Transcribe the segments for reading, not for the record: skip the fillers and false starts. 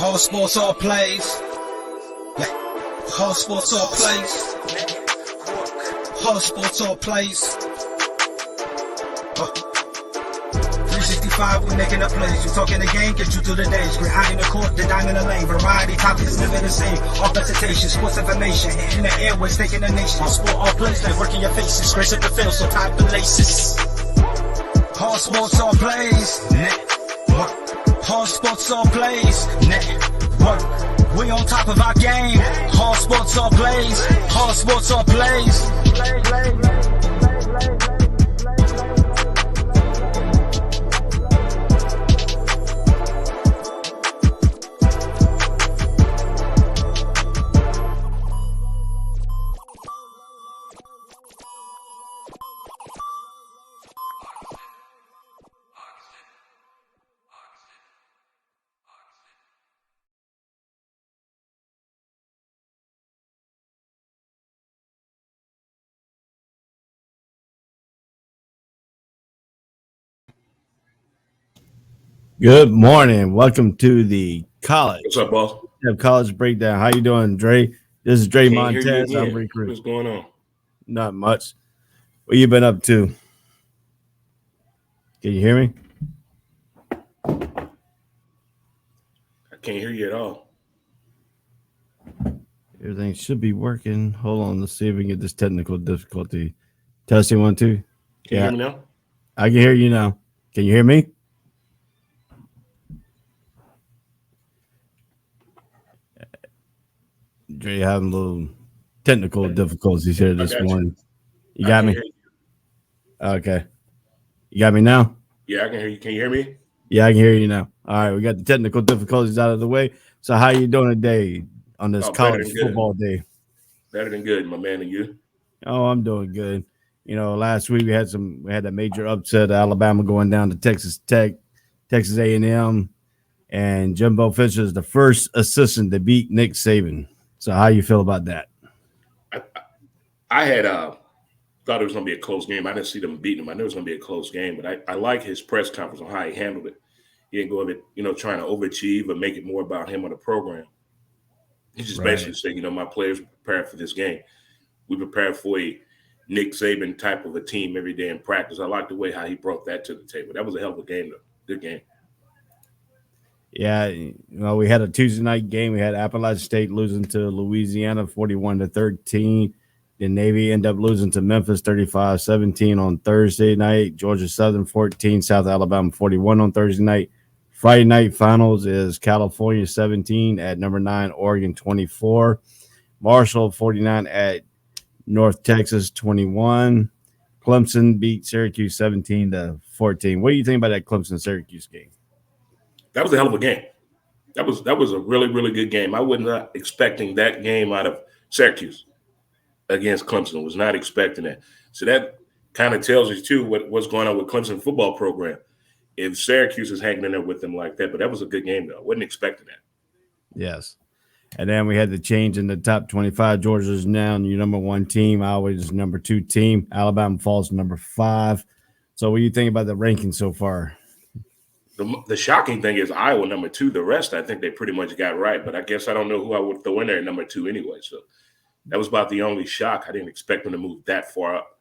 All sports, all plays. All sports, all plays. All sports, all plays. 365, we making up plays. You talking the game, get you through the days. We're high in the court, the dime in the lane. Variety topics never the same. All presentation, sports information. In the airways, taking the nation. All sport, all plays, like working your faces. Scratch up the field, so tie the laces. All sports, all plays. Network. All sports, all plays. Network. We on top of our game. All sports, all plays. All sports, all plays. Good morning. Welcome to the college. What's up, boss? College breakdown. How you doing, Dre? This is Dre Montez. I'm recruiting. What's going on? Not much. What you been up to? Can you hear me? I can't hear you at all. Everything should be working. Hold on. Let's see if we can get this technical difficulty. Testing 1, 2. Can you hear me now? I can hear you now. Can you hear me? Dre having a little technical difficulties here this morning. You got me? Okay. You got me now? Yeah, I can hear you. Can you hear me? Yeah, I can hear you now. All right, we got the technical difficulties out of the way. So how you doing today on this college football day? Better than good, my man, and you? Oh, I'm doing good. You know, last week we had a major upset, Alabama going down to Texas Tech, Texas A&M, and Jimbo Fisher is the first assistant to beat Nick Saban. So how you feel about that? I had thought it was going to be a close game. I didn't see them beating him. I knew it was going to be a close game, but I like his press conference on how he handled it. He didn't go of it, trying to overachieve or make it more about him or the program. He just basically said, my players prepared for this game. We prepared for a Nick Saban type of a team every day in practice. I like the way how he brought that to the table. That was a hell of a game, though. Good game. Yeah, we had a Tuesday night game. We had Appalachian State losing to Louisiana 41-13. Then Navy ended up losing to Memphis 35-17 on Thursday night. Georgia Southern 14, South Alabama 41 on Thursday night. Friday night finals is California 17 at number 9, Oregon 24. Marshall 49 at North Texas 21. Clemson beat Syracuse 17-14. What do you think about that Clemson-Syracuse game? That was a hell of a game. That was a really, really good game. I was not expecting that game out of Syracuse against Clemson. Was not expecting that. So that kind of tells you, too, what's going on with Clemson football program. If Syracuse is hanging in there with them like that. But that was a good game, though. I wasn't expecting that. Yes. And then we had the change in the top 25. Georgia's now your number 1 team. Iowa is number 2 team. Alabama falls to number 5. So what do you think about the ranking so far? The shocking thing is Iowa number 2. The rest, I think they pretty much got right. But I guess I don't know who I would throw in there at number 2 anyway. So that was about the only shock. I didn't expect them to move that far up.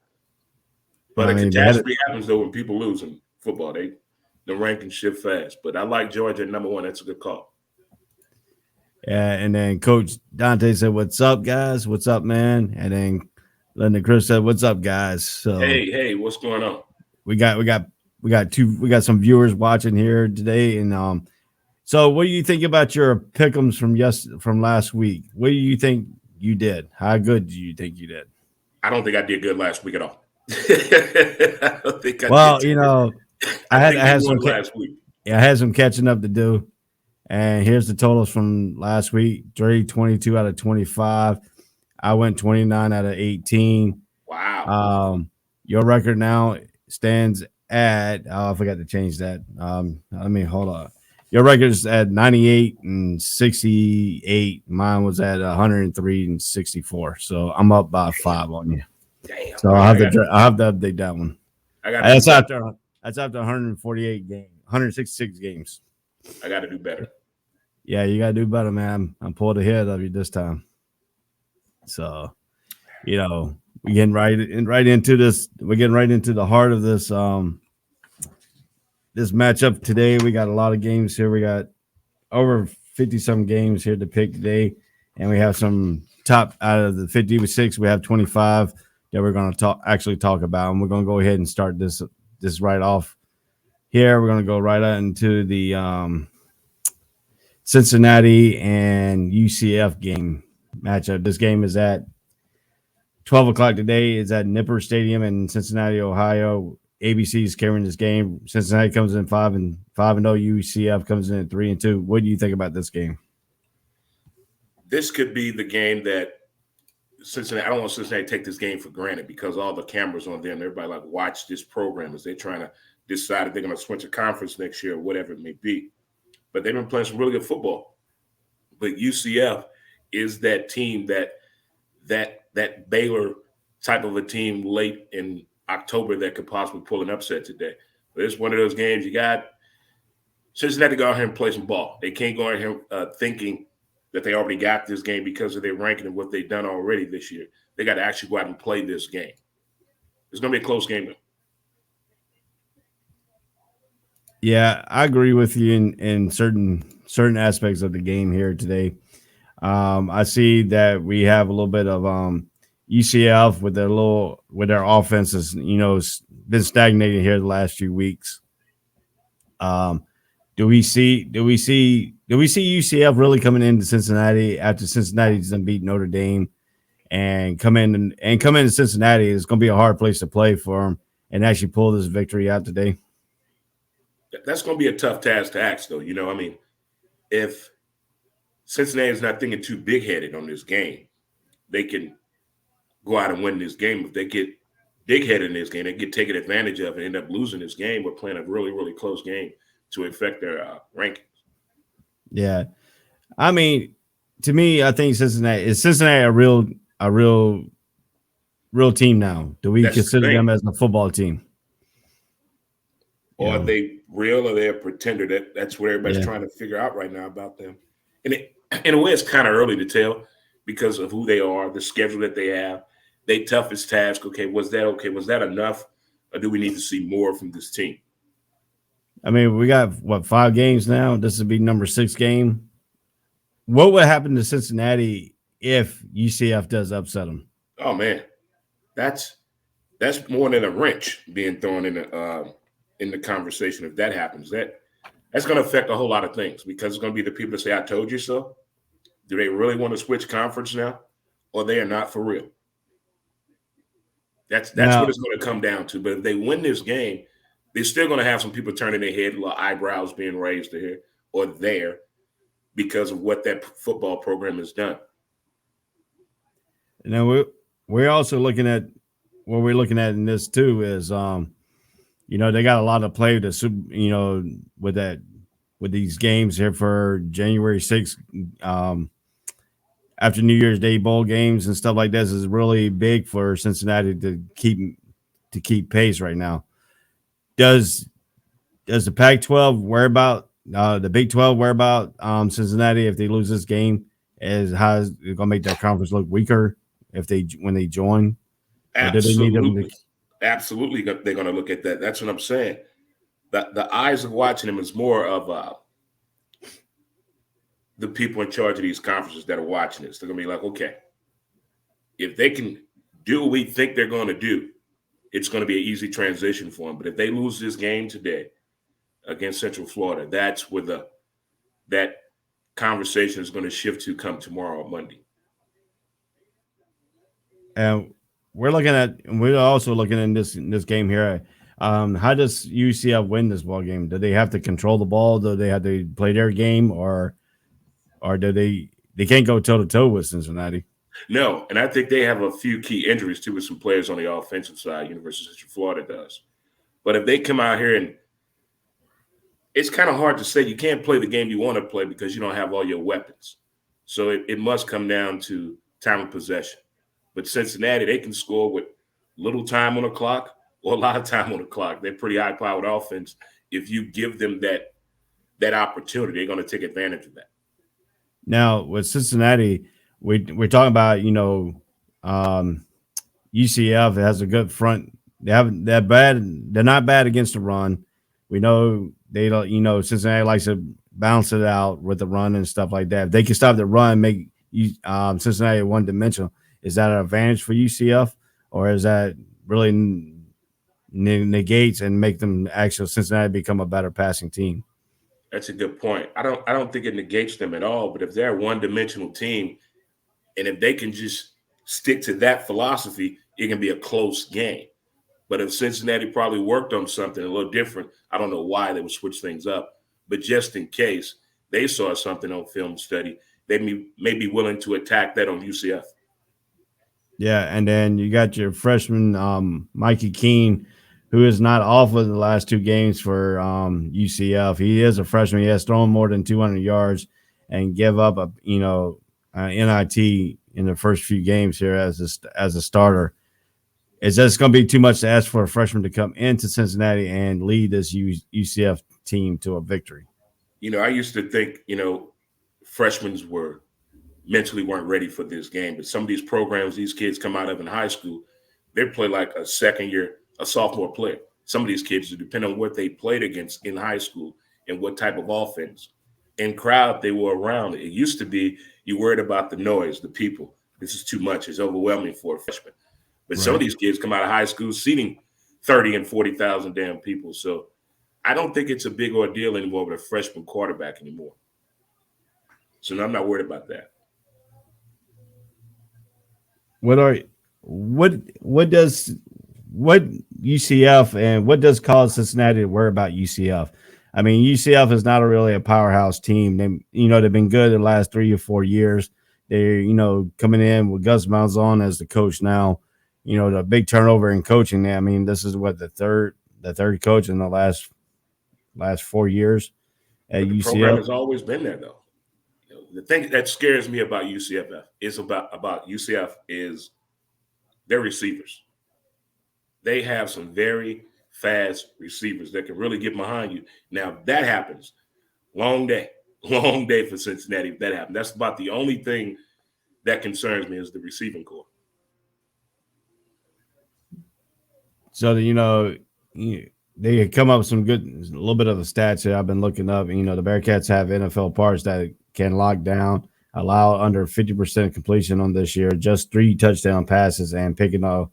But a catastrophe happens, though, when people lose in football. The rankings shift fast. But I like Georgia at number 1. That's a good call. Yeah, and then Coach Dante said, "What's up, guys? What's up, man?" And then Linda Chris said, "What's up, guys?" So hey, what's going on? We got some viewers watching here today, and so what do you think about your pick'ems from last week? What do you think you did? How good do you think you did? I don't think I did good last week at all. I don't think I did. I had some last week. Yeah, I had some catching up to do. And here's the totals from last week. Dre 22 out of 25. I went 29 out of 18. Wow. Your record now stands at I forgot to change that. Hold on. Your record is at 98 and 68. Mine was at 103 and 64. So I'm up by 5 on you. Damn. So I'll have to update that one. That's after 148 games, 166 games. I got to do better. Yeah, you gotta do better, man. I'm pulled ahead of you this time. So, we're getting right into this. We're getting right into the heart of this matchup today. We got a lot of games here. We got over 50 some games here to pick today, and we have some top out of the 56. We have 25 that we're going to talk about, and we're going to go ahead and start this right off here. We're going to go right into the Cincinnati and UCF game matchup. This game is at 12 o'clock today. Is at Nipper Stadium in Cincinnati, Ohio. ABC is carrying this game. Cincinnati comes in 5-0. UCF comes in at 3-2. What do you think about this game? This could be the game that Cincinnati. I don't want Cincinnati to take this game for granted because all the cameras on them. Everybody like watch this program as they're trying to decide if they're going to switch a conference next year or whatever it may be. But they've been playing some really good football. But UCF is that team that Baylor type of a team late in October that could possibly pull an upset today. But it's one of those games you got Cincinnati to go out here and play some ball. They can't go out here thinking that they already got this game because of their ranking and what they've done already this year. They got to actually go out and play this game. It's going to be a close game, though. Yeah, I agree with you in certain aspects of the game here today. I see that we have a little bit of UCF with their offense is been stagnating here the last few weeks. Do we see UCF really coming into Cincinnati after Cincinnati's done beat Notre Dame and come into Cincinnati? It's going to be a hard place to play for them and actually pull this victory out today. That's going to be a tough task to ask, though. If Cincinnati is not thinking too big-headed on this game, they can go out and win this game. If they get big-headed in this game, they get taken advantage of and end up losing this game or playing a really, really close game to affect their rankings. Yeah. I mean, to me, I think Cincinnati a real team now? Do we consider them as a football team? Or are they real or they're a pretender? That's what everybody's trying to figure out right now about them. And in a way, it's kind of early to tell because of who they are, the schedule that they have, their toughest task. Okay, was that enough? Or do we need to see more from this team? I mean, we got, 5 games now? This would be number 6 game. What would happen to Cincinnati if UCF does upset them? Oh, man. That's more than a wrench being thrown in the conversation if that happens. That's going to affect a whole lot of things because it's going to be the people that say, I told you so. Do they really want to switch conference now? Or they are not for real? That's what it's going to come down to. But if they win this game, they're still going to have some people turning their head, little eyebrows being raised here or there because of what that football program has done. Now, we're also looking at what we're looking at in this too is, they got a lot of play to, with these games here for January 6th, after New Year's Day bowl games and stuff like this is really big for Cincinnati to keep pace right now. Does the Pac-12 worry about the Big 12 worry about Cincinnati if they lose this game? Is how it's going to make that conference look weaker when they join? Absolutely. Absolutely, they're going to look at that. That's what I'm saying. The eyes of watching them is more of the people in charge of these conferences that are watching this. They're going to be like, okay, if they can do what we think they're going to do, it's going to be an easy transition for them. But if they lose this game today against Central Florida, that's where that conversation is going to shift to come tomorrow or Monday. And we're also looking in this game here. How does UCF win this ball game? Do they have to control the ball? Do they have to play their game, or do they can't go toe to toe with Cincinnati? No, and I think they have a few key injuries too with some players on the offensive side. University of Central Florida does, but if they come out here and it's kind of hard to say you can't play the game you want to play because you don't have all your weapons. So it must come down to time of possession. But Cincinnati, they can score with little time on the clock or a lot of time on the clock. They're pretty high-powered offense. If you give them that opportunity, they're going to take advantage of that. Now with Cincinnati, we're talking about UCF has a good front. They're bad. They're not bad against the run. We know they don't. Cincinnati likes to balance it out with the run and stuff like that. If they can stop the run, make Cincinnati one dimensional. Is that an advantage for UCF, or is that really negates and make them actually Cincinnati become a better passing team? That's a good point. I don't think it negates them at all. But if they're a one-dimensional team, and if they can just stick to that philosophy, it can be a close game. But if Cincinnati probably worked on something a little different, I don't know why they would switch things up. But just in case they saw something on film study, they may be willing to attack that on UCF. Yeah, and then you got your freshman Mikey Keene, who is not off of the last two games for UCF. He is a freshman. He has thrown more than 200 yards and give up a NIT in the first few games here as a starter. Is that going to be too much to ask for a freshman to come into Cincinnati and lead this UCF team to a victory? I used to think, freshmen mentally weren't ready for this game. But some of these programs these kids come out of in high school, they play like a sophomore player. Some of these kids, depending on what they played against in high school and what type of offense and crowd they were around. It used to be you worried about the noise, the people. This is too much. It's overwhelming for a freshman. But Some of these kids come out of high school seating 30 and 40,000 damn people. So I don't think it's a big ordeal anymore with a freshman quarterback anymore. So I'm not worried about that. What UCF and what does cause Cincinnati to worry about UCF? I mean, UCF is not really a powerhouse team. They've been good the last 3 or 4 years. They're coming in with Gus Malzahn as the coach now. The big turnover in coaching. I mean, this is what the third coach in the last 4 years at But the UCF. program has always been there, though. The thing that scares me about UCF is about UCF is their receivers. They have some very fast receivers that can really get behind you. Now, if that happens, long day for Cincinnati. If that happens, that's about the only thing that concerns me is the receiving core. So they come up with some good, a little bit of the stats here I've been looking up. The Bearcats have NFL parts that can lock down, allow under 50% completion on this year, just 3 touchdown passes and picking off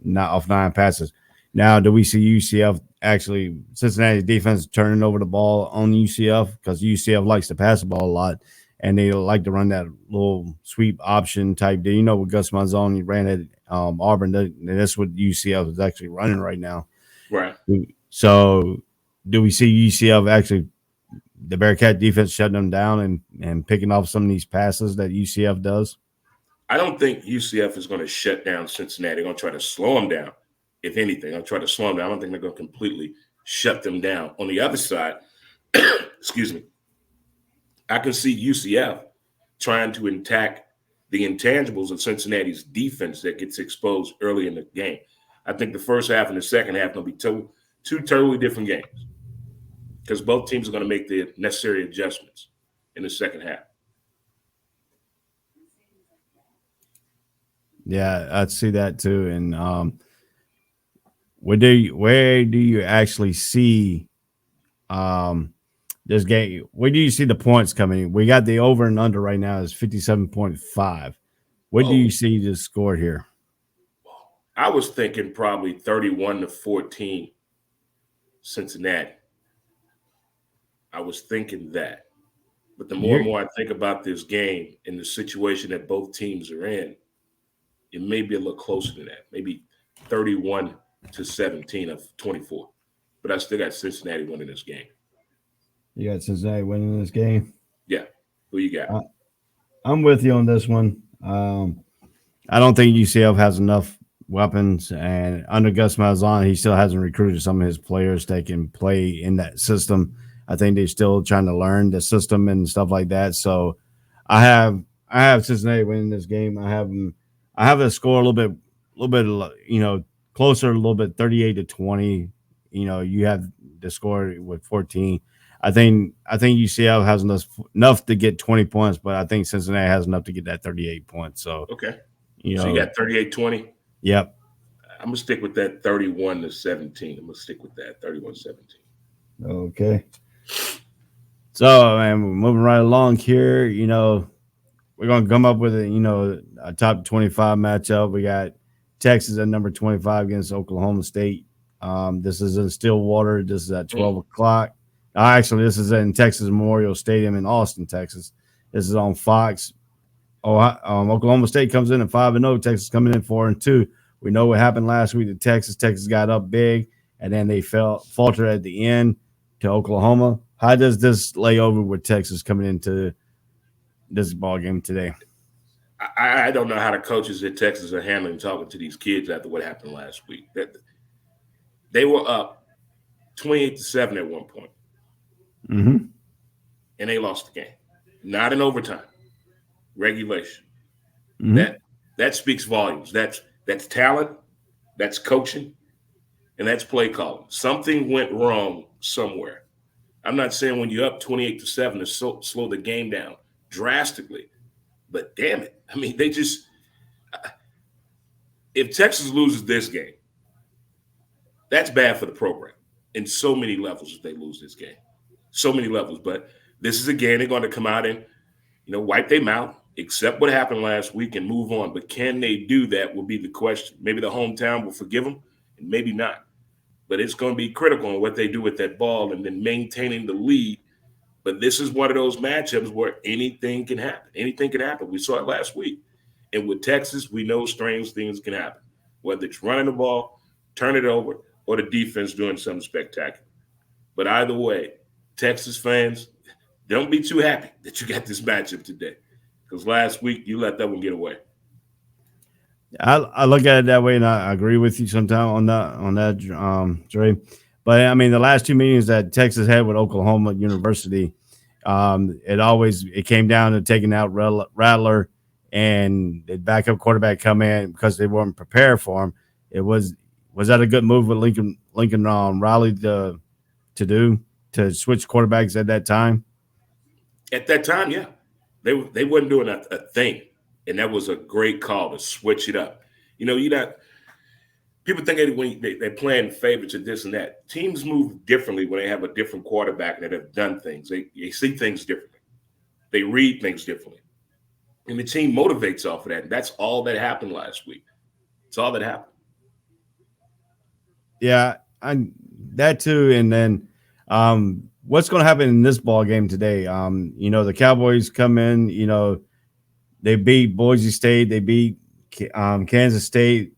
9 passes. Now, do we see UCF actually Cincinnati defense turning over the ball on UCF because UCF likes to pass the ball a lot and they like to run that little sweep option type deal. With Gus Malzahn, he ran at Auburn. That's what UCF is actually running right now. Right. So, do we see UCF actually the Bearcat defense shutting them down and picking off some of these passes that UCF does? I don't think UCF is going to shut down Cincinnati. They're going to try to slow them down. If anything, I'll try to slow them down. I don't think they're going to completely shut them down. On the other side, excuse me, I can see UCF trying to attack the intangibles of Cincinnati's defense that gets exposed early in the game. I think the first half and the second half will be two totally different games because both teams are going to make the necessary adjustments in the second half. Yeah, I see that too. And where do you actually see this game? Where do you see the points coming? We got the over and under right now is 57.5. What do you see the score here? I was thinking probably 31-14 Cincinnati. I was thinking that. But the more and more I think about this game and the situation that both teams are in, it may be a little closer to that. Maybe 31-17 of 24. But I still got Cincinnati winning this game. You got Cincinnati winning this game? Yeah. Who you got? I'm with you on this one. I don't think UCF has enough weapons, and under Gus Malzahn, he still hasn't recruited some of his players that can play in that system. I think they're still trying to learn the system and stuff like that. So I have Cincinnati winning this game. I have a score a little bit, closer, a little bit 38-20. You have the score with 14. I think UCF has enough to get 20 points, but I think Cincinnati has enough to get that 38 points. So Okay. you So know, you got 38-20. yep. I'm gonna stick with that 31-17. I'm gonna stick with that 31-17. Okay. So, man, we're moving right along here. We're going to come up with a top 25 matchup. We got Texas at number 25 against Oklahoma State. This is in Stillwater. This is at 12 o'clock. Actually, this is in Texas Memorial Stadium in Austin, Texas. This is on Fox. Oklahoma State comes in at 5-0. Texas coming in 4-2. We know what happened last week to Texas. Texas got up big, and then they faltered at the end to Oklahoma. How does this lay over with Texas coming into this ball game today? I don't know how the coaches at Texas are handling talking to these kids after what happened last week. They were up 28-7 at one point, and they lost the game. Not in overtime, regulation. That speaks volumes. That's talent, that's coaching, and that's play calling. Something went wrong somewhere. I'm not saying when you're up 28-7 to slow the game down drastically, but damn it. I mean, if Texas loses this game, that's bad for the program in so many levels if they lose this game. So many levels. But this is a game they're going to come out and, wipe their mouth, accept what happened last week, and move on. But can they do that will be the question. Maybe the hometown will forgive them, and maybe not. But it's going to be critical on what they do with that ball and then maintaining the lead. But this is one of those matchups where anything can happen. Anything can happen. We saw it last week. And with Texas, we know strange things can happen, whether it's running the ball, turn it over, or the defense doing something spectacular. But either way, Texas fans, don't be too happy that you got this matchup today, because last week you let that one get away. I look at it that way, and I agree with you sometimes on that, Dre. But I mean, the last two meetings that Texas had with Oklahoma University, it came down to taking out Rattler and the backup quarterback come in because they weren't prepared for him. Was that a good move with Lincoln Riley to switch quarterbacks at that time? At that time, yeah, they wasn't doing a thing. And that was a great call to switch it up. People think when they're playing favorites and this and that. Teams move differently when they have a different quarterback that have done things. They see things differently. They read things differently. And the team motivates off of that. And that's all that happened last week. It's all that happened. Yeah, that too. And then what's going to happen in this ball game today? The Cowboys come in, they beat Boise State. They beat Kansas State,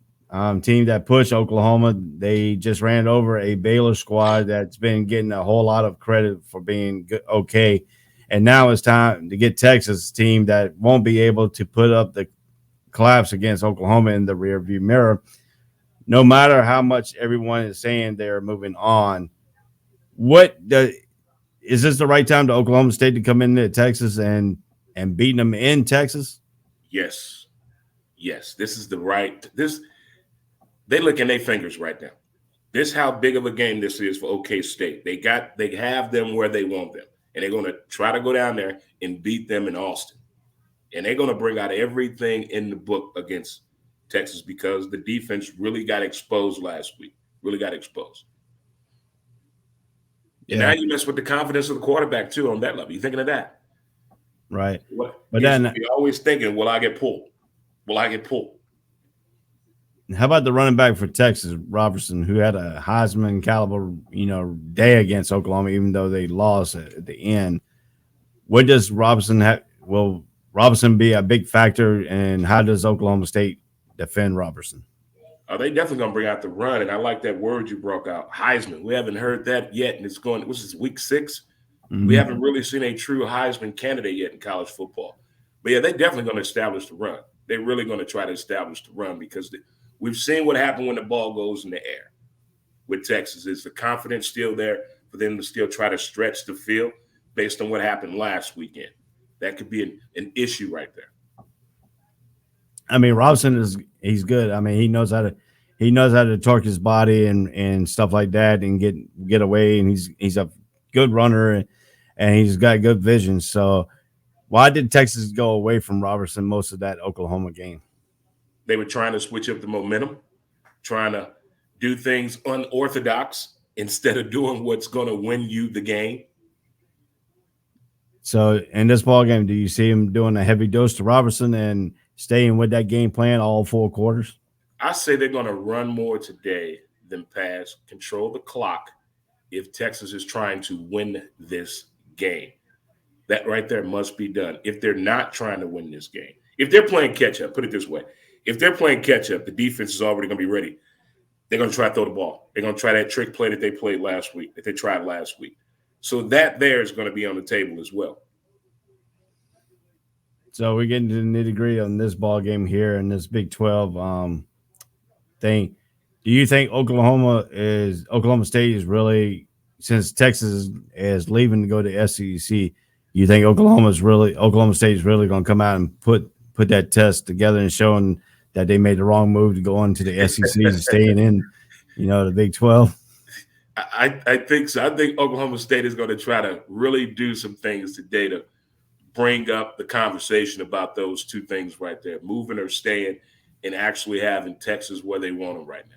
team that pushed Oklahoma. They just ran over a Baylor squad that's been getting a whole lot of credit for being good, okay. And now it's time to get Texas, team that won't be able to put up the collapse against Oklahoma in the rearview mirror. No matter how much everyone is saying they're moving on, is this the right time to Oklahoma State to come into Texas and beating them in Texas? Yes. This is the right. They looking their fingers right now. This is how big of a game this is for OK State. They have them where they want them, and they're going to try to go down there and beat them in Austin. And they're going to bring out everything in the book against Texas because the defense really got exposed last week. Really got exposed. And now you mess with the confidence of the quarterback too on that level. You thinking of that? Right. But then you're always thinking, will I get pulled? Will I get pulled? How about the running back for Texas, Robertson, who had a Heisman caliber, day against Oklahoma, even though they lost at the end? What does Robertson have? Will Robertson be a big factor, and how does Oklahoma State defend Robertson? They definitely going to bring out the run, and I like that word you broke out, Heisman. We haven't heard that yet, and it's going – this is week 6. Mm-hmm. We haven't really seen a true Heisman candidate yet in college football. But, yeah, they're definitely going to establish the run. They're really going to try to establish the run because we've seen what happened when the ball goes in the air with Texas. Is the confidence still there for them to still try to stretch the field based on what happened last weekend? That could be an issue right there. I mean, Robinson he's good. I mean, he knows how to torque his body and stuff like that and get away. And he's a good runner, and he's got good vision. So why did Texas go away from Robertson most of that Oklahoma game? They were trying to switch up the momentum, trying to do things unorthodox instead of doing what's going to win you the game. So in this ball game, do you see him doing a heavy dose to Robertson and staying with that game plan all 4 quarters? I say they're going to run more today than pass, control the clock if Texas is trying to win this game. That right there must be done. If they're not trying to win this game, if they're playing catch up, put it this way. If they're playing catch up, the defense is already going to be ready. They're going to try to throw the ball. They're going to try that trick play that they played last week, that they tried last week. So that there is going to be on the table as well. So we get into the nitty-gritty on this ball game here in this Big 12 thing. Do you think Oklahoma State is really, since Texas is leaving to go to SEC, you think Oklahoma State is really going to come out and put that test together and showing that they made the wrong move to go into the SEC and staying in, the Big 12? I think so. I think Oklahoma State is going to try to really do some things today to bring up the conversation about those two things right there, moving or staying and actually having Texas where they want them right now.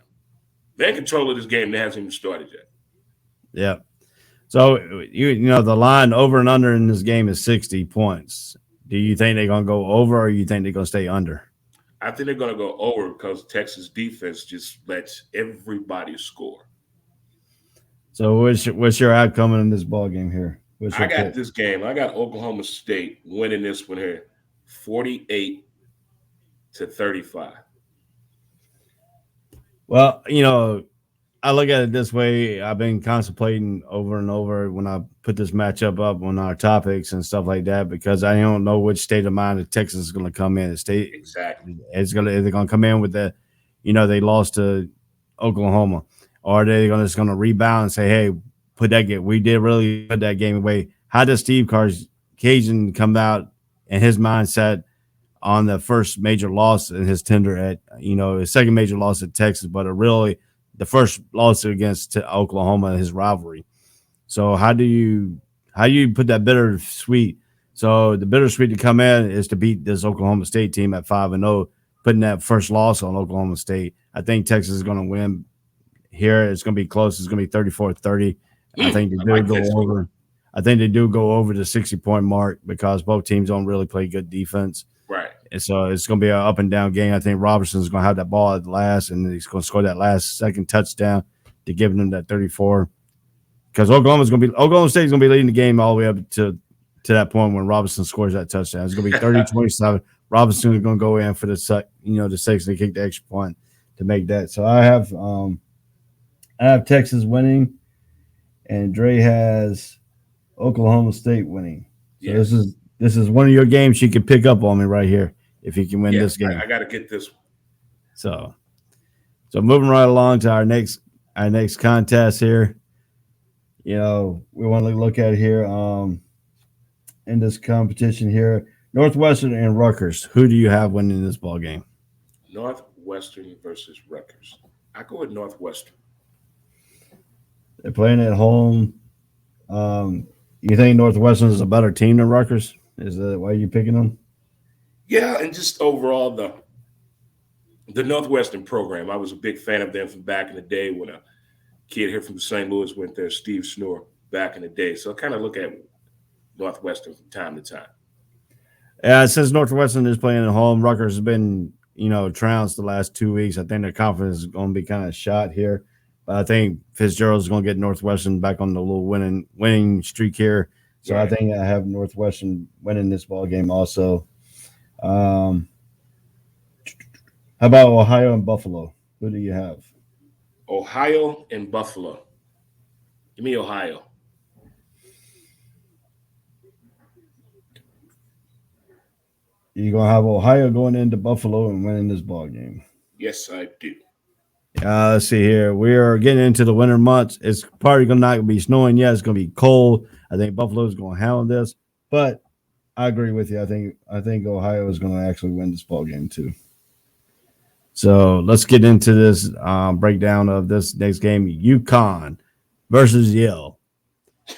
They're in control of this game. They haven't even started yet. Yeah. So, the line over and under in this game is 60 points. Do you think they're going to go over or you think they're going to stay under? I think they're going to go over because Texas defense just lets everybody score. So what's your outcome in this ball game here? I got this game. I got Oklahoma State winning this one here, 48-35. Well, I look at it this way. I've been contemplating over and over when I put this matchup up on our topics and stuff like that because I don't know which state of mind that Texas is going to come in. Exactly. They're going to come in with the, they lost to Oklahoma, or are they just going to rebound and say, hey, we did really put that game away. How does Steve Cajun come out and his mindset on the first major loss in his tenure at, his second major loss at Texas, but the first loss against Oklahoma, his rivalry. So how do you put that bittersweet? So the bittersweet to come in is to beat this Oklahoma State team at 5-0, putting that first loss on Oklahoma State. I think Texas is going to win here. It's going to be close. It's going to be 34-30. I think they do go over. I think they do go over the 60-point mark because both teams don't really play good defense. Right. And so it's going to be an up and down game. I think Robertson's going to have that ball at the last, and he's going to score that last second touchdown to give them that 34. Because Oklahoma State is going to be leading the game all the way up to that point when Robinson scores that touchdown. It's going to be 30-27. Robinson is going to go in for the six, and kick the extra point to make that. So I have Texas winning, and Dre has Oklahoma State winning. So yes. This is one of your games you can pick up on me right here if you can win this game. I got to get this one. So moving right along to our next contest here. We want to look at here in this competition here, Northwestern and Rutgers. Who do you have winning this ball game? Northwestern versus Rutgers. I go with Northwestern. They're playing at home. You think Northwestern is a better team than Rutgers? Is that why you're picking them? Yeah, and just overall the Northwestern program. I was a big fan of them from back in the day when a kid here from St. Louis went there, Steve Schnoor, back in the day. So I kind of look at Northwestern from time to time. Yeah, since Northwestern is playing at home, Rutgers has been, trounced the last 2 weeks. I think their confidence is going to be kind of shot here. But I think Fitzgerald's going to get Northwestern back on the little winning streak here. So right. I think I have Northwestern winning this ball game also. How about Ohio and Buffalo? Who do you have? Ohio and Buffalo. Give me Ohio. You're going to have Ohio going into Buffalo and winning this ball game. Yes, I do. Let's see here. We are getting into the winter months. It's probably not going to be snowing yet. It's going to be cold. I think Buffalo's going to handle this, but I agree with you. I think Ohio is going to actually win this ball game too. So let's get into this breakdown of this next game: UConn versus Yale.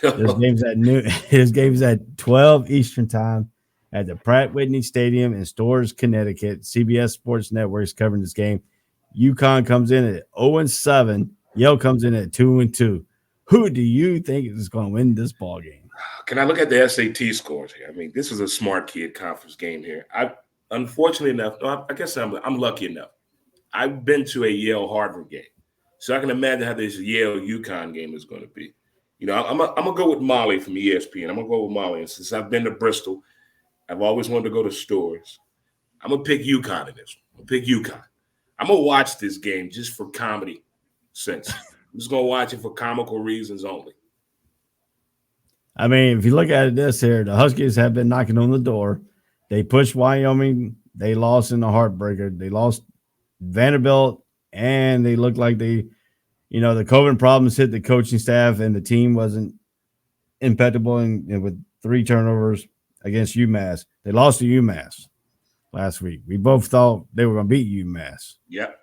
This game's at noon. This game's at 12 Eastern time at the Pratt Whitney Stadium in Storrs, Connecticut. CBS Sports Network is covering this game. UConn comes in at 0-7. Yale comes in at 2-2. Who do you think is going to win this ball game? Can I look at the SAT scores here? I mean, this is a smart kid conference game here. Unfortunately enough, I guess I'm lucky enough. I've been to a Yale Harvard game, so I can imagine how this Yale UConn game is going to be. You know, I'm gonna go with Molly from ESPN. I'm gonna go with Molly, and since I've been to Bristol, I've always wanted to go to Storrs. I'm gonna pick UConn in this one. I'm gonna pick UConn. I'm gonna watch this game just for comedy sense. I'm just gonna watch it for comical reasons only. I mean, if you look at it this here, the Huskies have been knocking on the door. They pushed Wyoming. They lost in the heartbreaker. They lost Vanderbilt, and they looked like the COVID problems hit the coaching staff, and the team wasn't impeccable and with 3 turnovers against UMass. They lost to UMass last week. We both thought they were going to beat UMass. Yep.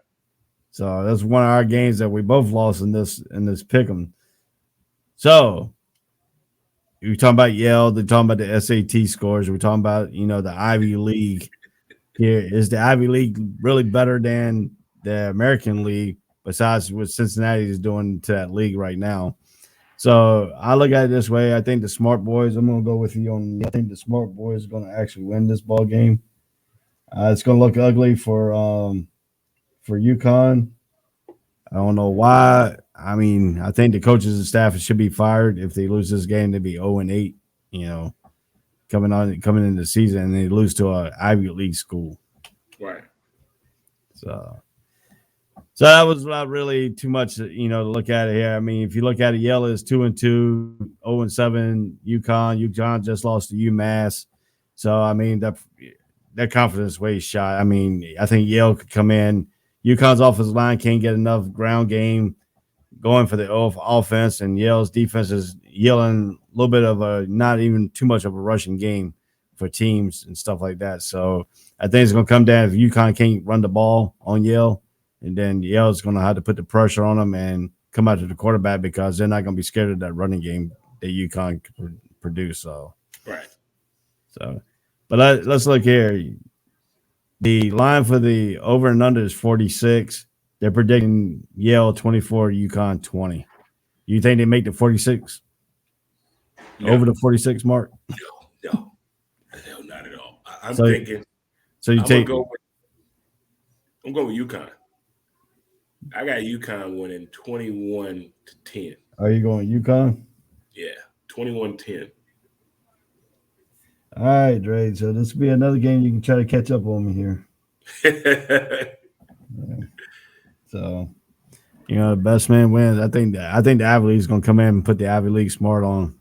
So that's one of our games that we both lost in this pick'em. So we're talking about Yale. They're talking about the SAT scores. We're talking about the Ivy League. Here is the Ivy League really better than the American League? Besides what Cincinnati is doing to that league right now. So I look at it this way. I think the smart boys, I'm going to go with you on. I think the smart boys are going to actually win this ball game. It's going to look ugly for UConn. I don't know why. I mean, I think the coaches and staff should be fired if they lose this game. They'd be 0-8, coming into the season, and they lose to an Ivy League school. Right. So that was not really too much, to look at it here. I mean, if you look at it, Yale is 2-2, 0-7. UConn just lost to UMass. So I mean, that confidence way shot. I mean, I think Yale could come in. UConn's offensive line can't get enough ground game going for the offense, and Yale's defense is yelling a little bit of a not even too much of a rushing game for teams and stuff like that. So I think it's going to come down if UConn can't run the ball on Yale. And then Yale's going to have to put the pressure on them and come out to the quarterback because they're not going to be scared of that running game that UConn can produce. So, right. So, but let's look here. The line for the over and under is 46. They're predicting Yale 24, UConn 20. You think they make the 46? No. Over the 46 mark? No, not at all. I'm thinking. So I'm going with UConn. I got UConn winning 21-10. Are you going UConn? Yeah, 21-10. All right, Dre. So this will be another game you can try to catch up on me here. So, the best man wins. I think the Ivy League is going to come in and put the Ivy League smart on.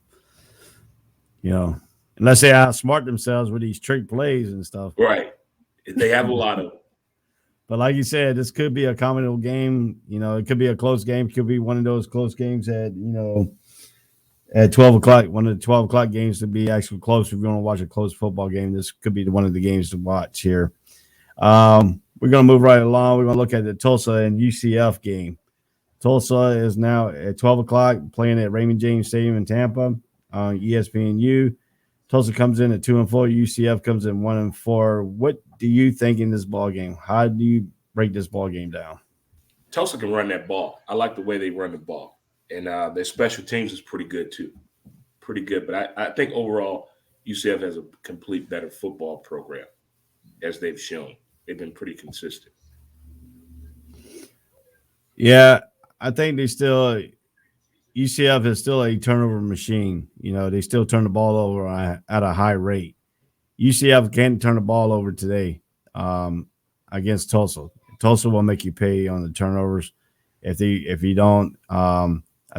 Unless they outsmart themselves with these trick plays and stuff. Right. They have a lot of them. But like you said, this could be a common game. It could be a close game. It could be one of those close games at 12 o'clock. One of the 12 o'clock games to be actually close. If you want to watch a close football game, this could be one of the games to watch here. We're going to move right along. We're going to look at the Tulsa and UCF game. Tulsa is now at 12 o'clock playing at Raymond James Stadium in Tampa on ESPNU. Tulsa comes in at 2-4. UCF comes in 1-4. What do you think in this ball game? How do you break this ball game down? Tulsa can run that ball. I like the way they run the ball. And their special teams is pretty good too. Pretty good. But I think overall UCF has a complete better football program, as they've shown. They've been pretty consistent. Yeah, I think UCF is still a turnover machine. They still turn the ball over at a high rate. UCF can't turn the ball over today against Tulsa. Tulsa will make you pay on the turnovers. If you don't, I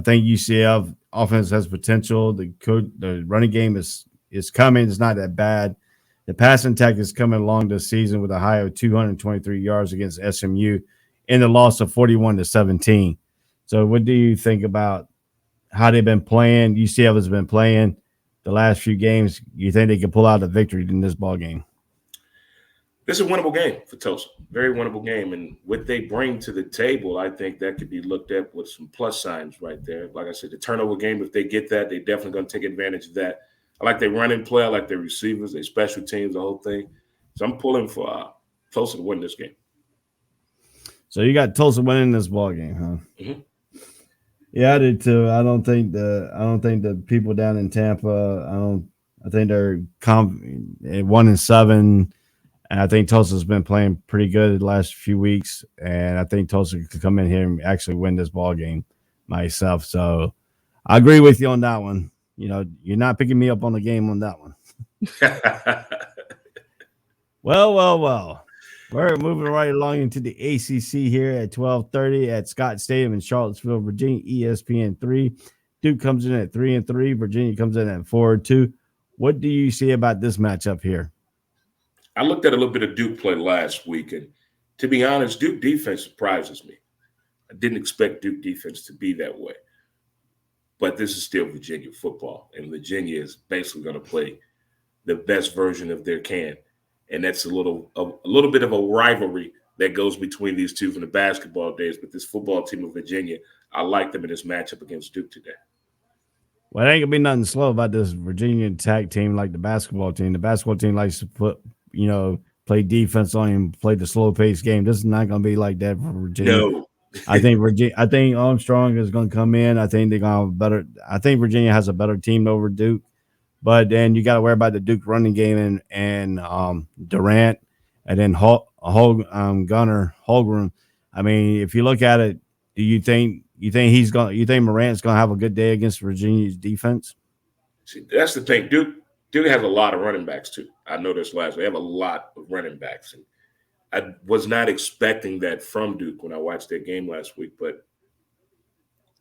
think UCF offense has potential. The running game is coming. It's not that bad. The passing attack is coming along this season with a high of 223 yards against SMU in the loss of 41-17. So what do you think about how they've been playing? UCF has been playing the last few games. You think they can pull out a victory in this ball game? This is a winnable game for Tulsa. Very winnable game. And what they bring to the table, I think that could be looked at with some plus signs right there. Like I said, the turnover game, if they get that, they're definitely going to take advantage of that. I like their running play. I like their receivers, their special teams, the whole thing. So I'm pulling for Tulsa to win this game. So you got Tulsa winning this ball game, huh? Mm-hmm. Yeah, I did too. I don't think the people down in Tampa. I think they're 1-7, and I think Tulsa's been playing pretty good the last few weeks. And I think Tulsa could come in here and actually win this ball game myself. So I agree with you on that one. You know, you're not picking me up on the game on that one. Well. We're moving right along into the ACC here at 12:30 at Scott Stadium in Charlottesville, Virginia, ESPN 3. Duke comes in at 3-3. Virginia comes in at 4-2. What do you see about this matchup here? I looked at a little bit of Duke play last week, and to be honest, Duke defense surprises me. I didn't expect Duke defense to be that way. But this is still Virginia football, and Virginia is basically going to play the best version of their can. And that's a little bit of a rivalry that goes between these two from the basketball days. But this football team of Virginia, I like them in this matchup against Duke today. Well, it ain't gonna be nothing slow about this Virginia tag team like the basketball team. The basketball team likes to play defense on him, play the slow paced game. This is not gonna be like that for Virginia. No. I think Armstrong is gonna come in. I think they're gonna have better. I think Virginia has a better team over Duke. But then you got to worry about the Duke running game and Durant and then Gunnar Holmgren. I mean, if you look at it, do you think Morant's gonna have a good day against Virginia's defense? See, that's the thing. Duke has a lot of running backs too. I noticed last week. They have a lot of running backs, and I was not expecting that from Duke when I watched their game last week. But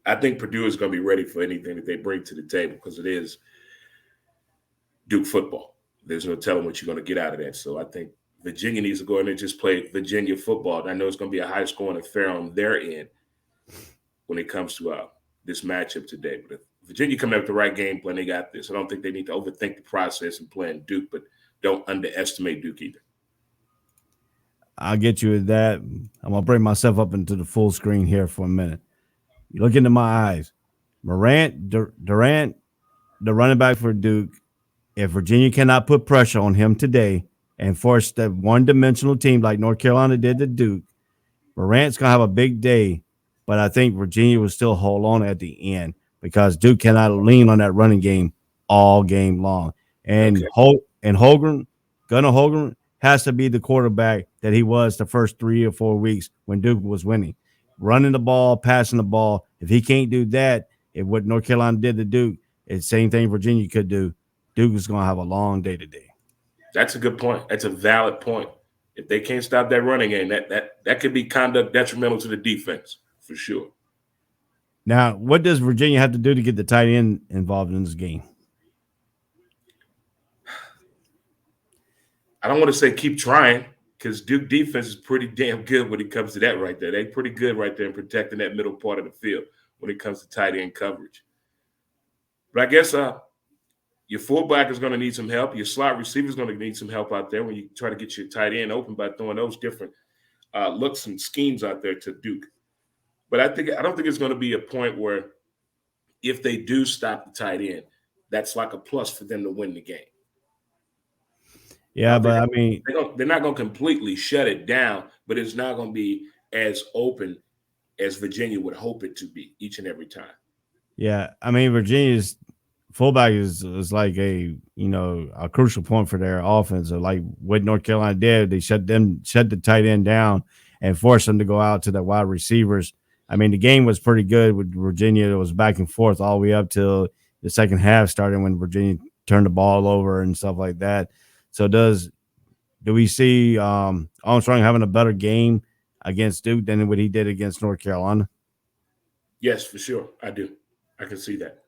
I think Purdue is going to be ready for anything that they bring to the table because it is Duke football. There's no telling what you're going to get out of that. So I think Virginia needs to go in and just play Virginia football. And I know it's going to be a high-scoring affair on their end when it comes to this matchup today. But if Virginia coming up with the right game plan, they got this. I don't think they need to overthink the process in playing Duke, but don't underestimate Duke either. I'll get you with that. I'm going to bring myself up into the full screen here for a minute. You look into my eyes. Durant, the running back for Duke, if Virginia cannot put pressure on him today and force that one-dimensional team like North Carolina did to Duke, Morant's going to have a big day, but I think Virginia will still hold on at the end because Duke cannot lean on that running game all game long. And Gunnar Holmgren has to be the quarterback that he was the first 3 or 4 weeks when Duke was winning. Running the ball, passing the ball. If he can't do that, if what North Carolina did to Duke, it's the same thing Virginia could do. Duke is going to have a long day today. That's a good point. That's a valid point. If they can't stop that running game, that could be conduct detrimental to the defense for sure. Now, what does Virginia have to do to get the tight end involved in this game? I don't want to say keep trying because Duke defense is pretty damn good when it comes to that right there. They're pretty good right there in protecting that middle part of the field when it comes to tight end coverage. But I guess your fullback is going to need some help. Your slot receiver is going to need some help out there when you try to get your tight end open by throwing those different looks and schemes out there to Duke. But I don't think it's going to be a point where if they do stop the tight end, that's like a plus for them to win the game. Yeah, but I mean, they're not going to completely shut it down, but it's not going to be as open as Virginia would hope it to be each and every time. Yeah, I mean, Virginia's fullback is like a crucial point for their offense. Like what North Carolina did, they shut the tight end down and forced them to go out to the wide receivers. I mean, the game was pretty good with Virginia. It was back and forth all the way up till the second half started when Virginia turned the ball over and stuff like that. So do we see Armstrong having a better game against Duke than what he did against North Carolina? Yes, for sure. I do. I can see that.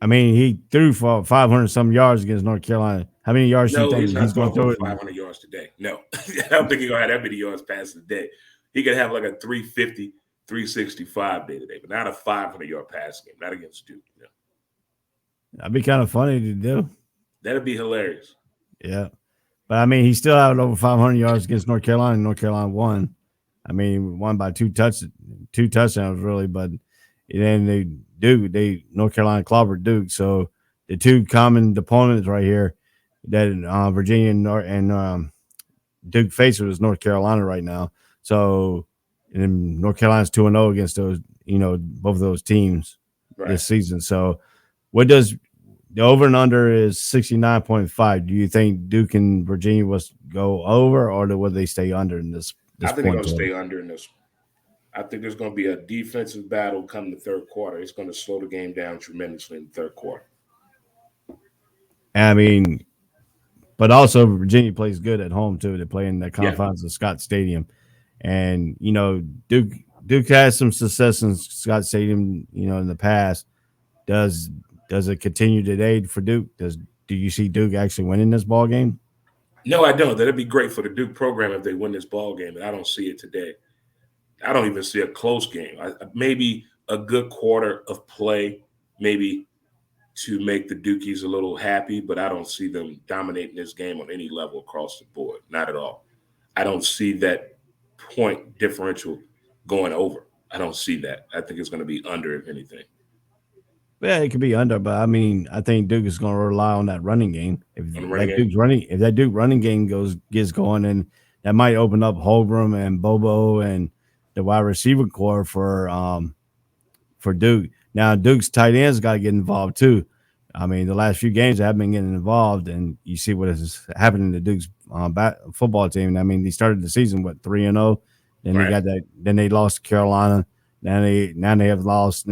I mean, he threw for 500-some yards against North Carolina. How many yards do you think he's going to throw? 500 yards today. No. I don't think he's going to have that many yards past the day. He could have like a 350, 365 day today, but not a 500-yard pass game, not against Duke. No. That'd be kind of funny to do. That'd be hilarious. Yeah. But I mean, he still had over 500 yards against North Carolina, and North Carolina won. I mean, won by two touchdowns really. But then North Carolina clobbered Duke. So the two common opponents right here that Virginia and Duke faces is North Carolina right now. So and North Carolina's 2-0 against those, both of those teams this season. So what does the over and under is 69.5. Do you think Duke and Virginia will go over, or will they stay under in this I think they're point going to total? stay under in this. I think there's going to be a defensive battle come the third quarter. It's going to slow the game down tremendously in the third quarter. I mean, but also Virginia plays good at home too. They play in the confines of Scott Stadium, and Duke has some success in Scott Stadium, in the past. Does it continue today for Duke? Do you see Duke actually winning this ball game? No, I don't. That'd be great for the Duke program if they win this ball game, but I don't see it today. I don't even see a close game. Maybe a good quarter of play, maybe to make the Dukies a little happy, but I don't see them dominating this game on any level across the board. Not at all. I don't see that point differential going over. I don't see that. I think it's going to be under, if anything. Yeah, it could be under, but I mean, I think Duke is going to rely on that running game. If that Duke running game gets going, and that might open up Holgram and Bobo and the wide receiver core for Duke. Now Duke's tight ends got to get involved too. I mean, the last few games they have been getting involved, and you see what is happening to Duke's football team. I mean, they started the season 3-0, then they got that. Then they lost to Carolina. Now they have lost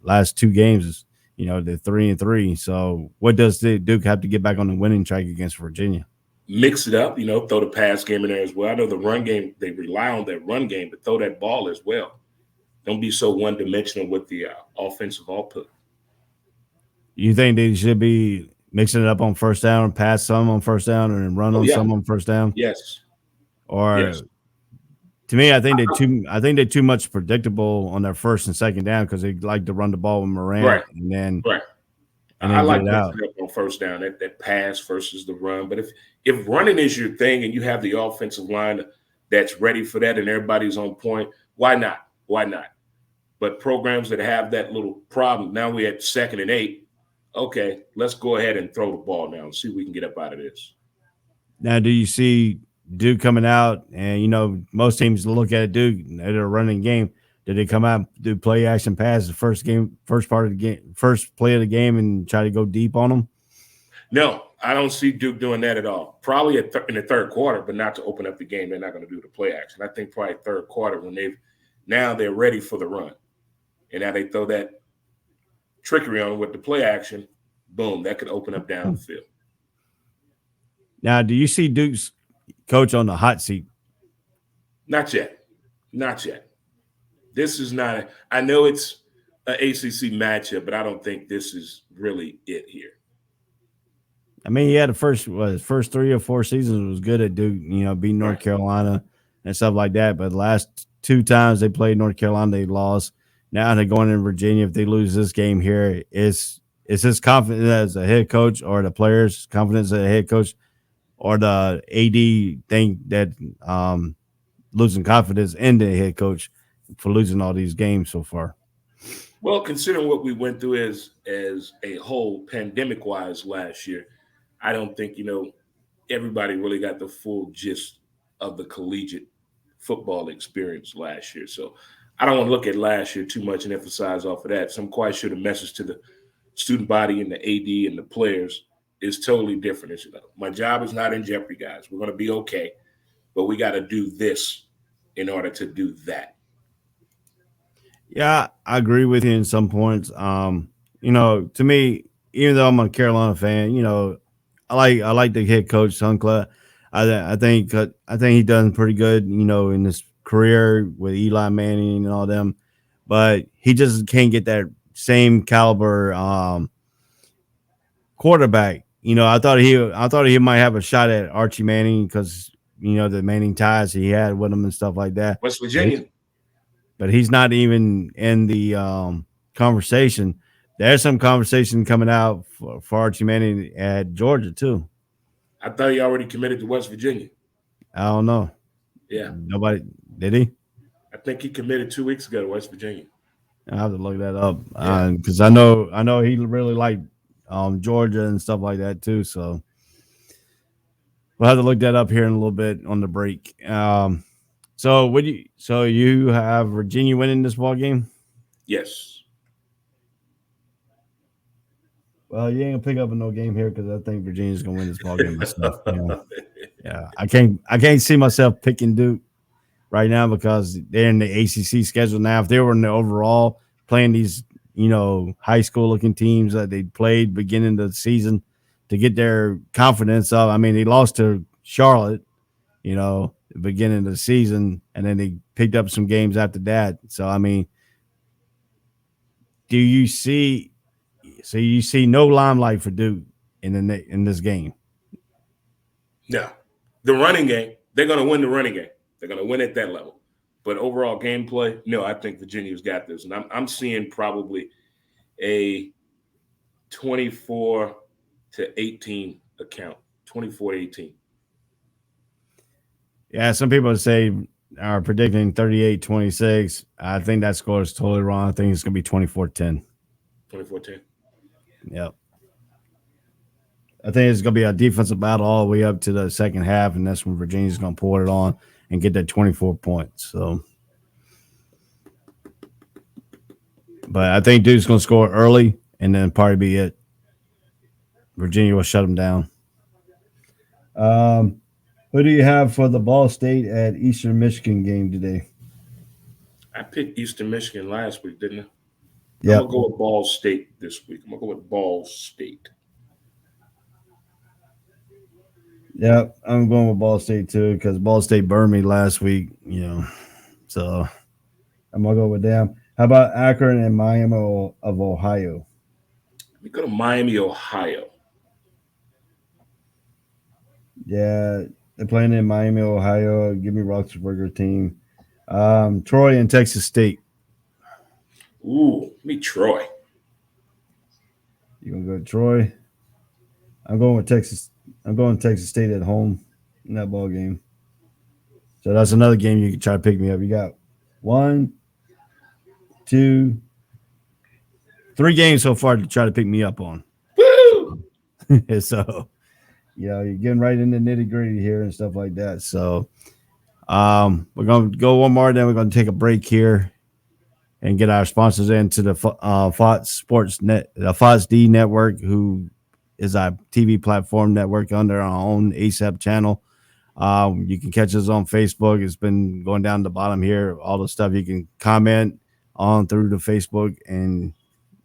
last two games. They're 3-3. So what does the Duke have to get back on the winning track against Virginia? Mix it up, throw the pass game in there as well. I know the run game, they rely on that run game, but throw that ball as well. Don't be so one-dimensional with the offensive output. You think they should be mixing it up on first down, pass some on first down, and run some on first down? Yes. Or yes. To me, I think they're too much predictable on their first and second down because they like to run the ball with Morant and then I like mixing it up on first down, that pass versus the run. But if running is your thing and you have the offensive line that's ready for that and everybody's on point, why not? Why not? But programs that have that little problem, now we're at 2nd and 8. Okay, let's go ahead and throw the ball now and see if we can get up out of this. Now, do you see Duke coming out and, most teams look at Duke at a running game. Did they come out, do play action pass the first part of the game, first play of the game and try to go deep on them? No, I don't see Duke doing that at all. Probably in the third quarter, but not to open up the game. They're not going to do the play action. I think probably third quarter when they're ready for the run. And now they throw that trickery on with the play action. Boom, that could open up down the field. Now, do you see Duke's coach on the hot seat? Not yet. This is not I know it's an ACC matchup, but I don't think this is really it here. I mean, he had the first 3 or 4 seasons was good at Duke, beating North Carolina and stuff like that. But the last 2 times they played North Carolina, they lost. Now they're going in Virginia. If they lose this game here, is his confidence as a head coach or the players' confidence as a head coach or the AD think that losing confidence in the head coach for losing all these games so far? Well, considering what we went through as a whole pandemic-wise last year, I don't think, everybody really got the full gist of the collegiate football experience last year. So I don't want to look at last year too much and emphasize off of that. So I'm quite sure the message to the student body and the AD and the players is totally different. My job is not in jeopardy, guys. We're going to be okay, but we got to do this in order to do that. Yeah, I agree with you in some points. To me, even though I'm a Carolina fan, I like the head coach Sunclair. I think he done pretty good, in his career with Eli Manning and all them, but he just can't get that same caliber quarterback. I thought he might have a shot at Archie Manning because the Manning ties he had with him and stuff like that. West Virginia. But he's not even in the conversation. There's some conversation coming out for Archie Manning at Georgia too. I thought he already committed to West Virginia. I don't know. Yeah. Nobody did he? I think he committed 2 weeks ago to West Virginia. I have to look that up Yeah. because I know he really liked Georgia and stuff like that too. So we'll have to look that up here in a little bit on the break. So you have Virginia winning this ball game? Yes. Well, you ain't gonna pick up no game here because I think Virginia's gonna win this ball game myself. Yeah, I can't see myself picking Duke right now because they're in the ACC schedule now. If they were in the overall playing these, high school looking teams that they played beginning of the season to get their confidence up. I mean, they lost to Charlotte, the beginning of the season, and then they picked up some games after that. So, I mean, do you see? So you see no limelight for Duke in this game? No. The running game, they're going to win the running game. They're going to win at that level. But overall gameplay, no, I think Virginia's got this. And I'm seeing probably a 24-18 account, 24-18. Yeah, some people say are predicting 38-26. I think that score is totally wrong. I think it's going to be 24-10. 24-10. Yep. I think it's going to be a defensive battle all the way up to the second half, and that's when Virginia's going to pull it on and get that 24 points. So, but I think Duke's going to score early, and then probably be it. Virginia will shut them down. Who do you have for the Ball State at Eastern Michigan game today? I picked Eastern Michigan last week, didn't I? Yeah. I'm going to go with Ball State this week. I'm going to go with Ball State. Yeah, I'm going with Ball State too because Ball State burned me last week, So I'm going to go with them. How about Akron and Miami of Ohio? We go to Miami, Ohio. Yeah, they're playing in Miami, Ohio. Give me Roethlisberger team. Troy and Texas State. Ooh, me Troy. You gonna go to Troy? I'm going with Texas. I'm going Texas State at home in that ball game. So that's another game you can try to pick me up. You got 1, 2, 3 games so far to try to pick me up on. Woo! So, you're getting right in the nitty gritty here and stuff like that. So, we're going to go one more, then we're going to take a break here and get our sponsors into the Fox Sports Net, the Fox D Network, who is our TV platform network under our own ASAP channel. You can catch us on Facebook. It's been going down the bottom here. All the stuff you can comment on through the Facebook and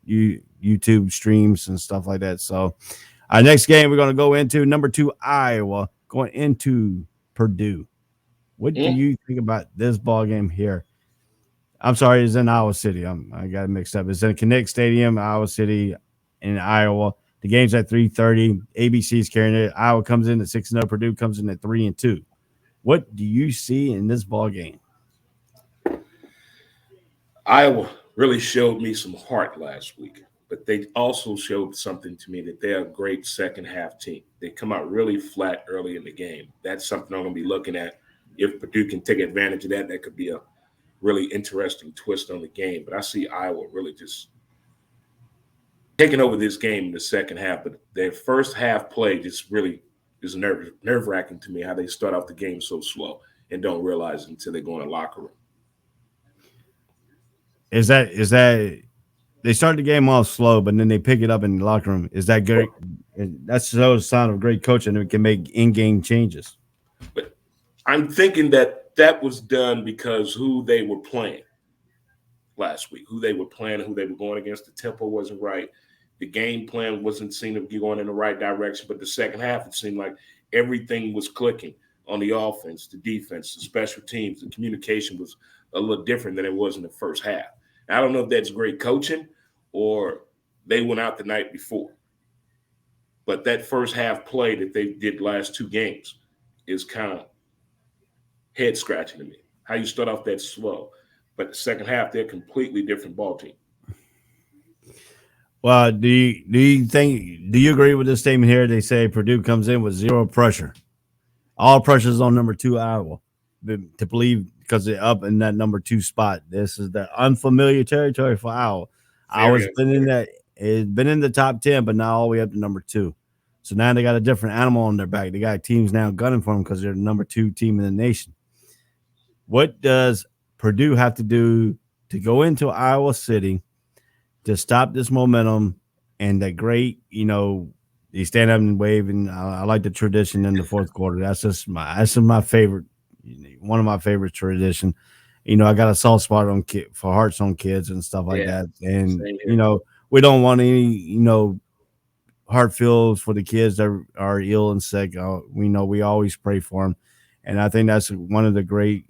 YouTube streams and stuff like that. So our next game we're going to go into number 2 Iowa going into Purdue. What do you think about this ball game here? I'm sorry, it's in Iowa City. I got it mixed up. It's in Kinnick Stadium, Iowa City, in Iowa. The game's at 3:30. ABC's carrying it. Iowa comes in at 6-0. Purdue comes in at 3-2. What do you see in this ball game? Iowa really showed me some heart last week, but they also showed something to me that they're a great second half team. They come out really flat early in the game. That's something I'm going to be looking at. If Purdue can take advantage of that, that could be a really interesting twist on the game. But I see Iowa really just taking over this game in the second half. But their first half play just really is nerve-wracking to me, how they start off the game so slow and don't realize it until they go in the locker room. Is that they start the game off slow, but then they pick it up in the locker room? Is that good? That's a sign of great coaching. We can make in-game changes. But I'm thinking that was done because who they were playing last week, who they were playing, who they were going against. The tempo wasn't right. The game plan wasn't seen to be going in the right direction. But the second half, it seemed like everything was clicking on the offense, the defense, the special teams. The communication was a little different than it was in the first half. Now, I don't know if that's great coaching or they went out the night before. But that first half play that they did last 2 games is kind of head scratching to me. How you start off that slow, but the second half they're a completely different ball team. Well, do you agree with this statement here? They say Purdue comes in with zero pressure. All pressure is on number 2 Iowa to believe because they're up in that number 2 spot. This is the unfamiliar territory for Iowa. Very Iowa's been in unfamiliar. that it's been in the top 10, but now all the way up to number 2. So now they got a different animal on their back. They got teams now gunning for them because they're the number 2 team in the nation. What does Purdue have to do to go into Iowa City to stop this momentum and that great, you stand up and wave, and I like the tradition in the fourth quarter. That's my favorite, one of my favorite tradition. I got a soft spot on for hearts on kids and stuff like Yeah, that, and same here. we don't want any heart feels for the kids that are ill and sick. We always pray for them, and I think that's one of the great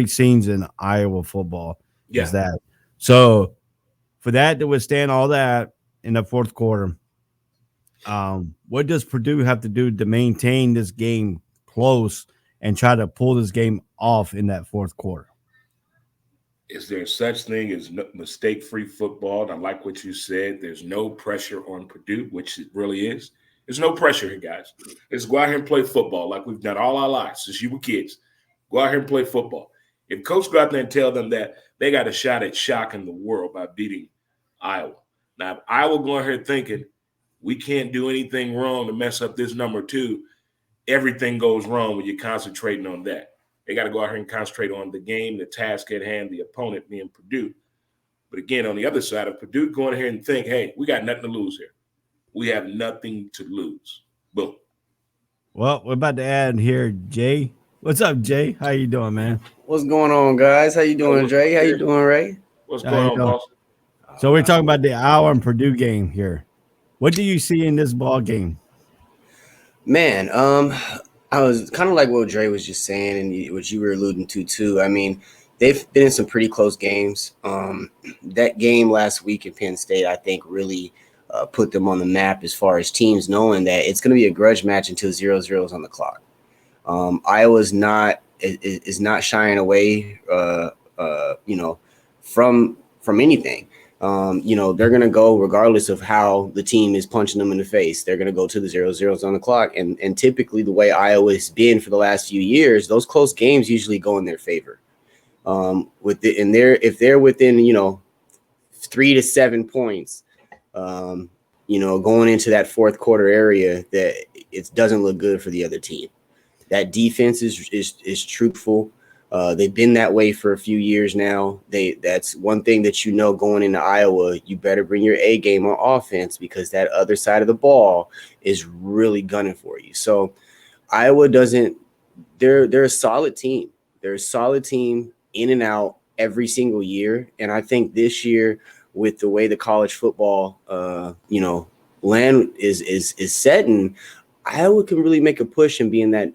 scenes in Iowa football is Yeah. that. So for that to withstand all that in the fourth quarter, what does Purdue have to do to maintain this game close and try to pull this game off in that fourth quarter? Is there such thing as mistake-free football? And I like what you said. There's no pressure on Purdue, which it really is. There's no pressure here, guys. Let's go out here and play football like we've done all our lives since you were kids. Go out here and play football. If coach go out there and tell them that they got a shot at shocking the world by beating Iowa. Now, if Iowa going here thinking we can't do anything wrong to mess up this number 2, everything goes wrong when you're concentrating on that. They got to go out here and concentrate on the game, the task at hand, the opponent being Purdue. But again, on the other side of Purdue going here and think, hey, we got nothing to lose here. We have nothing to lose. Boom. Well, we're about to add here, Jay. What's up, Jay? How you doing, man? What's going on, guys? How you doing, Dre? How you doing, Ray? What's How going you on, doing? boss? So we're talking about the Iowa and Purdue game here. What do you see in this ball game? Man, I was kind of like what Dre was just saying, and what you were alluding to too. I mean, they've been in some pretty close games. That game last week in Penn State, I think, really put them on the map as far as teams knowing that it's going to be a grudge match until 0-0 is on the clock. Iowa's not is not shying away, from anything. They're going to go regardless of how the team is punching them in the face. They're going to go to the 0-0s on the clock. And typically the way Iowa's been for the last few years, those close games usually go in their favor. If they're within, 3 to 7 points, going into that fourth quarter area, that it doesn't look good for the other team. That defense is truthful. They've been that way for a few years now. That's one thing that going into Iowa, you better bring your A game on offense because that other side of the ball is really gunning for you. So Iowa they're a solid team. They're a solid team in and out every single year. And I think this year, with the way the college football, land is setting, Iowa can really make a push and be in that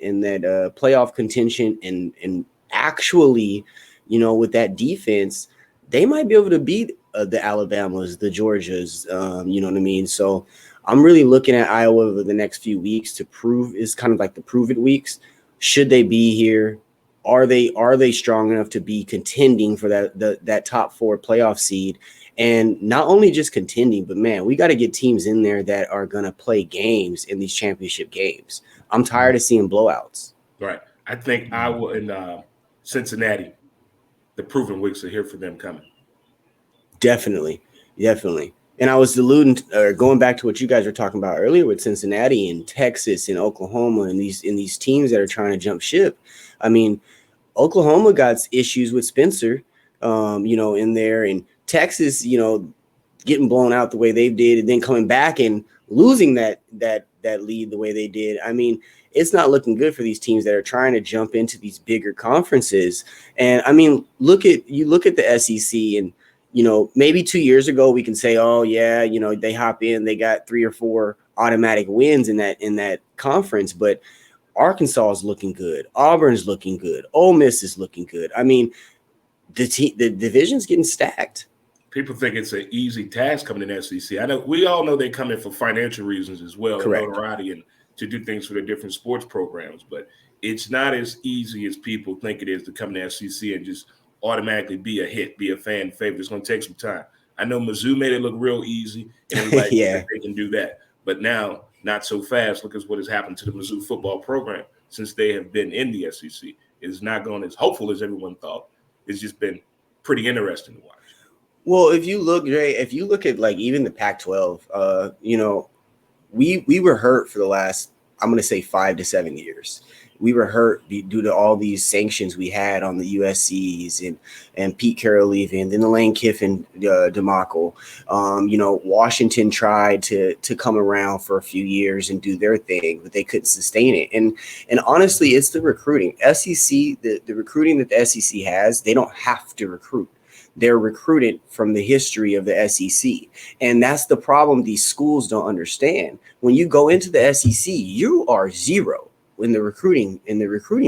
playoff contention and actually, with that defense, they might be able to beat the Alabamas, the Georgias, you know what I mean? So I'm really looking at Iowa over the next few weeks to prove is kind of like the prove it weeks. Should they be here? Are they strong enough to be contending for that top 4 playoff seed? And not only just contending, but man, we got to get teams in there that are going to play games in these championship games. I'm tired of seeing blowouts. Right. I think Iowa and Cincinnati, the proven weeks are here for them coming. Definitely. And I was going back to what you guys were talking about earlier with Cincinnati and Texas and Oklahoma and these teams that are trying to jump ship. I mean, Oklahoma got issues with Spencer, in there, and Texas, getting blown out the way they did, and then coming back and losing that lead the way they did. I mean, it's not looking good for these teams that are trying to jump into these bigger conferences. And I mean, look at the SEC, and maybe 2 years ago we can say, oh yeah, they hop in, they got 3 or 4 automatic wins in that conference, but Arkansas is looking good, Auburn's looking good, Ole Miss is looking good. I mean, the division's getting stacked. People think it's an easy task coming in SEC. I know we all know they come in for financial reasons as well, Correct. And notoriety and to do things for their different sports programs. But it's not as easy as people think it is to come to SEC and just automatically be a hit, be a fan favorite. It's going to take some time. I know Mizzou made it look real easy, and everybody thinks they can do that. But now, not so fast. Look at what has happened to the Mizzou football program since they have been in the SEC. It's not going as hopeful as everyone thought. It's just been pretty interesting to watch. Well, if you look, Jay, at like even the Pac-12, we were hurt for the last, I'm going to say 5 to 7 years. We were hurt due to all these sanctions we had on the USCs and Pete Carroll leaving, then the Lane Kiffin debacle. Washington tried to come around for a few years and do their thing, but they couldn't sustain it. And honestly, it's the recruiting. SEC, the recruiting that the SEC has, they don't have to recruit. They're recruited from the history of the SEC. And that's the problem these schools don't understand. When you go into the SEC, you are zero in the recruiting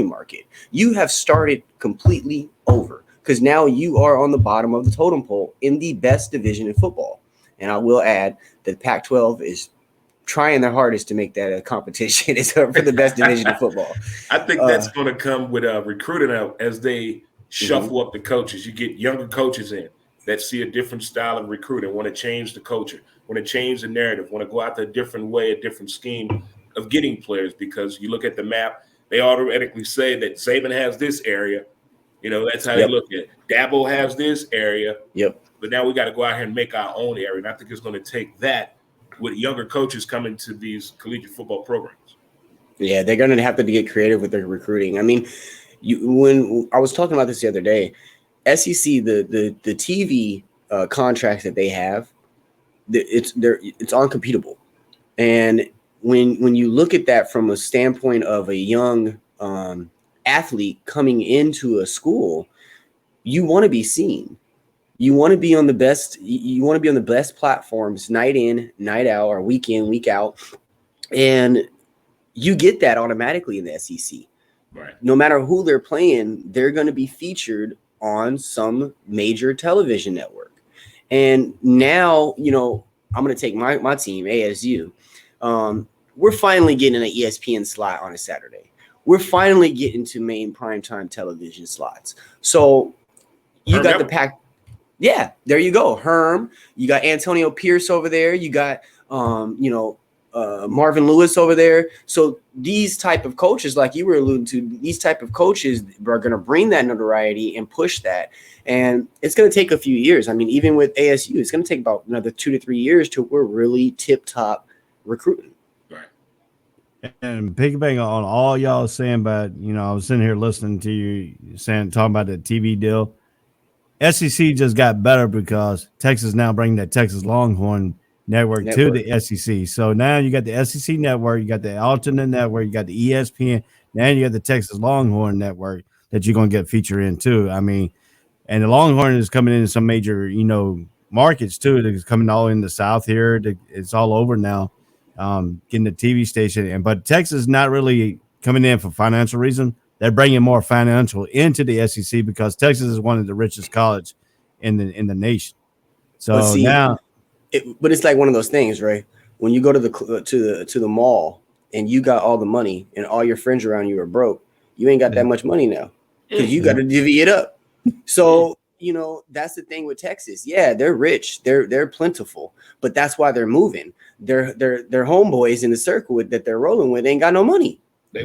market. You have started completely over because now you are on the bottom of the totem pole in the best division in football. And I will add that Pac-12 is trying their hardest to make that a competition for the best division in football. I think that's going to come with recruiting out as they shuffle up the coaches. You get younger coaches in that see a different style of recruiting, want to change the culture, want to change the narrative, want to go out to a different way, a different scheme of getting players, because you look at the map, they automatically say that Saban has this area. That's how they look at it. Dabo has this area. Yep. But now we got to go out here and make our own area. And I think it's going to take that with younger coaches coming to these collegiate football programs. Yeah, they're going to have to get creative with their recruiting. I mean, when I was talking about this the other day, SEC, the TV contracts that they have, it's uncompetitive. And when you look at that from a standpoint of a young athlete coming into a school, you want to be seen. You want to be on the best. You want to be on the best platforms, night in, night out, or week in, week out, and you get that automatically in the SEC. Right. No matter who they're playing, they're going to be featured on some major television network. And now, I'm going to take my team, ASU. We're finally getting an ESPN slot on a Saturday. We're finally getting to main primetime television slots. So you got the Pac. Yeah, there you go. Herm. You got Antonio Pierce over there. You got, Marvin Lewis over there. So these type of coaches, like you were alluding to, these type of coaches are going to bring that notoriety and push that. And it's going to take a few years. I mean, even with ASU, it's going to take about another 2 to 3 years till we're really tip-top recruiting. And piggybacking on all y'all saying about, I was sitting here listening to you talking about the TV deal. SEC just got better because Texas now bringing that Texas Longhorn network to the SEC. So now you got the SEC network, you got the alternate network, you got the ESPN, now you got the Texas Longhorn network that you're going to get featured in too. I mean, and the Longhorn is coming into some major, markets too. It's coming all in the South here. It's all over now. Getting the TV station, but Texas is not really coming in for financial reason. They're bringing more financial into the SEC because Texas is one of the richest college in the nation. So now, but it's like one of those things, right? When you go to the mall and you got all the money and all your friends around you are broke, you ain't got that much money now because you got to divvy it up. So that's the thing with Texas. Yeah, they're rich, they're plentiful, but that's why they're moving. Their homeboys in the circle that they're rolling with ain't got no money. They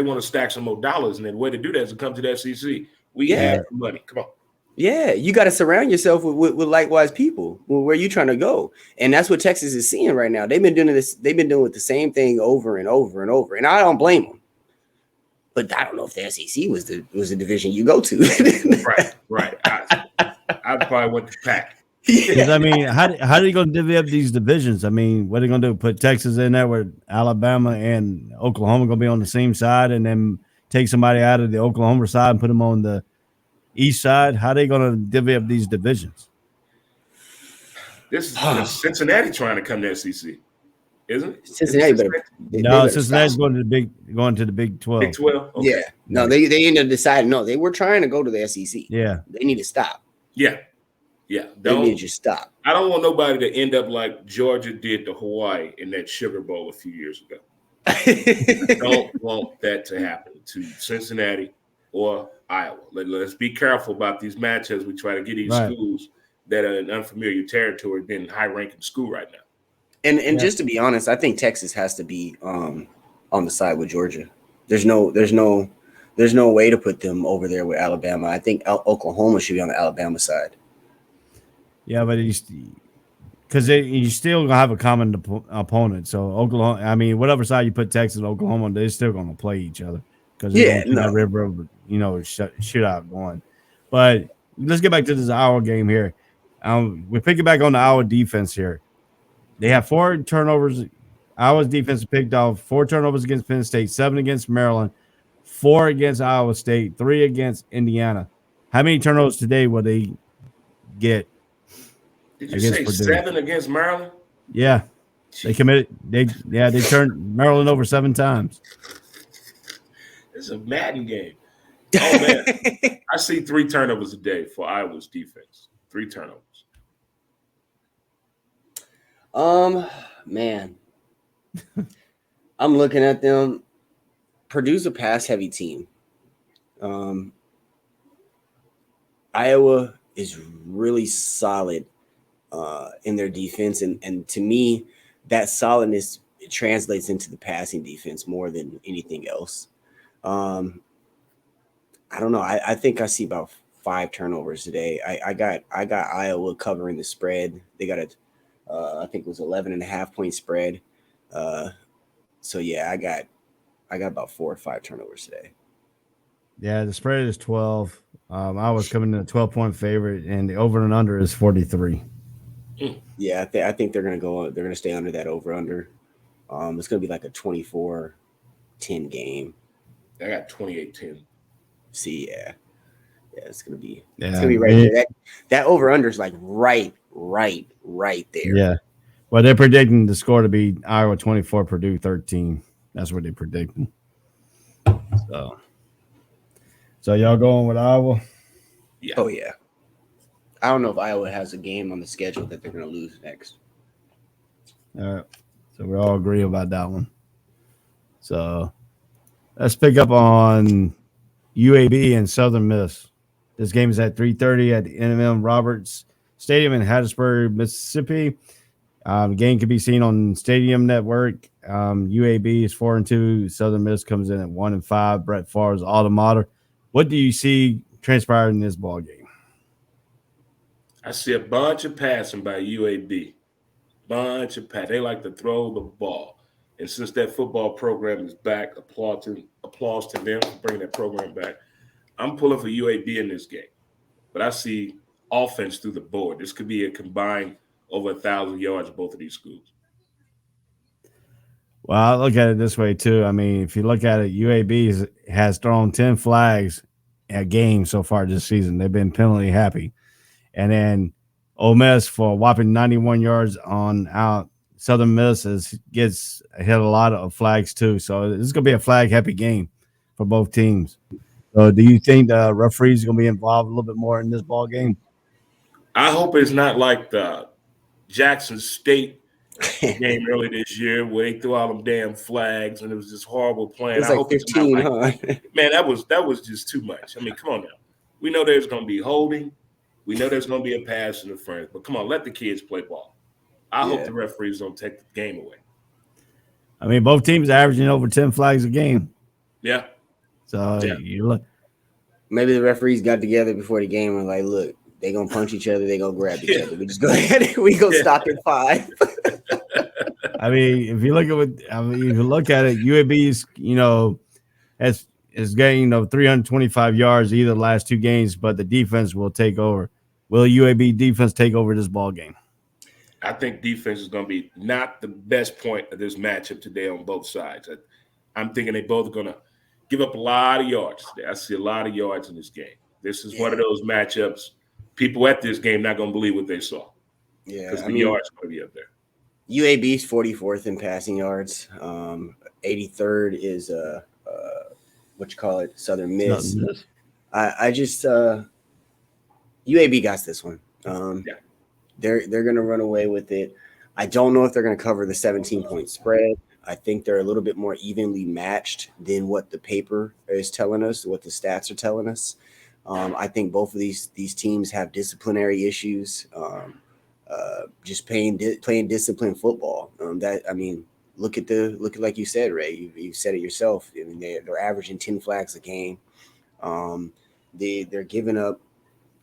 want to stack some more dollars, and the way to do that is to come to the SEC. We have money. Come on. Yeah, you got to surround yourself with likewise people. Where you trying to go? And that's what Texas is seeing right now. They've been doing this. They've been doing the same thing over and over and over. And I don't blame them. But I don't know if the SEC was the division you go to. Right. I probably went to Pac. Yeah. I mean, how are they going to divvy up these divisions? I mean, what are they going to do? Put Texas in there where Alabama and Oklahoma going to be on the same side, and then take somebody out of the Oklahoma side and put them on the east side? How are they going to divvy up these divisions? This is Cincinnati trying to come to SEC, isn't it? Cincinnati, Cincinnati's going to the Big 12. Big 12. Okay. Yeah. No, they ended up deciding they were trying to go to the SEC. Yeah. They need to stop. Yeah. They need to stop. I don't want nobody to end up like Georgia did to Hawaii in that Sugar Bowl a few years ago. I don't want that to happen to Cincinnati or Iowa. Let's be careful about these matchups. We try to get these schools that are in unfamiliar territory than high-ranking school right now. And just to be honest, I think Texas has to be on the side with Georgia. There's no way to put them over there with Alabama. I think Oklahoma should be on the Alabama side. Yeah, but because you still gonna have a common opponent. So Oklahoma, I mean, whatever side you put Texas and Oklahoma, they're still gonna play each other because that river, shootout going. But let's get back to this Iowa game here. We're picking back on the Iowa defense here. They have 4 turnovers. Iowa's defense picked off 4 turnovers against Penn State, 7 against Maryland, 4 against Iowa State, 3 against Indiana. How many turnovers today will they get? Did you say Purdue? 7 against Maryland? Yeah. They committed. They turned Maryland over 7 times. This is a Madden game. Oh, man. I see 3 turnovers a day for Iowa's defense. 3 turnovers. Man. I'm looking at them. Purdue's a pass-heavy team. Iowa is really solid in their defense, and to me, that solidness translates into the passing defense more than anything else. I don't know. I think I see about 5 turnovers today. I got Iowa covering the spread. They got I think it was 11.5 point spread. So yeah, I got about 4 or 5 turnovers today. Yeah, the spread is 12. I was coming in a 12-point favorite, and the over and under is 43. Yeah, I think they're gonna go. They're gonna stay under that over under. It's gonna be like a 24-10 game. I got 28-10. See, yeah, it's gonna be. Yeah, it's gonna be right there. That over under is like right there. Yeah. Well, they're predicting the score to be Iowa 24, Purdue 13. That's what they're predicting. So y'all going with Iowa? Yeah. Oh yeah. I don't know if Iowa has a game on the schedule that they're going to lose next. All right. So we all agree about that one. So let's pick up on UAB and Southern Miss. This game is at 3:30 at the NMM Roberts Stadium in Hattiesburg, Mississippi. The game can be seen on Stadium Network. UAB is 4-2. Southern Miss comes in at 1-5. Brett Favre's alma mater. What do you see transpiring in this ball game? I see a bunch of passing by UAB. They like to throw the ball. And since that football program is back, applause to them for bringing that program back. I'm pulling for UAB in this game. But I see offense through the board. This could be a combined over 1,000 yards of both of these schools. Well, I look at it this way, too. I mean, if you look at it, UAB has thrown 10 flags at games so far this season. They've been penalty happy. And then Ole Miss for a whopping 91 yards on out. Southern Miss gets hit a lot of flags too. So this is going to be a flag-happy game for both teams. So do you think the referees are going to be involved a little bit more in this ball game? I hope it's not like the Jackson State game early this year where they threw all them damn flags and it was just horrible playing. It's like 15, huh? Man, that was just too much. I mean, come on now. We know there's going to be holding. We know there's going to be a pass interference, but come on, let the kids play ball. I hope the referees don't take the game away. I mean, both teams are averaging over 10 flags a game. Yeah. So you look. Maybe the referees got together before the game and like, look, they're going to punch each other. They're going to grab each other. We just go ahead and we go stop at 5. I mean, if you look at it, UAB's, is getting 325 yards either the last 2 games, but the defense will take over. Will UAB defense take over this ball game? I think defense is going to be not the best point of this matchup today on both sides. I'm thinking they both are going to give up a lot of yards today. I see a lot of yards in this game. This is one of those matchups. People at this game not going to believe what they saw. Yeah, because the yards are going to be up there. UAB's 44th in passing yards. 83rd is Southern Miss. I just UAB got this one. They're gonna run away with it. I don't know if they're gonna cover the 17-point spread. I think they're a little bit more evenly matched than what the paper is telling us, what the stats are telling us. I think both of these teams have disciplinary issues. Just playing disciplined football. Look at like you said, Ray. You said it yourself. I mean, they're averaging 10 flags a game. They're giving up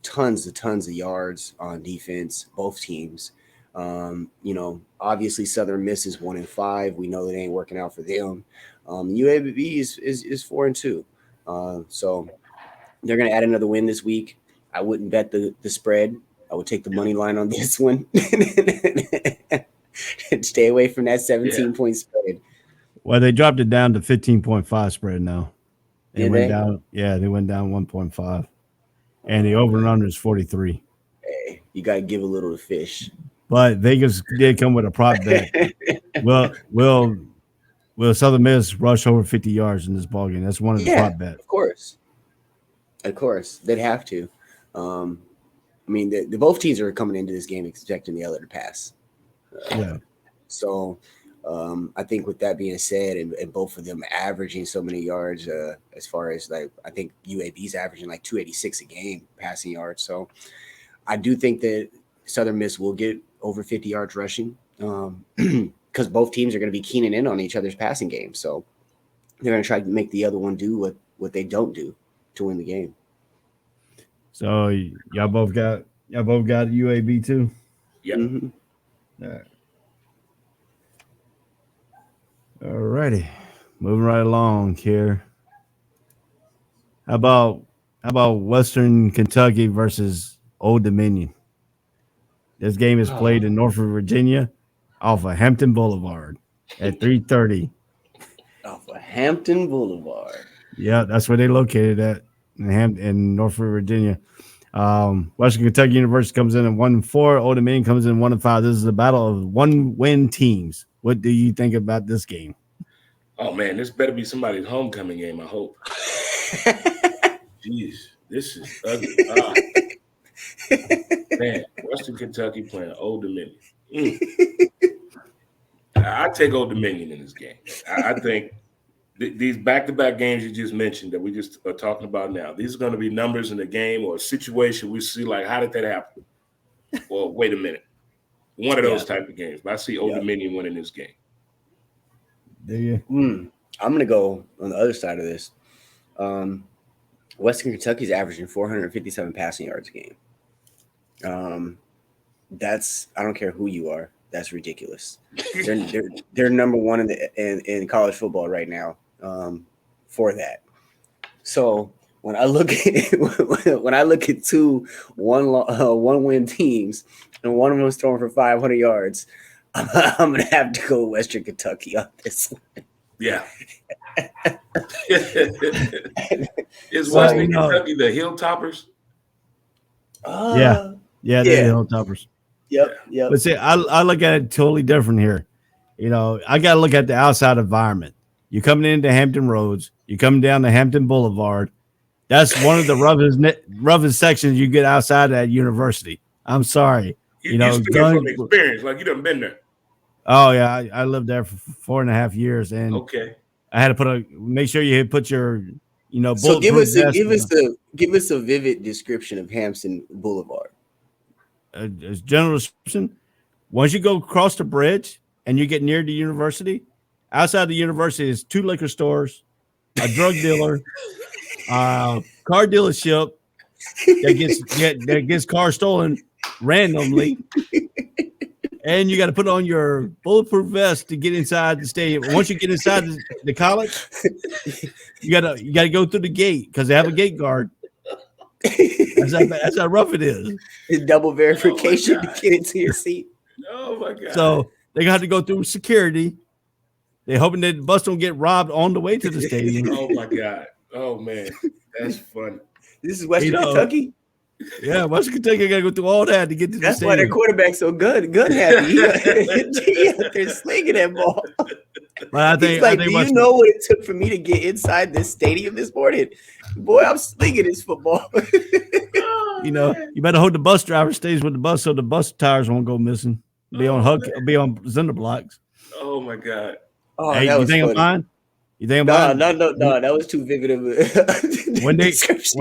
tons of yards on defense. Both teams. Obviously Southern Miss is 1-5. We know it ain't working out for them. UAB is 4-2. So they're going to add another win this week. I wouldn't bet the spread. I would take the money line on this one and stay away from that 17-point spread. Well, they dropped it down to 15.5 spread now. They Did went they? down. Yeah, they went down 1.5. And the over and under is 43. Hey, you got to give a little to fish. But Vegas did come with a prop bet. Will Southern Miss rush over 50 yards in this ballgame? That's one of the prop bets. Of course, they'd have to. The both teams are coming into this game expecting the other to pass. So I think with that being said, and both of them averaging so many yards, as far as I think UAB's averaging 286 a game passing yards. So I do think that Southern Miss will get over 50 yards rushing because both teams are going to be keening in on each other's passing game. So they're going to try to make the other one do what they don't do to win the game. So y'all both got UAB too? Yeah. Mm-hmm. All righty. Moving right along here. How about Western Kentucky versus Old Dominion? This game is played in Norfolk, Virginia, off of Hampton Boulevard at 3:30. Off of Hampton Boulevard. Yeah, that's where they located at in Norfolk, Virginia. Western Kentucky University comes in at 1-4. Old Dominion comes in 1-5. This is a battle of one-win teams. What do you think about this game? Oh man, this better be somebody's homecoming game. I hope. Jeez, this is ugly. Man, Western Kentucky playing Old Dominion. I take Old Dominion in this game. I think these back-to-back games you just mentioned that we just are talking about now, these are going to be numbers in the game or a situation we see how did that happen? Well, wait a minute. One of those type of games. But I see Old Dominion winning this game. Do you? I'm going to go on the other side of this. Western Kentucky's averaging 457 passing yards a game. That's, I don't care who you are. That's ridiculous. They're number one in college football right now for that. So when I look at two one-win teams and one of them is throwing for 500 yards, I'm gonna have to go Western Kentucky on this one. Yeah. Is Western Kentucky the Hilltoppers? Yeah, they're the Hilltoppers. Yep. But see, I look at it totally different here. I got to look at the outside environment. You're coming into Hampton Roads. You're coming down to Hampton Boulevard. That's one of the roughest sections you get outside of that university. I'm sorry. You speak from experience, like you done been there. Oh yeah, I lived there for 4.5 years, and I had to make sure you put your So give us a vivid description of Hampton Boulevard. As general description, once you go across the bridge and you get near the university, outside the university is 2 liquor stores, a drug dealer, car dealership that gets cars stolen randomly, and you got to put on your bulletproof vest to get inside the stadium. Once you get inside the college, you gotta go through the gate because they have a gate guard. That's how rough it is. It's double verification to get into your seat. Oh my God! So they got to go through security. They're hoping that the bus don't get robbed on the way to the stadium. Oh my God! Oh man, that's funny. This is Western Kentucky. Yeah, Western Kentucky got to go through all that to get to the That's stadium. why their quarterback's so good happy. They're slinging that ball. But Do you know what it took for me to get inside this stadium this morning? Boy, I'm slinging this football. You better hope the bus driver stays with the bus so the bus tires won't go missing. Be on cinder blocks. Oh my God! Oh, hey, you think I'm fine? You think No, about no. That was too vivid of a when description.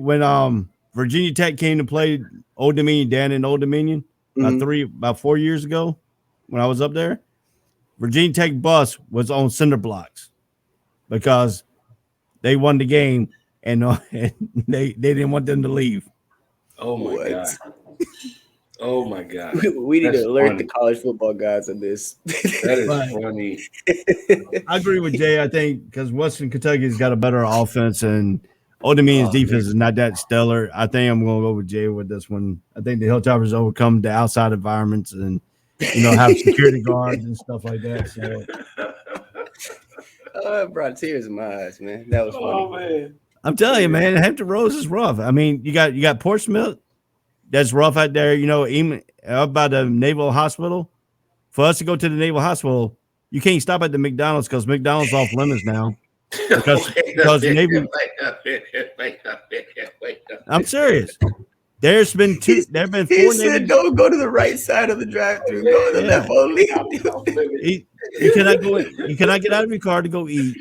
when Virginia Tech came to play Old Dominion, Dan in Old Dominion about 4 years ago when I was up there, Virginia Tech bus was on cinder blocks because they won the game and they didn't want them to leave. Oh my What? God. Oh my God. We need That's to alert funny. the college football guys on this. That is But funny. I agree with Jay. I think because Western Kentucky's got a better offense and Old Dominion's defense is not that stellar. I think I'm going to go with Jay with this one. I think the Hilltoppers overcome the outside environments and have security guards and stuff like that. So It brought tears in my eyes, man. That was funny. Oh man. I'm telling you, man, Hampton Roads is rough. I mean, you got Portsmouth, that's rough out there. Even up by the Naval Hospital. For us to go to the Naval Hospital, you can't stop at the McDonald's because McDonald's off limits now. Because the Navy. I'm serious. There's been 4 He said, Navy. "Don't go to the right side of the drive-through. Go to the left only." You cannot go. You cannot get out of your car to go eat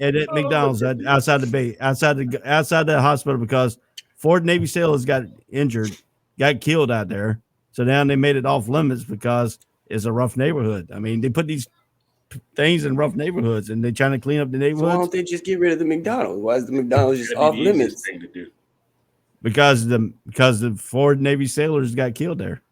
at McDonald's outside the hospital because 4 Navy sailors got killed out there. So now they made it off limits because it's a rough neighborhood. I mean, they put these things in rough neighborhoods and they're trying to clean up the So why neighborhoods. don't they just get rid of the McDonald's? Why is the McDonald's just off limits? Thing to do. Because the 4 Navy sailors got killed there.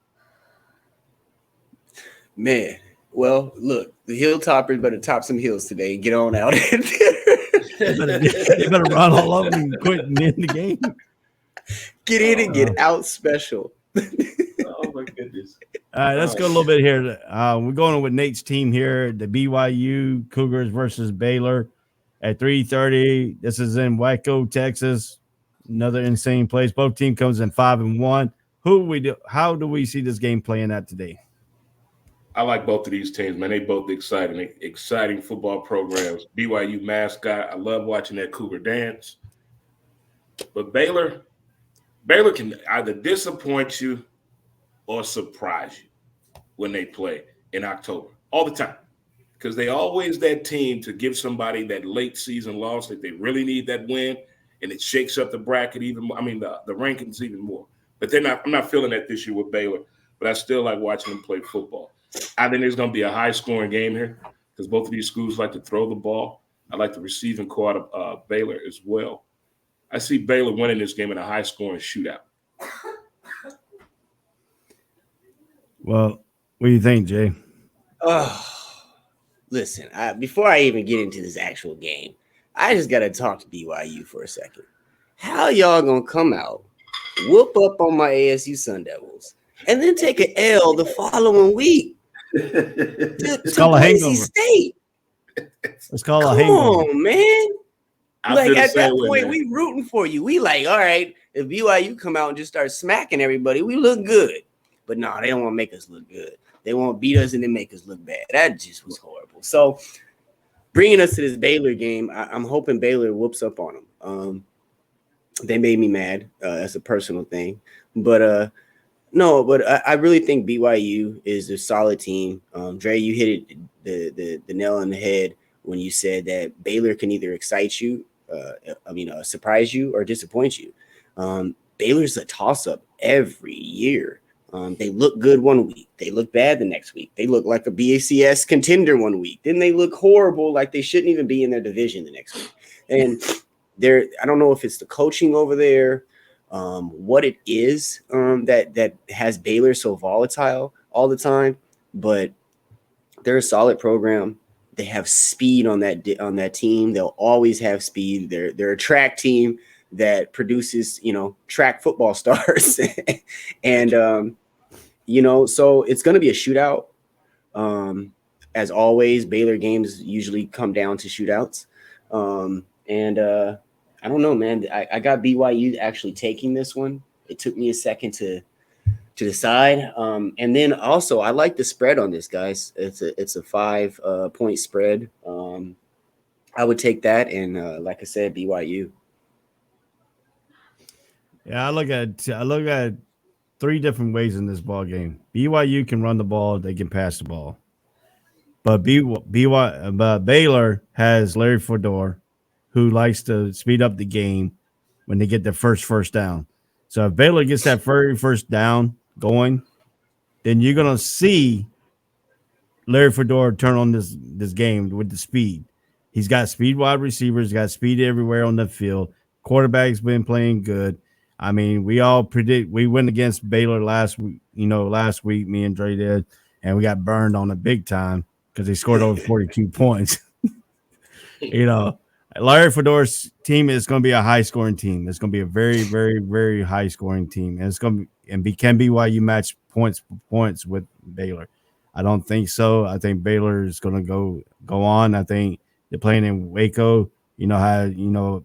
Man, well, look, the Hilltoppers better top some hills today and get on out. They better run all over and quit and end the game. Get in and get out special. Oh my goodness. All right, let's go a little bit here. We're going with Nate's team here, the BYU Cougars versus Baylor at 3:30. This is in Waco, Texas. Another insane place. Both team comes in 5-1. How do we see this game playing out today? I like both of these teams, man. They both exciting football programs. BYU mascot. I love watching that Cougar dance. But Baylor can either disappoint you or surprise you when they play in October all the time. Because they always that team to give somebody that late season loss that they really need that win, and it shakes up the bracket even more. I mean, the rankings even more. But I'm not feeling that this year with Baylor, but I still like watching them play football. I think there's going to be a high-scoring game here because both of these schools like to throw the ball. I like the receiving core of Baylor as well. I see Baylor winning this game in a high-scoring shootout. Well, what do you think, Jay? Listen, before I even get into this actual game, I just got to talk to BYU for a second. How y'all going to come out, whoop up on my ASU Sun Devils, and then take an L the following week? It's called a hangover. State. It's called a hangover. Come on, man. Like at that point, man. we rooting for you. We like, all right, if BYU come out and just start smacking everybody, we look good. But no, they don't want to make us look good. They want to beat us and then make us look bad. That just was horrible. So bringing us to this Baylor game, I'm hoping Baylor whoops up on them. They made me mad. That's a personal thing. But no, but I really think BYU is a solid team. Dre, you hit it the nail on the head when you said that Baylor can either excite you, surprise you or disappoint you. Baylor's a toss-up every year. They look good one week. They look bad the next week. They look like a BACS contender one week. Then they look horrible, like they shouldn't even be in their division the next week. And I don't know if it's the coaching over there, what it is that has Baylor so volatile all the time, but they're a solid program. They have speed on that team. They'll always have speed. They're a track team that produces, track football stars. And, so it's going to be a shootout. As always, Baylor games usually come down to shootouts. I don't know, man. I got BYU actually taking this one. It took me a second to decide. And then also, I like the spread on this, guys. It's a 5-point spread. I would take that. And like I said, BYU. Yeah, I look at 3 different ways in this ball game. BYU can run the ball, they can pass the ball. But Baylor has Larry Fedora, who likes to speed up the game when they get their first down. So if Baylor gets that very first down going, then you're gonna see Larry Fedora turn on this game with the speed. He's got speed wide receivers, got speed everywhere on the field. Quarterback's been playing good. I mean, we all predict we went against Baylor last week, me and Dre did, and we got burned on it big time because they scored over 42 points. Larry Fedora's team is going to be a high scoring team. It's going to be a very, very, very high scoring team. And it's going to be, can be why you match points with Baylor. I don't think so. I think Baylor is going to go on. I think they're playing in Waco. The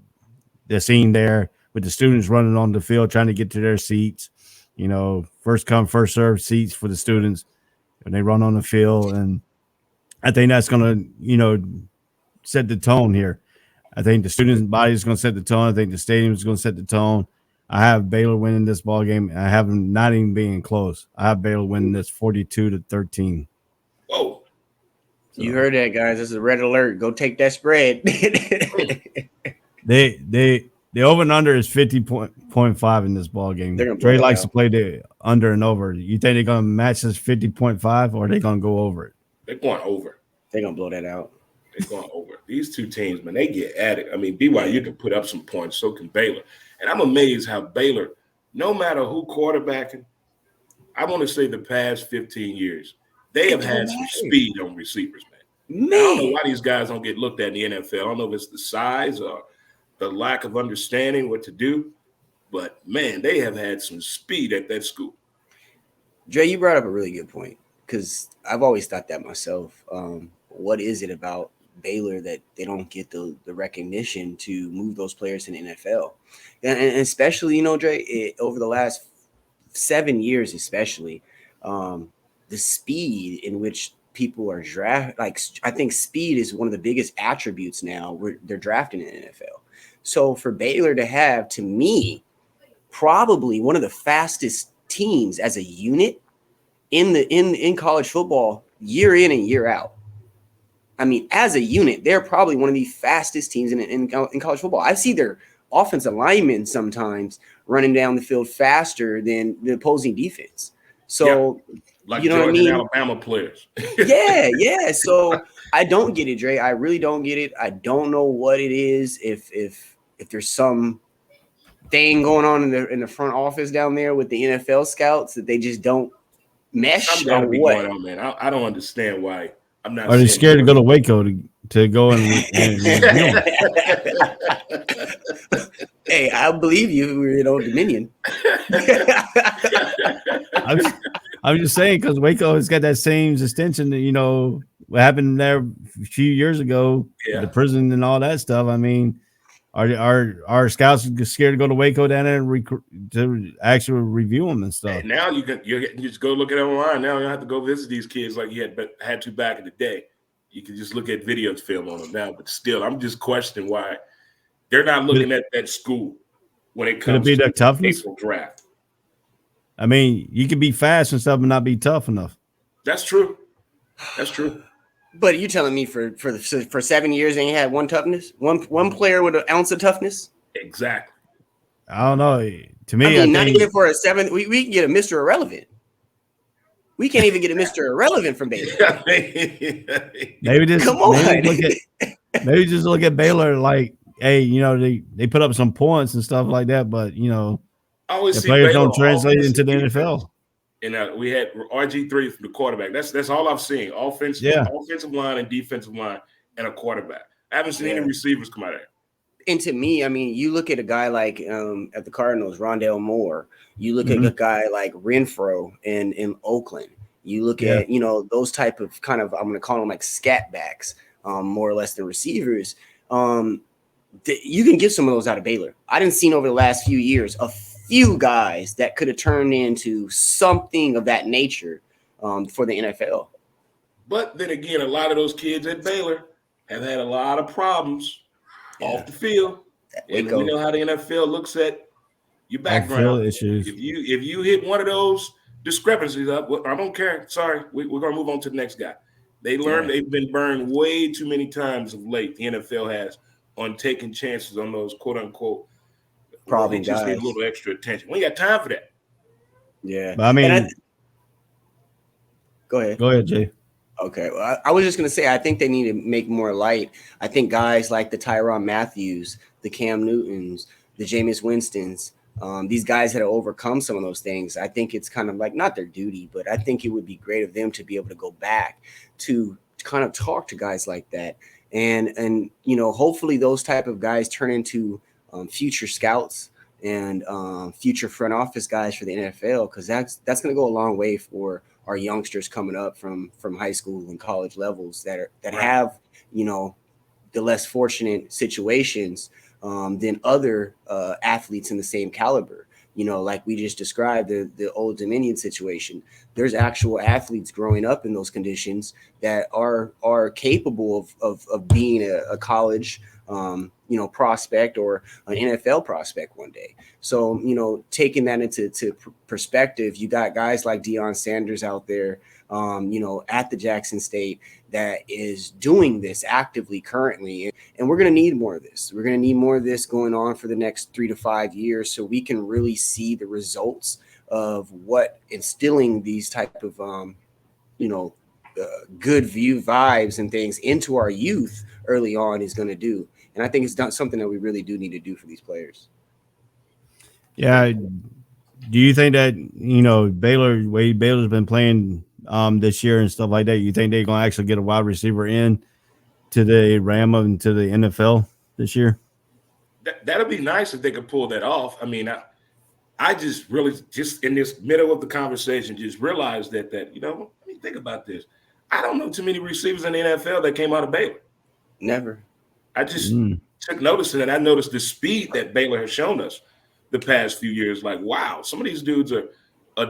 scene there with the students running on the field trying to get to their seats. First come, first serve seats for the students when they run on the field. And I think that's going to, set the tone here. I think the students' body is going to set the tone. I think the stadium is going to set the tone. I have Baylor winning this ball game. I have them not even being close. I have Baylor winning this 42-13. Whoa. You heard that, guys. This is a red alert. Go take that spread. The over and under is 50.5 in this ball game. Dre likes to play the under and over. You think they're going to match this 50.5 or are they going to go over it? They're going over. They're going to blow that out. They're going over. These two teams, man, they get at it. I mean, BYU can put up some points, so can Baylor. And I'm amazed how Baylor, no matter who quarterbacking, I want to say the past 15 years, they have had some speed on receivers, man. I don't know why these guys don't get looked at in the NFL. I don't know if it's the size or the lack of understanding what to do, but, man, they have had some speed at that school. Dre, you brought up a really good point because I've always thought that myself. What is it about Baylor that they don't get the recognition to move those players in the NFL? And especially, Dre, over the last 7 years, especially, the speed in which people are drafted. Like, I think speed is one of the biggest attributes now where they're drafting in the NFL. So for Baylor to have, to me, probably one of the fastest teams as a unit in college football year in and year out. I mean, as a unit, they're probably one of the fastest teams in college football. I see their offensive linemen sometimes running down the field faster than the opposing defense. So, like you know Georgia what I mean? and Alabama players. Yeah. So I don't get it, Dre. I really don't get it. I don't know what it is. If there's some thing going on in the front office down there with the NFL scouts that they just don't mesh or what? Going on, man. I don't understand why. I'm not. Are they scared to go to Waco to go and review? Hey, I believe you. Dominion. I'm just saying because Waco has got that same extension that what happened there a few years ago, the prison and all that stuff. I mean, are scouts scared to go to Waco down there and to actually review them and stuff? And now you just go look at it online. Now you don't have to go visit these kids like you had to back in the day. You can just look at video film on them now. But still, I'm just questioning why they're not looking at that school when it comes to the toughness draft. I mean, you can be fast and stuff, but not be tough enough. That's true. But you're telling me for 7 years they ain't had one toughness, one player with an ounce of toughness? Exactly. I don't know. To me, I not think, even for a 7. We can get a Mr. Irrelevant. We can't even get a Mr. Irrelevant from Baylor. maybe just look at Baylor like, hey, they put up some points and stuff like that, but the players Baylor don't translate into the NFL. And we had RG3 for the quarterback. That's all I've seen. Offensive line and defensive line and a quarterback. I haven't seen any receivers come out of there. And to me, I mean, you look at a guy like at the Cardinals, Rondale Moore. You look at a guy like Renfro in Oakland. You look at, those type of kind of, I'm going to call them like scat backs, more or less than receivers. You can get some of those out of Baylor. I didn't see over the last few years a few guys that could have turned into something of that nature for the NFL. But then again, a lot of those kids at Baylor have had a lot of problems off the field. And we know how the NFL looks at your background. Issues. If you hit one of those discrepancies up, I don't care. Sorry, we're going to move on to the next guy. They learned they've been burned way too many times of late. The NFL has on taking chances on those quote unquote problem they just guys. need a little extra attention. We ain't got time for that. Yeah, But I mean, go ahead. Go ahead, Jay. Okay, well, I was just going to say, I think they need to make more light. I think guys like the Tyrann Matthews, the Cam Newtons, the Jameis Winstons, these guys that have overcome some of those things, I think it's kind of like not their duty, but I think it would be great of them to be able to go back to kind of talk to guys like that. And hopefully those type of guys turn into future scouts and future front office guys for the NFL, because that's going to go a long way for our youngsters coming up from high school and college levels that have, the less fortunate situations than other athletes in the same caliber. Like we just described, the Old Dominion situation. There's actual athletes growing up in those conditions that are capable of being a college prospect or an NFL prospect one day. So, taking that into perspective, you got guys like Deion Sanders out there, at the Jackson State that is doing this actively currently. And we're going to need more of this. We're going to need more of this going on for the next 3 to 5 years so we can really see the results of what instilling these type of, good view vibes and things into our youth early on is going to do. And I think it's done something that we really do need to do for these players. Yeah. Do you think that, Baylor's been playing this year and stuff like that, you think they're going to actually get a wide receiver in to the Ram into the NFL this year? That'll be nice if they could pull that off. I mean, I just really just in this middle of the conversation just realized that let me think about this. I don't know too many receivers in the NFL that came out of Baylor. Never. I just took notice of it. I noticed the speed that Baylor has shown us the past few years. Like, wow, some of these dudes are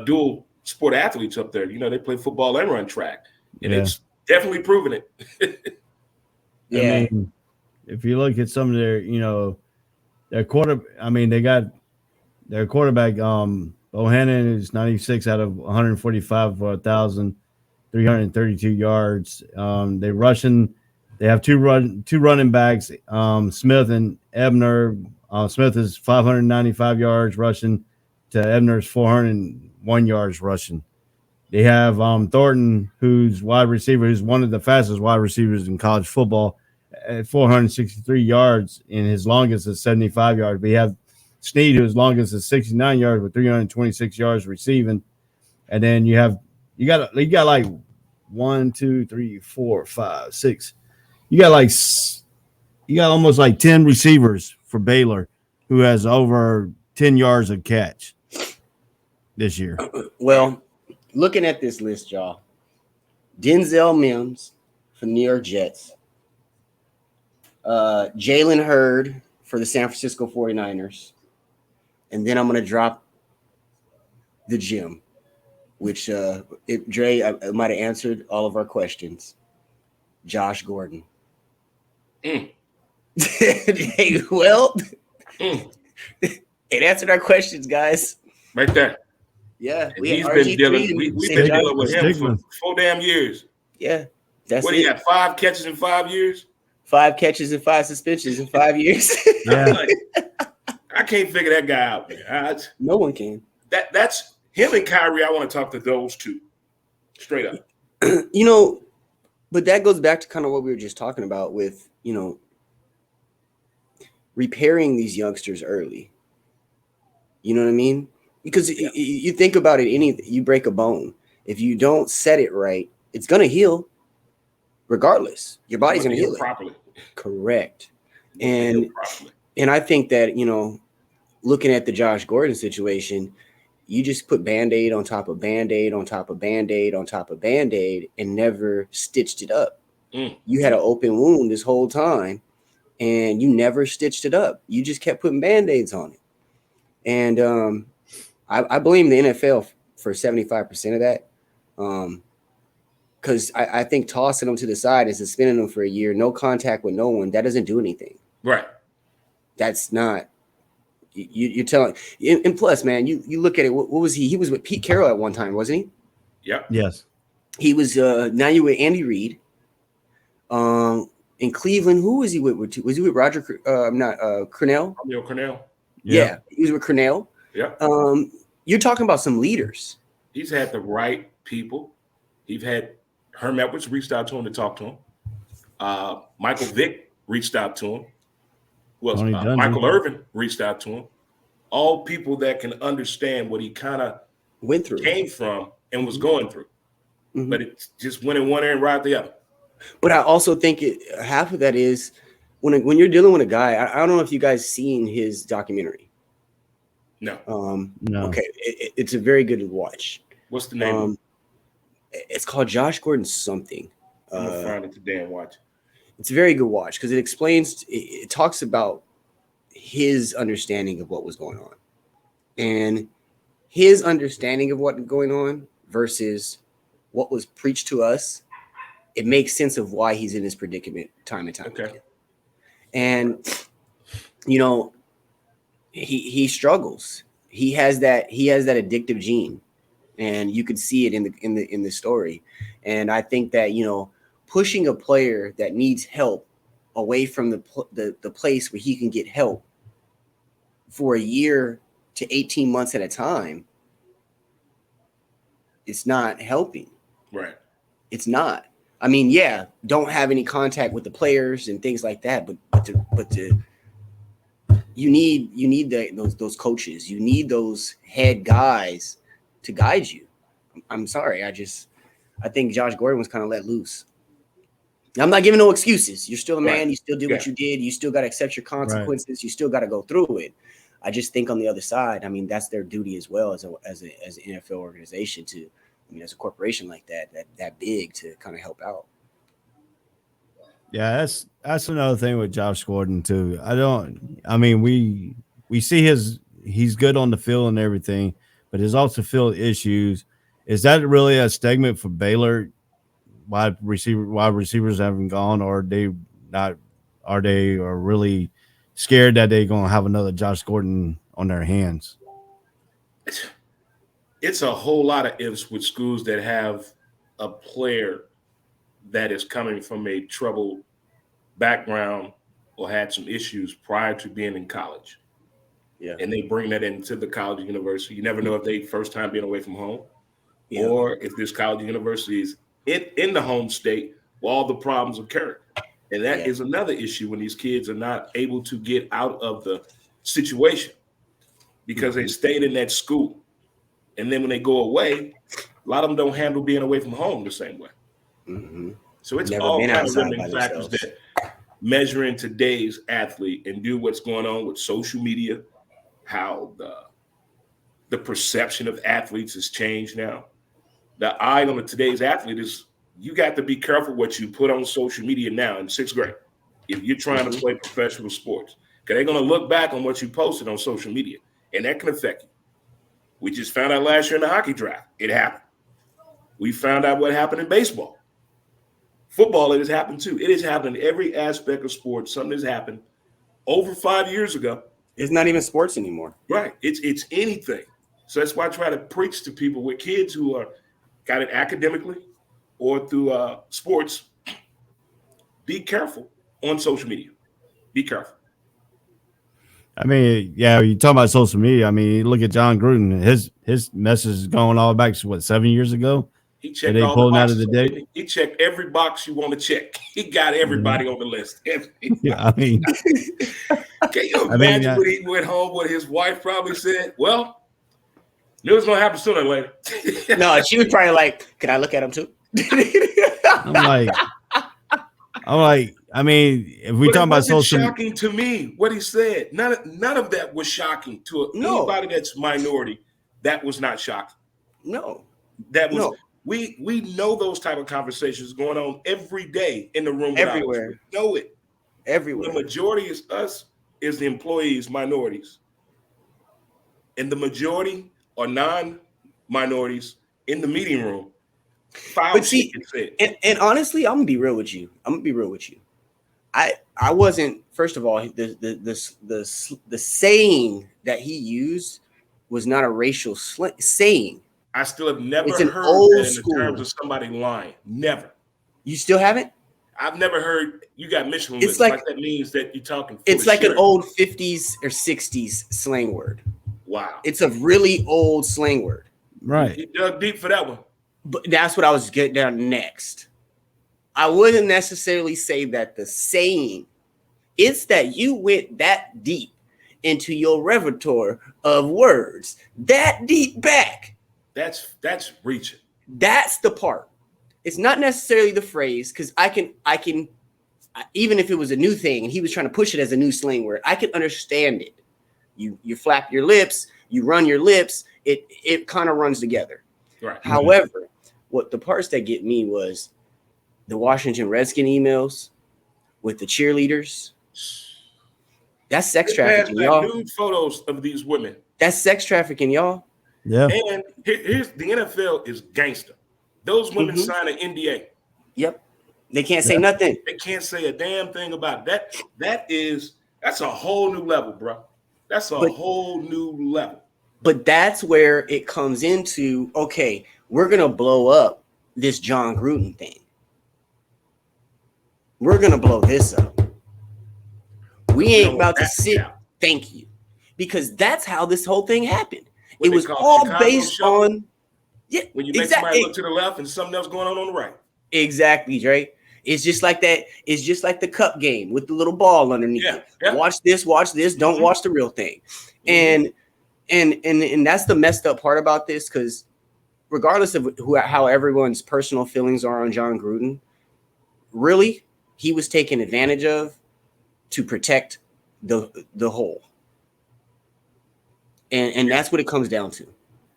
dual sport athletes up there. They play football and run track. And it's definitely proven it. Yeah. I mean, if you look at some of their, their they got their quarterback, Bohannon is 96 out of 145 for 1,332 yards. They have two running backs, Smith and Ebner. Smith is 595 yards rushing to Ebner's 401 yards rushing. They have Thornton, who's wide receiver, who's one of the fastest wide receivers in college football, at 463 yards, and his longest is 75 yards. We have Snead, whose longest is 69 yards with 326 yards receiving. And then you got like 1, 2, 3, 4, 5, 6. You got almost like 10 receivers for Baylor who has over 10 yards of catch this year. Well, looking at this list, y'all, Denzel Mims for the New York Jets, Jalen Hurd for the San Francisco 49ers, and then I'm going to drop the gym, which Dre, I might have answered all of our questions. Josh Gordon. Hey, well, it answered our questions, guys. Right there. Yeah, we've been dealing with him for 4 damn years. Yeah, that's what he got 5 catches in 5 years. 5 catches and 5 suspensions in 5 years. Yeah, I can't figure that guy out, man. No one can. That's him and Kyrie. I want to talk to those two straight up. But that goes back to kind of what we were just talking about with repairing these youngsters early. You know what I mean? Because you think about it, you break a bone. If you don't set it right, it's going to heal regardless. Your body's going to heal it properly. Correct. And I think that, looking at the Josh Gordon situation, you just put Band-Aid on top of Band-Aid on top of Band-Aid on top of Band-Aid and never stitched it up. You had an open wound this whole time and you never stitched it up. You just kept putting Band-Aids on it. And I blame the NFL for 75% of that. Because I think tossing them to the side and suspending them for a year, no contact with no one, that doesn't do anything. Right. That's not – you're telling – and plus, man, you look at it, what was he? He was with Pete Carroll at one time, wasn't he? Yep. Yes. He was now you with Andy Reid. In Cleveland, who was he with? Was he with Roger? Cornell? Cornell. Yeah, he was with Cornell. Yeah. You're talking about some leaders. He's had the right people. He's had Herm Edwards reached out to him to talk to him. Michael Vick reached out to him. Well, Michael Irvin reached out to him. All people that can understand what he kind of went through, came from, and was going through. Mm-hmm. But it just went in one ear and right the other. But I also think half of that is when you're dealing with a guy. I don't know if you guys seen his documentary. No. No. Okay, it's a very good watch. What's the name? It's called Josh Gordon something. I'm gonna find it today and watch. It's a very good watch because it explains. It talks about his understanding of what was going on, and his understanding of what was going on versus what was preached to us. It makes sense of why he's in this predicament time and time again. And he struggles. He has that addictive gene, and you could see it in the story. And I think that pushing a player that needs help away from the place where he can get help for a year to 18 months at a time, it's not helping. Right. It's not. I mean, yeah, don't have any contact with the players and things like that, but you need those coaches. You need those head guys to guide you. I'm sorry. I think Josh Gordon was kind of let loose. I'm not giving no excuses. You're still a man. You still did what you did. You still got to accept your consequences. Right. You still got to go through it. I just think on the other side, I mean, that's their duty as well as an NFL organization to, as a corporation like that big to kind of help out. Yeah, that's another thing with Josh Gordon too. We see he's good on the field and everything, but there's also field issues. Is that really a statement for Baylor? Why receivers haven't gone, or are they not? Are they really scared that they're going to have another Josh Gordon on their hands? It's a whole lot of ifs with schools that have a player that is coming from a troubled background or had some issues prior to being in college. Yeah. And they bring that into the college or university. You never know if they first time being away from home or if this college or university is in the home state with all the problems of character. And that is another issue when these kids are not able to get out of the situation because they stayed in that school. And then when they go away, a lot of them don't handle being away from home the same way. Mm-hmm. So it's all kind of limiting factors that measuring today's athlete and do what's going on with social media, how the perception of athletes has changed now. The eye on today's athlete is you got to be careful what you put on social media now in 6th grade if you're trying to play professional sports. Because they're going to look back on what you posted on social media, and that can affect you. We just found out last year in the hockey draft. It happened. We found out what happened in baseball. Football, it has happened too. It has happened in every aspect of sports. Something has happened over 5 years ago. It's not even sports anymore. Right. It's anything. So that's why I try to preach to people with kids who are got it academically or through sports. Be careful on social media. Be careful. I mean, yeah, you talk about social media. I mean, look at John Gruden. His message is going all back to 7 years ago. He checked all the boxes. He checked every box you want to check. He got everybody on the list. Yeah, I mean, can you imagine when he went home? What his wife probably said? Well, knew it was gonna happen sooner or later. No, she was probably like, "Can I look at him too?" I'm like, I mean, if we talk about social, shocking to me what he said. None of that was shocking to anybody that's minority. That was not shocking. No, that was. No. We know those type of conversations going on every day in the room. Everywhere. We know it. Everywhere. The majority is us, is the employees, minorities. And the majority are non-minorities in the meeting room. But see, and honestly, I'm gonna be real with you. I wasn't, first of all, the saying that he used was not a racial saying. I still have never heard that in terms of somebody lying. Never. You still haven't? I've never heard you got Michelin It's lips. Like that means that you're talking. It's like an old 50s or 60s slang word. Wow. It's a really old slang word. Right. You dug deep for that one. But that's what I was getting down next. I wouldn't necessarily say that the saying, it's that you went that deep into your repertoire of words, that deep back. That's reaching. That's the part. It's not necessarily the phrase, because I can, even if it was a new thing and he was trying to push it as a new slang word, I can understand it. You flap your lips, you run your lips, it kind of runs together. Right. However, what the parts that get me was the Washington Redskin emails with the cheerleaders. That's sex trafficking, y'all. Nude photos of these women. That's sex trafficking, y'all. Yeah. And here's the NFL is gangster. Those women sign an NDA. Yep. They can't say nothing. They can't say a damn thing about it. That's a whole new level, bro. That's a whole new level. But that's where it comes into, okay, we're going to blow up this John Gruden thing. We're going to blow this up. We ain't about to sit. Thank you. Because that's how this whole thing happened. It was all based on. Yeah, when you make somebody look to the left and something else going on the right. Exactly, Dre. It's just like that. It's just like the cup game with the little ball underneath it. Yeah. Watch this. Don't watch the real thing. And that's the messed up part about this, because regardless of how everyone's personal feelings are on John Gruden, really, he was taken advantage of to protect the whole. And that's what it comes down to.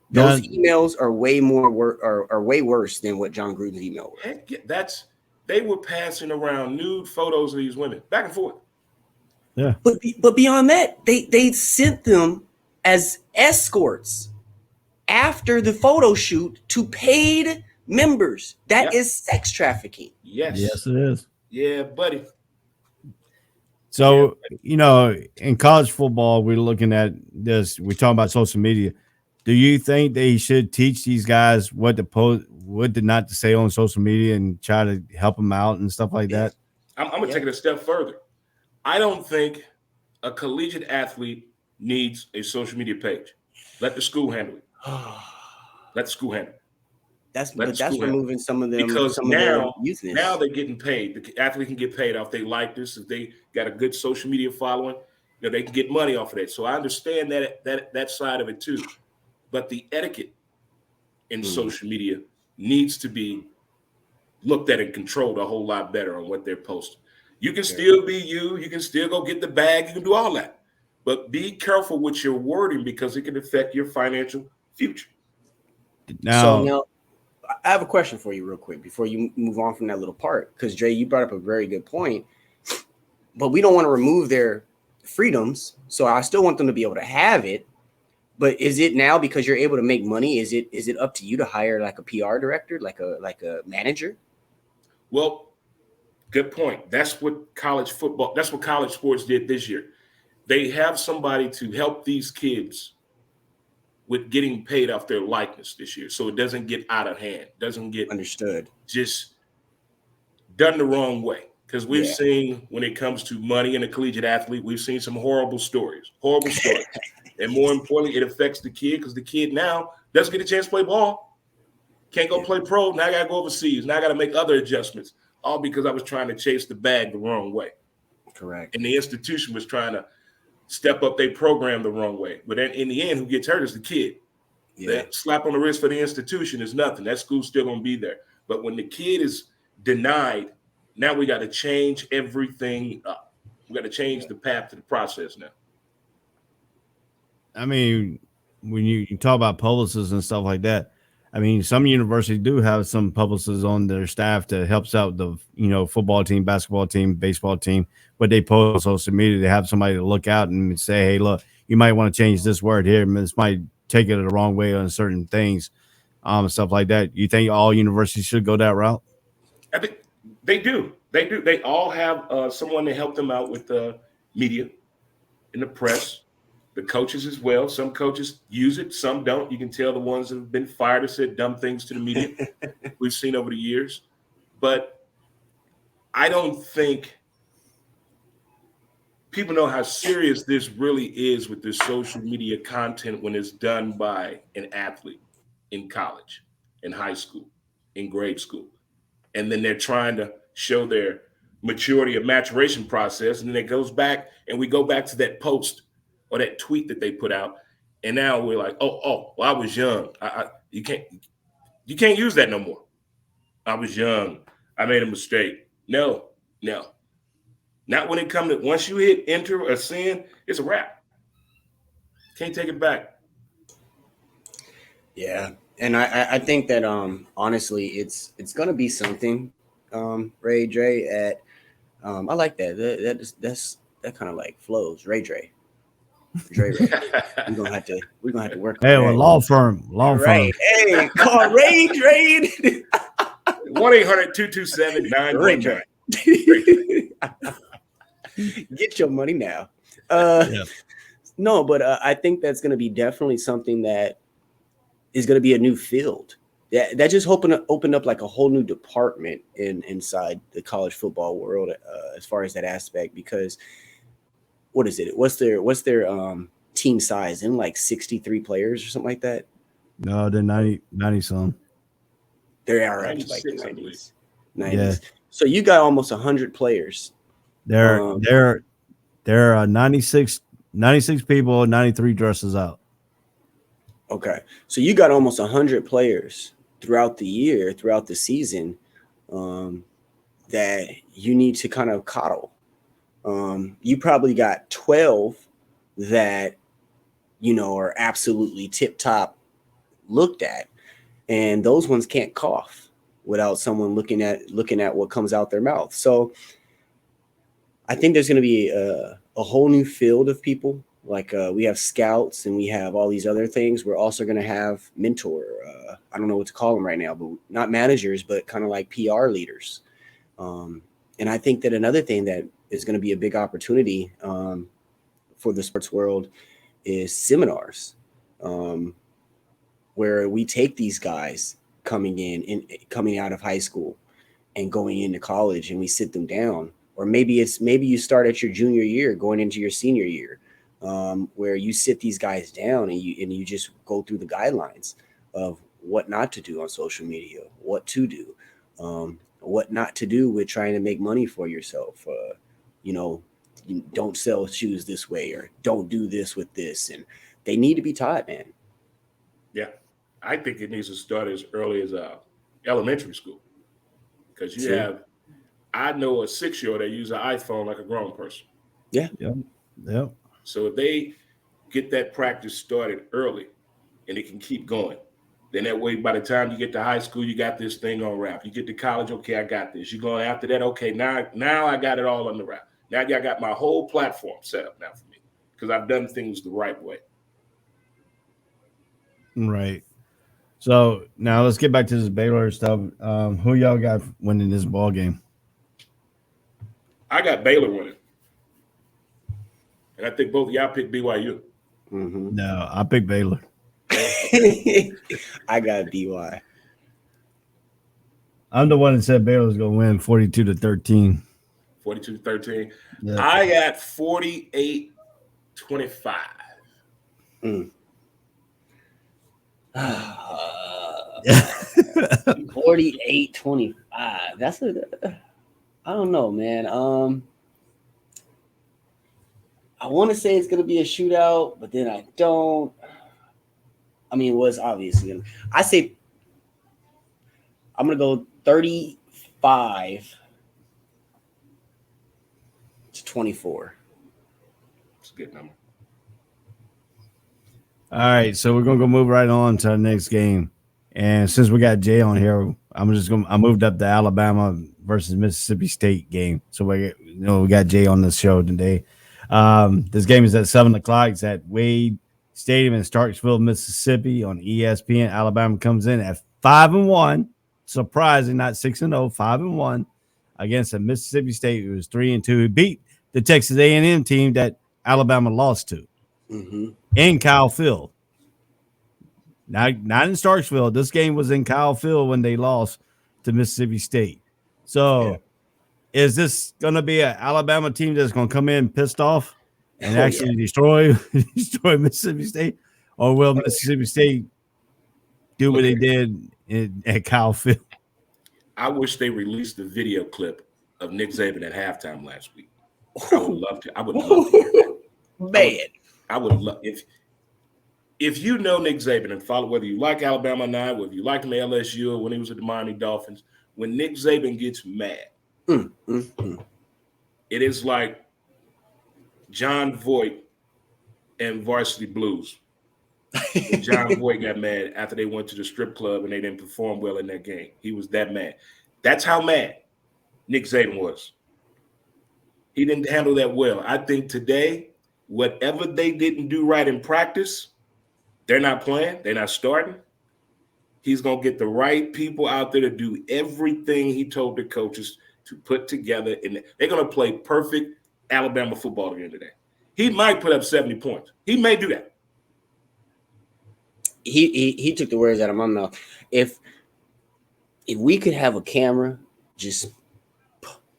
Those emails are way way worse than what John Gruden's email was. They were passing around nude photos of these women back and forth. Yeah. But beyond that, they sent them as escorts after the photo shoot to paid members. That is sex trafficking. Yes, it is. Yeah, buddy. So, in college football, we're looking at this. We're talking about social media. Do you think they should teach these guys what to post, what to not to say on social media, and try to help them out and stuff like that? I'm going to take it a step further. I don't think a collegiate athlete needs a social media page. Let the school handle it. Let the school handle it. That's removing some of them, because some now of their now they're getting paid. The athlete can get paid off they like this. If they got a good social media following, they can get money off of that. So I understand that side of it too. But the etiquette in social media needs to be looked at and controlled a whole lot better on what they're posting. You can still be you. You can still go get the bag. You can do all that. But be careful with your wording, because it can affect your financial future. Now, I have a question for you real quick before you move on from that little part, because Dre, you brought up a very good point. But we don't want to remove their freedoms. So I still want them to be able to have it. But is it now, because you're able to make money, is it up to you to hire like a PR director, like a manager? Well, good point. That's what college sports did this year. They have somebody to help these kids with getting paid off their likeness this year, so it doesn't get out of hand, doesn't get understood, just done the wrong way. Because we've seen, when it comes to money in a collegiate athlete, we've seen some horrible stories. And more importantly, it affects the kid, because the kid now doesn't get a chance to play ball. Can't go play pro. Now I got to go overseas. Now I got to make other adjustments, all because I was trying to chase the bag the wrong way. Correct. And the institution was trying to step up their program the wrong way. But then in the end, who gets hurt is the kid. That slap on the wrist for the institution is nothing. That school's still going to be there. But when the kid is denied, now we got to change everything up. We got to change the path to the process now. I mean, when you talk about publicists and stuff like that, I mean, some universities do have some publicists on their staff that helps out the, football team, basketball team, baseball team, but they post on social media. They have somebody to look out and say, hey, look, you might want to change this word here. This might take it the wrong way on certain things, stuff like that. You think all universities should go that route? I think they do. They do. They all have someone to help them out with the media and the press. The coaches as well. Some coaches use it, some don't. You can tell the ones that have been fired or said dumb things to the media we've seen over the years. But I don't think people know how serious this really is with this social media content when it's done by an athlete in college, in high school, in grade school. And then they're trying to show their maturity or maturation process. And then it goes back and we go back to that post or that tweet that they put out. And now we're like, well, I was young. You can't use that no more. I was young. I made a mistake. No. Not when it comes to once you hit enter or send, it's a wrap. Can't take it back. Yeah. And I think that honestly it's gonna be something, Ray Dre at I like that. That kind of like flows. Ray Dre. Ray. We're gonna have to work on Hey, that. well, law firm. Right. Hey, call Ray Dre. 1-800-227-9199. Get your money now. No, but I think that's going to be definitely something that is going to be a new field. That just opened up like a whole new department inside the college football world as far as that aspect. Because what is it? What's their team size? In like 63 players or something like that? No, they're 90 some. They are up to like the 90s. Yeah. So you got almost 100 players. There are 96 people, 93 dresses out. Okay. So you got almost 100 players throughout the year, throughout the season, that you need to kind of coddle. You probably got 12 that, are absolutely tip top looked at. And those ones can't cough without someone looking at what comes out their mouth. So I think there's going to be a whole new field of people. Like we have scouts and we have all these other things. We're also going to have mentor. I don't know what to call them right now, but not managers, but kind of like PR leaders. And I think that another thing that is going to be a big opportunity for the sports world is seminars, where we take these guys coming out of high school and going into college, and we sit them down. Or maybe you start at your junior year going into your senior year, where you sit these guys down and you just go through the guidelines of what not to do on social media, what to do, what not to do with trying to make money for yourself. You don't sell shoes this way, or don't do this with this. And they need to be taught, man. Yeah. I think it needs to start as early as elementary school. Because I know a 6-year-old that uses an iPhone like a grown person. Yeah. Yep. So if they get that practice started early and it can keep going, then that way by the time you get to high school, you got this thing on wrap. You get to college, okay, I got this. You go after that, okay, now I got it all on the wrap. Now I got my whole platform set up now for me because I've done things the right way. Right. So now let's get back to this Baylor stuff. Who y'all got winning this ball game? I got Baylor winning. And I think both of y'all picked BYU. Mm-hmm. No, I picked Baylor. I got BY. I'm the one that said Baylor was going to win 42-13. 42-13. Yeah. I got 48-25. 48-25. That's I don't know, man. I want to say it's going to be a shootout, but then I don't. I mean, it was obviously. I say I'm going to go 35-24. It's a good number. All right, so we're going to move right on to our next game. And since we got Jay on here, I moved up the Alabama versus Mississippi State game. So we got Jay on the show today. This game is at 7:00. It's at Wade Stadium in Starksville, Mississippi on ESPN. Alabama comes in at 5-1. Surprising, not 6-0, 5-1 against a Mississippi State who was 3-2. Who beat the Texas A&M team that Alabama lost to in Kyle Field. Not in Starksville. This game was in Kyle Field when they lost to Mississippi State. So is this going to be an Alabama team that's going to come in pissed off and actually destroy Mississippi State, or will Mississippi State do what they did at Kyle Field? I wish they released the video clip of Nick Saban at halftime last week. I would love to. I would love to hear that. Man, I would love if you know Nick Saban and follow, whether you like Alabama or not, whether you like him at LSU or when he was at the Miami Dolphins, when Nick Saban gets mad, it is like John Voight and Varsity Blues. John Voight got mad after they went to the strip club and they didn't perform well in that game. He was that mad. That's how mad Nick Saban was. He didn't handle that well. I think today, whatever they didn't do right in practice, they're not playing. They're not starting. He's going to get the right people out there to do everything he told the coaches to put together. And they're going to play perfect Alabama football again today. He might put up 70 points. He may do that. He took the words out of my mouth. If we could have a camera just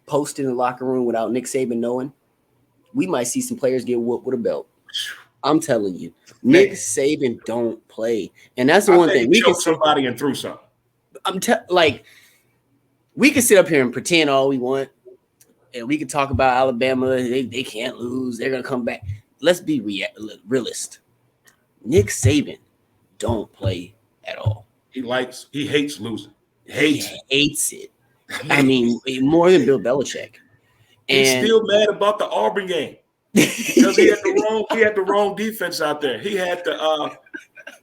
posted in the locker room without Nick Saban knowing, we might see some players get whooped with a belt. I'm telling you, Nick Saban don't play, and that's the one thing we can somebody and through something. We can sit up here and pretend all we want, and we can talk about Alabama. They can't lose. They're gonna come back. Let's be realist. Nick Saban don't play at all. He hates losing. He hates it. I mean, more than Bill Belichick. He's still mad about the Auburn game because he had the wrong defense out there. He had the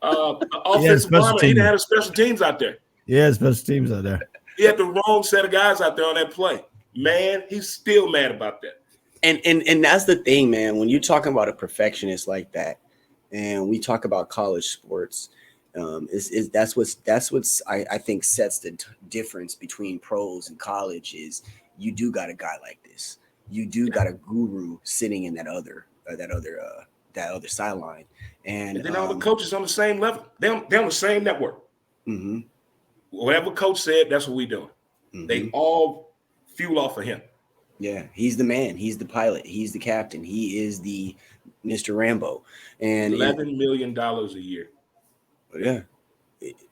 offensive lineman. He didn't have special teams out there. Yeah, special teams out there. He had the wrong set of guys out there on that play. Man, he's still mad about that. And that's the thing, man. When you're talking about a perfectionist like that, and we talk about college sports, that's what's I think sets the difference between pros and college is you do got a guy like this. You do got a guru sitting in that other sideline, and then all the coaches on the same level. They're on the same network. Mm-hmm. Whatever coach said, that's what we doing. Mm-hmm. They all fuel off of him. Yeah, he's the man. He's the pilot. He's the captain. He is the Mr. Rambo. And $11 million a year. Yeah,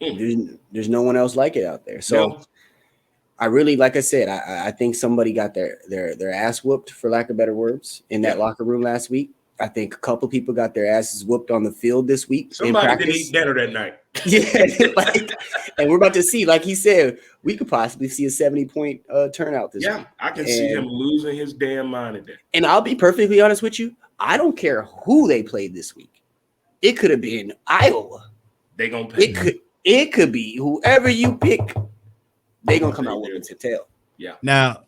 there's no one else like it out there. So I really, like I said, I think somebody got their ass whooped, for lack of better words, in that locker room last week. I think a couple people got their asses whooped on the field this week. Somebody didn't eat dinner that night. Yeah, and we're about to see, like he said, we could possibly see a 70-point turnout this week. Yeah, I can see him losing his damn mind today. And I'll be perfectly honest with you. I don't care who they played this week. It could have been Iowa. They gonna pay. It could be whoever you pick. They gonna come out with its tail. Yeah. Now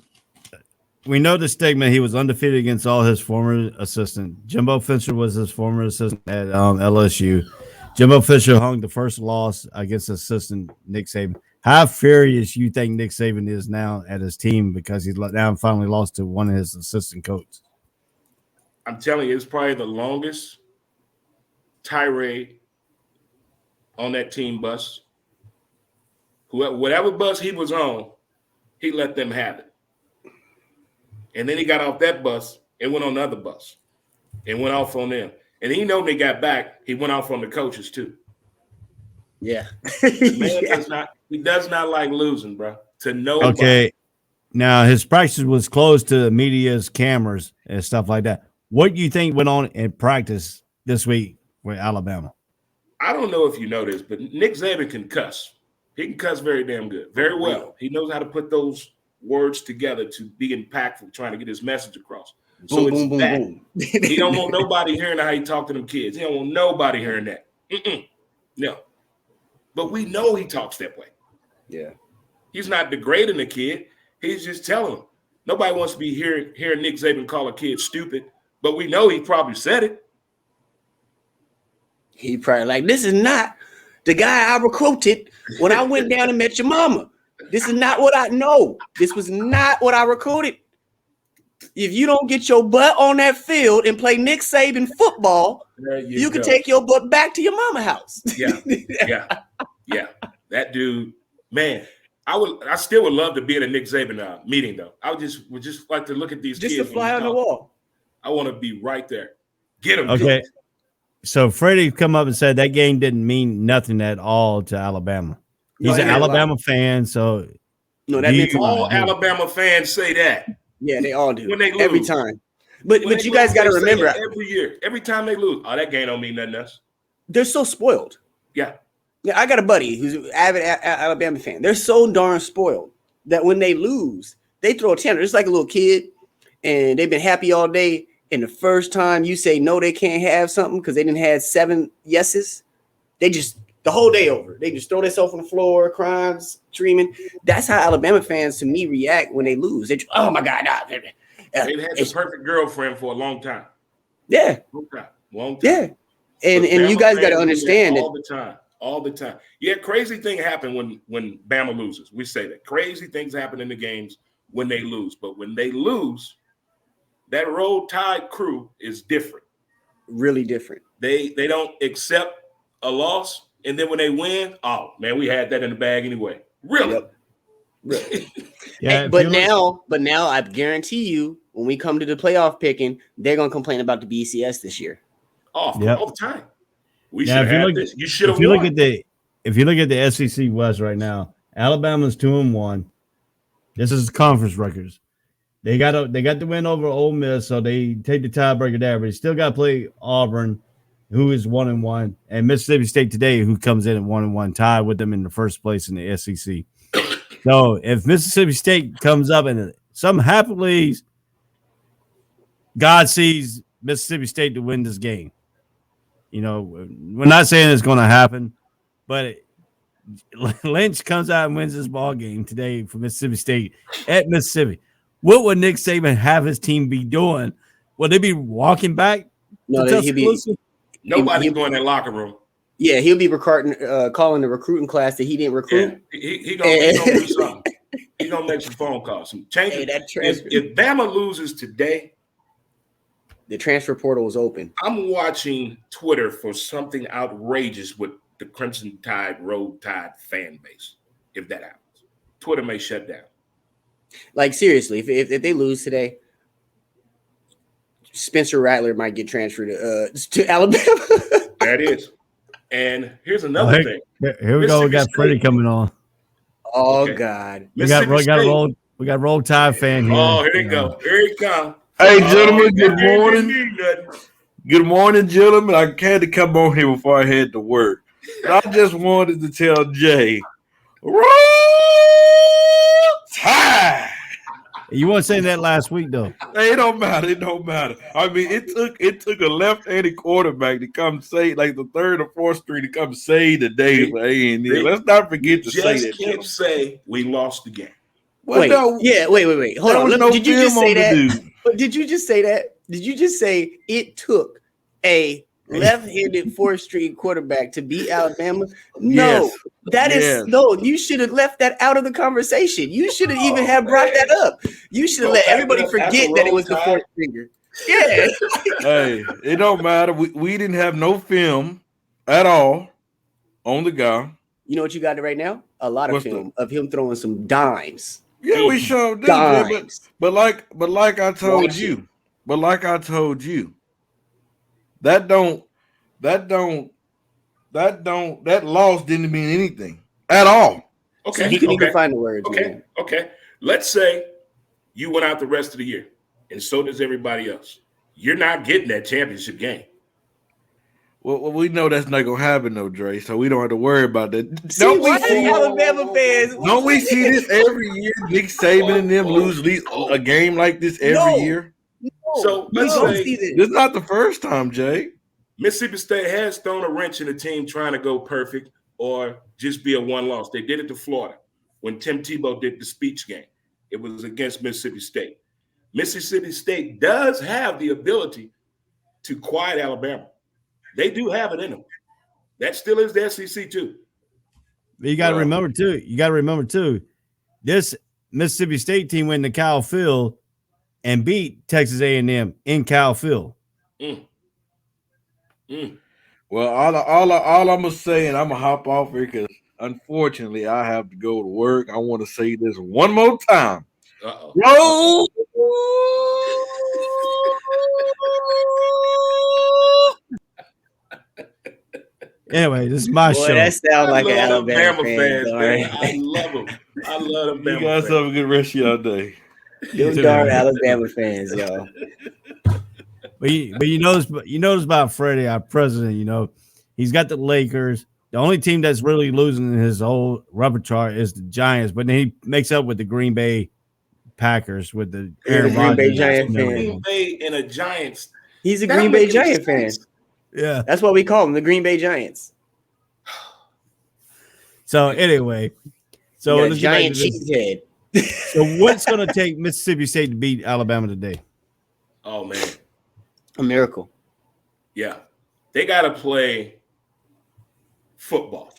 we know the stigma. He was undefeated against all his former assistants. Jimbo Fisher was his former assistant at LSU. Jimbo Fisher hung the first loss against assistant Nick Saban. How furious you think Nick Saban is now at his team because he's now finally lost to one of his assistant coaches? I'm telling you, it's probably the longest tirade on that team bus. Whatever bus he was on, he let them have it. And then he got off that bus and went on the other bus and went off on them. And he know when they got back, he went off on the coaches too. Yeah. He does not like losing, bro. To nobody. Okay. Now his practice was closed to the media's cameras and stuff like that. What do you think went on in practice this week with Alabama? I don't know if you know this, but Nick Saban can cuss. He can cuss very damn good, very well. He knows how to put those words together to be impactful, trying to get his message across. So boom, it's that. Boom. He don't want nobody hearing how he talk to them kids. He don't want nobody hearing that. No. But we know he talks that way. Yeah. He's not degrading the kid. He's just telling them. Nobody wants to be hearing Nick Saban call a kid stupid, but we know he probably said it. He probably like, this is not the guy I recruited when I went down and met your mama. This is not what I know. This was not what I recruited. If you don't get your butt on that field and play Nick Saban football, you can take your butt back to your mama house. Yeah. That dude, man. I still would love to be at a Nick Saban meeting though. I would just like to look at these Just kids. to fly on the wall. I want to be right there. Get them. Okay. So Freddie come up and said that game didn't mean nothing at all to Alabama. He's an Alabama fan, so no, that means all Alabama fans say that. Yeah, they all do when they lose. Every time. But you guys got to remember, every year, every time they lose, that game don't mean nothing else. They're so spoiled. Yeah. Yeah, I got a buddy who's an avid Alabama fan. They're so darn spoiled that when they lose, they throw a tantrum. It's like a little kid, and they've been happy all day. And the first time you say no, they can't have something because they didn't have 7 yeses, they just the whole day over. They just throw themselves on the floor, crying, screaming. That's how Alabama fans to me react when they lose. They just, oh my God, they've had the perfect girlfriend for a long time. Yeah, long time. Yeah, and you guys got to understand all the time. Yeah, crazy thing happen when Bama loses. We say that crazy things happen in the games when they lose, but when they lose, that Roll Tide crew is different. Really different. They don't accept a loss, and then when they win, oh man, we had that in the bag anyway. Really? Yep. Really. Yeah. But now I guarantee you, when we come to the playoff picking, they're gonna complain about the BCS this year. All the time. We should have had this. You should have. If you look at the SEC West right now, Alabama's 2-1. This is conference records. They got the win over Ole Miss, so they take the tiebreaker there. But they still got to play Auburn, who is 1-1, and Mississippi State today, who comes in at 1-1, tied with them in the first place in the SEC. So if Mississippi State comes up and some happily God sees Mississippi State to win this game, you know, we're not saying it's going to happen, but Lynch comes out and wins this ball game today for Mississippi State at Mississippi. What would Nick Saban have his team be doing? Would they be walking back? No, nobody's going in that locker room. Yeah, he'll be calling the recruiting class that he didn't recruit. Yeah, he gonna do something. He's gonna make some phone calls. Some changes. If Bama loses today, the transfer portal is open. I'm watching Twitter for something outrageous with the Crimson Tide, Road Tide fan base. If that happens, Twitter may shut down. Like seriously, if they lose today, Spencer Rattler might get transferred to Alabama. That is. And here's another thing. Here we go. We got Freddie coming on. Oh okay. God. We got Roll Tide fan here. Oh, here they go. Here he comes. Hey, gentlemen, good morning. Good morning, gentlemen. I had to come on here before I had to work. But I just wanted to tell Jay, Roll Tide. You weren't saying that last week, though. Hey, it don't matter. It don't matter. I mean, it took a left-handed quarterback to come say, like the third or fourth string to come say the day for A&M. Let's not forget to say that. Just can't say we lost the game. Well, wait. Hold on. Did you just say that? Did you just say that? Did you just say it took a left-handed fourth-string quarterback to beat Alabama? No, no. You should have left that out of the conversation. You should have even have brought that up. You should have let everybody forget that it was the fourth stringer. Yeah. Hey, it don't matter. We didn't have no film at all on the guy. You know what you got right now? A lot of film of him throwing some dimes. Yeah, we sure did. But like I told you, that loss didn't mean anything at all. Okay. He can find the words. Okay. Let's say you went out the rest of the year, and so does everybody else. You're not getting that championship game. Well, we know that's not gonna happen, though, Dre. So we don't have to worry about that. Alabama fans? Don't we see this every year? Nick Saban and them lose a game like this every year. No, so let's say this is not the first time, Jay. Mississippi State has thrown a wrench in the team trying to go perfect or just be a one loss. They did it to Florida when Tim Tebow did the speech game. It was against Mississippi State. Mississippi State does have the ability to quiet Alabama. They do have it in them. That still is the SEC too. But you got to remember too. This Mississippi State team went to Kyle Field and beat Texas A&M in Kyle Field. Well, all I'm gonna say, and I'm gonna hop off here because unfortunately, I have to go to work. I want to say this one more time. Uh-oh. Anyway, this is my Boy, show. that sounds like an love them Alabama Bama fan. man. I love them. I love them Bama You guys fans. have a good rest of your day. Them darn Alabama fans, y'all. But you notice about Freddie, our president. He's got the Lakers. The only team that's really losing in his whole repertoire is the Giants. But then he makes up with the Green Bay Packers with the Aaron Green Bay Rodgers. Giant fan. Green Bay and a Giants. He's a Green Bay Giant fan. Yeah. That's what we call them, the Green Bay Giants. So anyway, so You got let's a get back giant to this. cheese head. So what's going to take Mississippi State to beat Alabama today? Oh man, A miracle. yeah, they got to play football.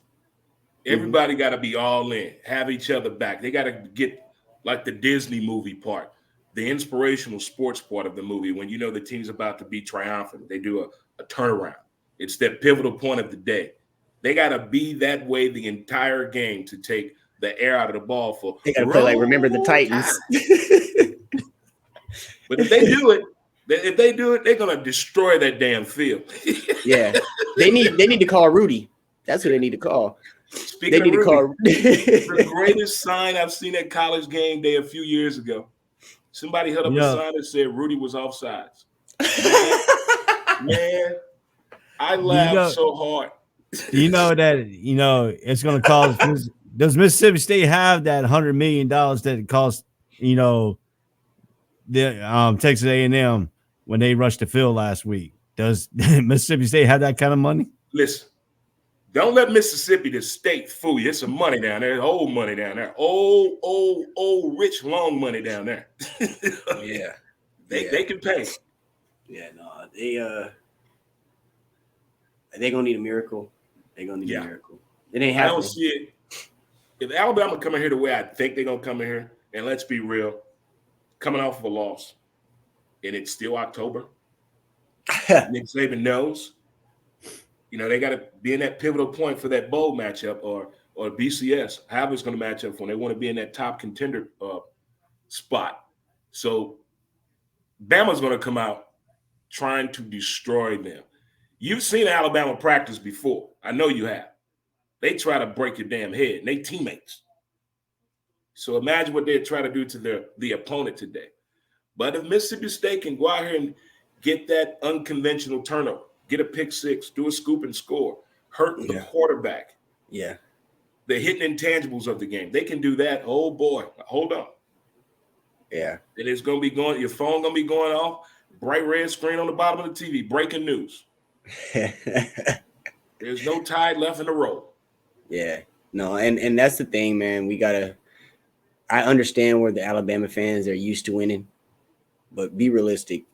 Everybody got to be all in, have each other back. They got to get like the Disney movie part, the inspirational sports part of the movie. When you know the team's about to be triumphant, they do a turnaround. It's that pivotal point of the day. They got to be that way the entire game to take the air out of the ball for. They got to play like Remember the Titans. But if they do it, they're gonna destroy that damn field. Yeah, they need to call Rudy. That's who they need to call. Speaking They need of to call. the greatest sign I've seen at College Game Day a few years ago. Somebody held up a sign that said Rudy was offsides. Man, I laughed so hard. You know that it's going to cost. Does Mississippi State have that $100 million that it cost? The Texas A&M when they rushed the field last week. Does Mississippi State have that kind of money? Listen, don't let Mississippi the state fool you. It's some money down there, old money down there, old rich long money down there. Yeah, they can pay. Yeah, no, they gonna need a miracle. They gonna need a miracle. It ain't happening. I don't see it. If Alabama come in here the way I think they're gonna come in here, and let's be real, coming off of a loss, and it's still October. Nick Saban knows. They got to be in that pivotal point for that bowl matchup or BCS. However it's going to match up when they want to be in that top contender spot. So Bama's going to come out trying to destroy them. You've seen Alabama practice before. I know you have. They try to break your damn head, and they teammates. So imagine what they'd try to do to the opponent today. But if Mississippi State can go out here and get that unconventional turnover, get a pick six, do a scoop and score, hurt the quarterback. Yeah. The hidden intangibles of the game. They can do that. Oh, boy. Hold on. Yeah. And it's going to be your phone going to be going off, bright red screen on the bottom of the TV, breaking news. There's no tide left in the road. Yeah. No, and that's the thing, man. I understand where the Alabama fans are used to winning, but be realistic.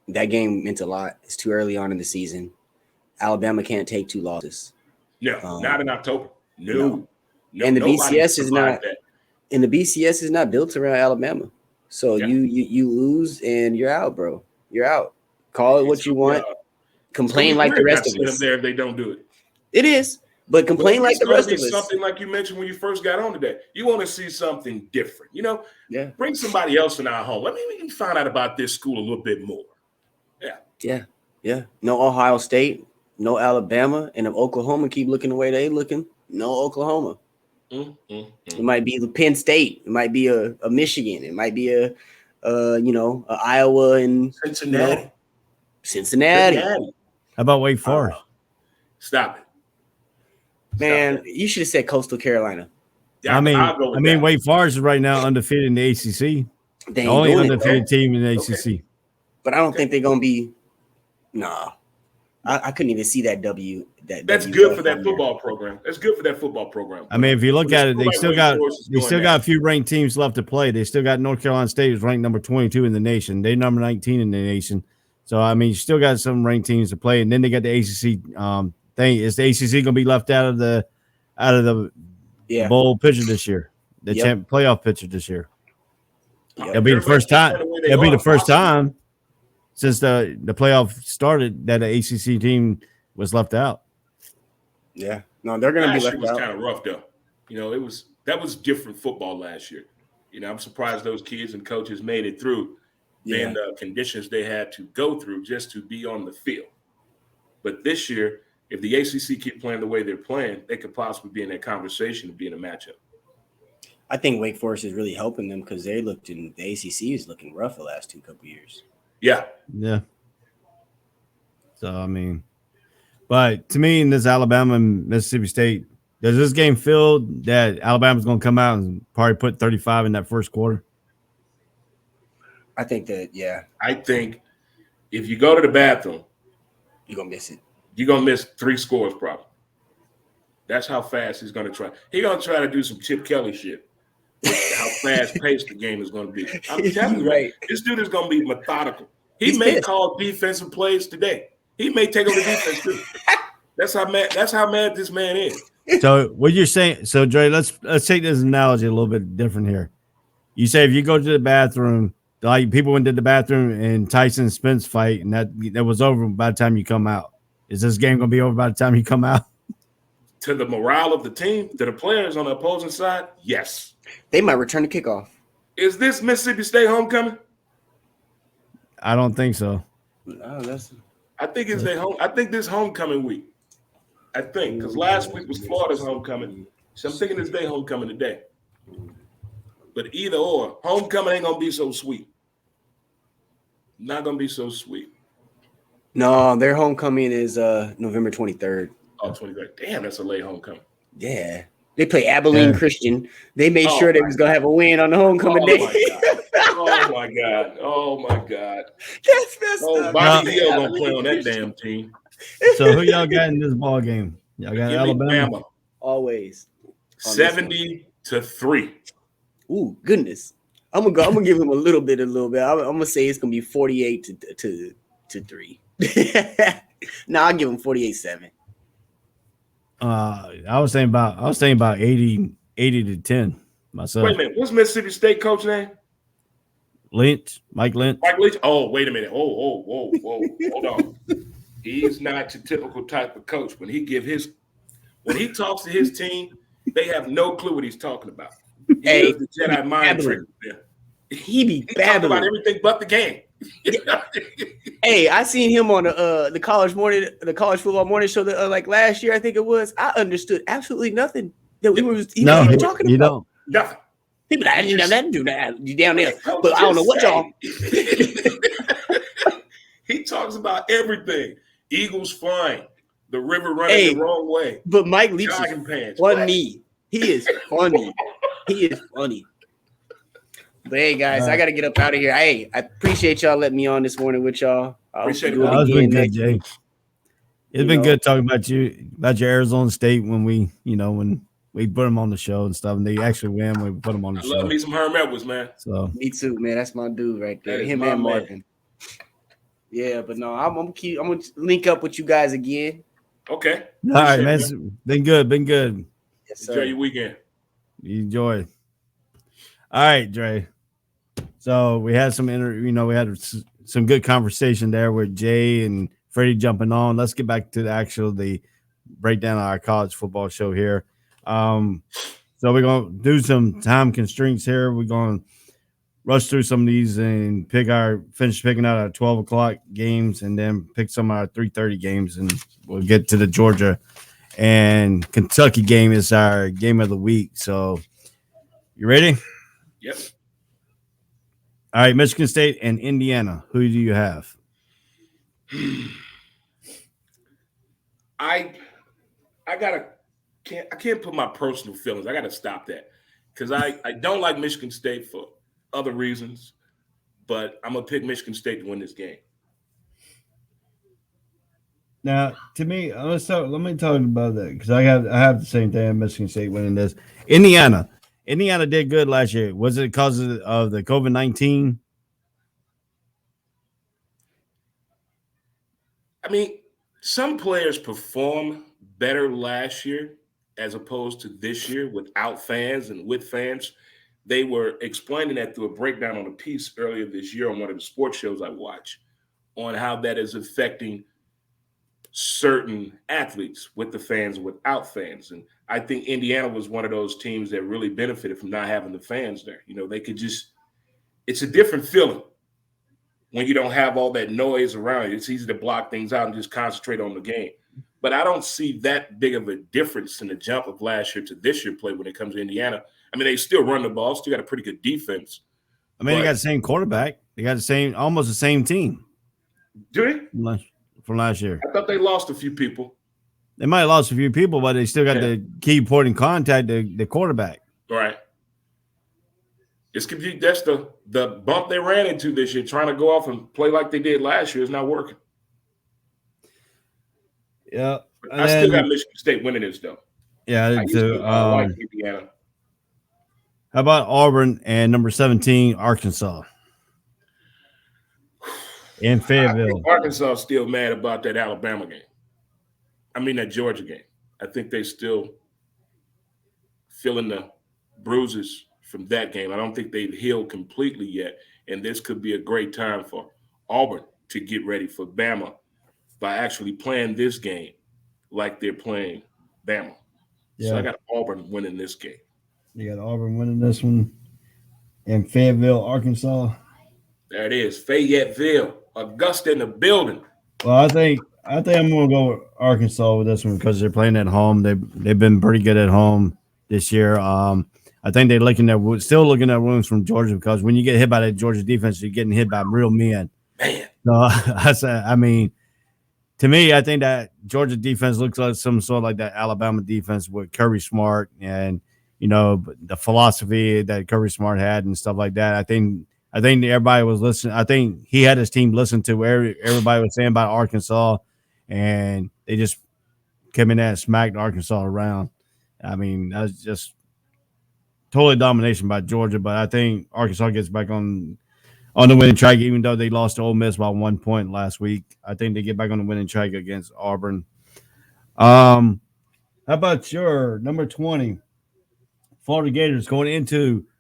That game meant a lot. It's too early on in the season. Alabama can't take 2 losses. No, not in October. No. And the BCS is not. That. And the BCS is not built around Alabama. So you lose and you're out, bro. You're out. Call it what you want. Complain like the rest of us. There if they don't do it. It is, but complain like the rest of us. Something like you mentioned when you first got on today. You want to see something different. Yeah. Bring somebody else in our home. Let me find out about this school a little bit more. Yeah. No Ohio State, no Alabama, and if Oklahoma keep looking the way they looking, no Oklahoma. It might be the Penn State. It might be a Michigan. It might be a Iowa and Cincinnati. How about Wake Forest? Stop it. Man, you should have said Coastal Carolina. Yeah, I mean, Wake Forest is right now undefeated in the ACC. The only undefeated team in the ACC. But I don't think they're gonna be. Nah, I couldn't even see that W. That's good for that football program. That's good for that football program. I mean, if you look at it, they still got a few ranked teams left to play. They still got North Carolina State is ranked number 22 in the nation. They're number 19 in the nation. So I mean, you still got some ranked teams to play, and then they got the ACC thing. Is the ACC going to be left out of the bowl picture this year? The playoff picture this year. It'll be the first time. It'll be the first time since the playoff started that the ACC team was left out. Yeah, No, they're going to be last left year was out. kind of rough though. That was different football last year. I'm surprised those kids and coaches made it through than the conditions they had to go through just to be on the field. But this year, if the ACC keep playing the way they're playing, they could possibly be in that conversation and be in a matchup. I think Wake Forest is really helping them because the ACC is looking rough the last couple years. Yeah. So I mean, but to me, in this Alabama and Mississippi State, does this game feel that Alabama's going to come out and probably put 35 in that first quarter? I think that, yeah. I think if you go to the bathroom, you're going to miss it. You're going to miss 3 scores probably. That's how fast he's going to try. He's going to try to do some Chip Kelly shit. How fast-paced the game is going to be. I'm telling you, right. This dude is going to be methodical. He may call defensive plays today. He may take over the defense too. That's how mad this man is. So what you're saying, so Dre, let's take this analogy a little bit different here. You say if you go to the bathroom, like people went to the bathroom in Tyson Spence fight, and that was over by the time you come out. Is this game gonna be over by the time you come out? To the morale of the team, to the players on the opposing side, yes. They might return the kickoff. Is this Mississippi State homecoming? I don't think so. No, I think it's their home. I think this homecoming week. I think because last week was Florida's homecoming, so I'm thinking it's their homecoming today. But either or, homecoming ain't gonna be so sweet. Not gonna be so sweet. No, their homecoming is November 23rd. Oh, 23rd. Damn, that's a late homecoming. Yeah. They play Abilene Christian. They made sure they was gonna have a win on the homecoming day. Oh my God. Oh my God. That's messed up. Bobby Hill gonna play on that damn team. So who y'all got in this ball game? Y'all got Alabama. Always. 70-3. Ooh, goodness. I'm gonna give him a little bit. I'm gonna say it's gonna be 48 to 3. No, I'll give him 48-7. I was saying about 80 to 10 myself. Wait a minute, what's Mississippi State coach name? Mike Lynch. Oh, wait a minute. Whoa. Hold on. He's not your typical type of coach. When he talks to his team, they have no clue what he's talking about. He does the Jedi mind trick. He talking about everything but the game. Hey, I seen him on the college football morning show that like last year, I think it was. I understood absolutely nothing that he was talking about. You don't. Nothing. People I didn't do that. You down there, but I don't know what y'all. He talks about everything. Eagles flying, the river running the wrong way. But Mike Leach is funny. He is funny. But hey, guys, I got to get up out of here. Hey, I appreciate y'all letting me on this morning with y'all. Appreciate it. It's been good, Jay. It's been good talking about your Arizona State when we put them on the show and stuff, and they actually win when we put them on the show. I love me some Herm Edwards, man. So me too, man. That's my dude right there. Him and Marvin. Yeah, but no, I'm gonna link up with you guys again. Okay. All right, man. It's been good. Yes, sir. Enjoy your weekend. You enjoy. All right, Dre. So we had we had some good conversation there with Jay and Freddie jumping on. Let's get back to the breakdown of our college football show here. So we're gonna do some time constraints here. We're gonna rush through some of these and finish picking out our 12 o'clock games, and then pick some of our 3:30 games, and we'll get to the Georgia and Kentucky game is our game of the week. So you ready? Yep. All right, Michigan State and Indiana. Who do you have? I can't put my personal feelings. I gotta stop that because I don't like Michigan State for other reasons, but I'm gonna pick Michigan State to win this game. Now, to me, let me talk about that because I have the same thing. Michigan State winning this. Indiana did good last year. Was it because of the COVID-19? I mean, some players perform better last year as opposed to this year without fans and with fans. They were explaining that through a breakdown on a piece earlier this year on one of the sports shows I watch on how that is affecting certain athletes with the fans, without fans. And I think Indiana was one of those teams that really benefited from not having the fans there. You know, they could just – it's a different feeling when you don't have all that noise around you. It's easy to block things out and just concentrate on the game. But I don't see that big of a difference in the jump of last year to this year play when it comes to Indiana. I mean, they still run the ball, still got a pretty good defense. I mean, they got the same quarterback. They got almost the same team. Do they? From last year. I thought they lost a few people. They might have lost a few people, but they still got the key point in contact, the quarterback. Right. That's the bump they ran into this year, trying to go off and play like they did last year is not working. Yeah. I still got Michigan State winning this, though. Yeah, I like Indiana. How about Auburn and number 17, Arkansas? In Fayetteville. Arkansas is still mad about that Alabama game. I mean, that Georgia game. I think they still feeling the bruises from that game. I don't think they've healed completely yet. And this could be a great time for Auburn to get ready for Bama by actually playing this game like they're playing Bama. Yeah. So I got Auburn winning this game. You got Auburn winning this one in Fayetteville, Arkansas. There it is. Fayetteville. Augusta in the building. Well, I think I'm going to go with Arkansas with this one because they're playing at home. They've been pretty good at home this year. I think they're still looking at wounds from Georgia because when you get hit by that Georgia defense, you're getting hit by real men. Man. So, I mean, to me, I think that Georgia defense looks like some sort of like that Alabama defense with Kirby Smart and, you know, the philosophy that Kirby Smart had and stuff like that. I think everybody was listening. I think he had his team listen to what everybody was saying about Arkansas, and they just came in there and smacked Arkansas around. I mean, that was just totally domination by Georgia, but I think Arkansas gets back on the winning track, even though they lost to Ole Miss by 1 point last week. I think they get back on the winning track against Auburn. How about your number 20, Florida Gators going into –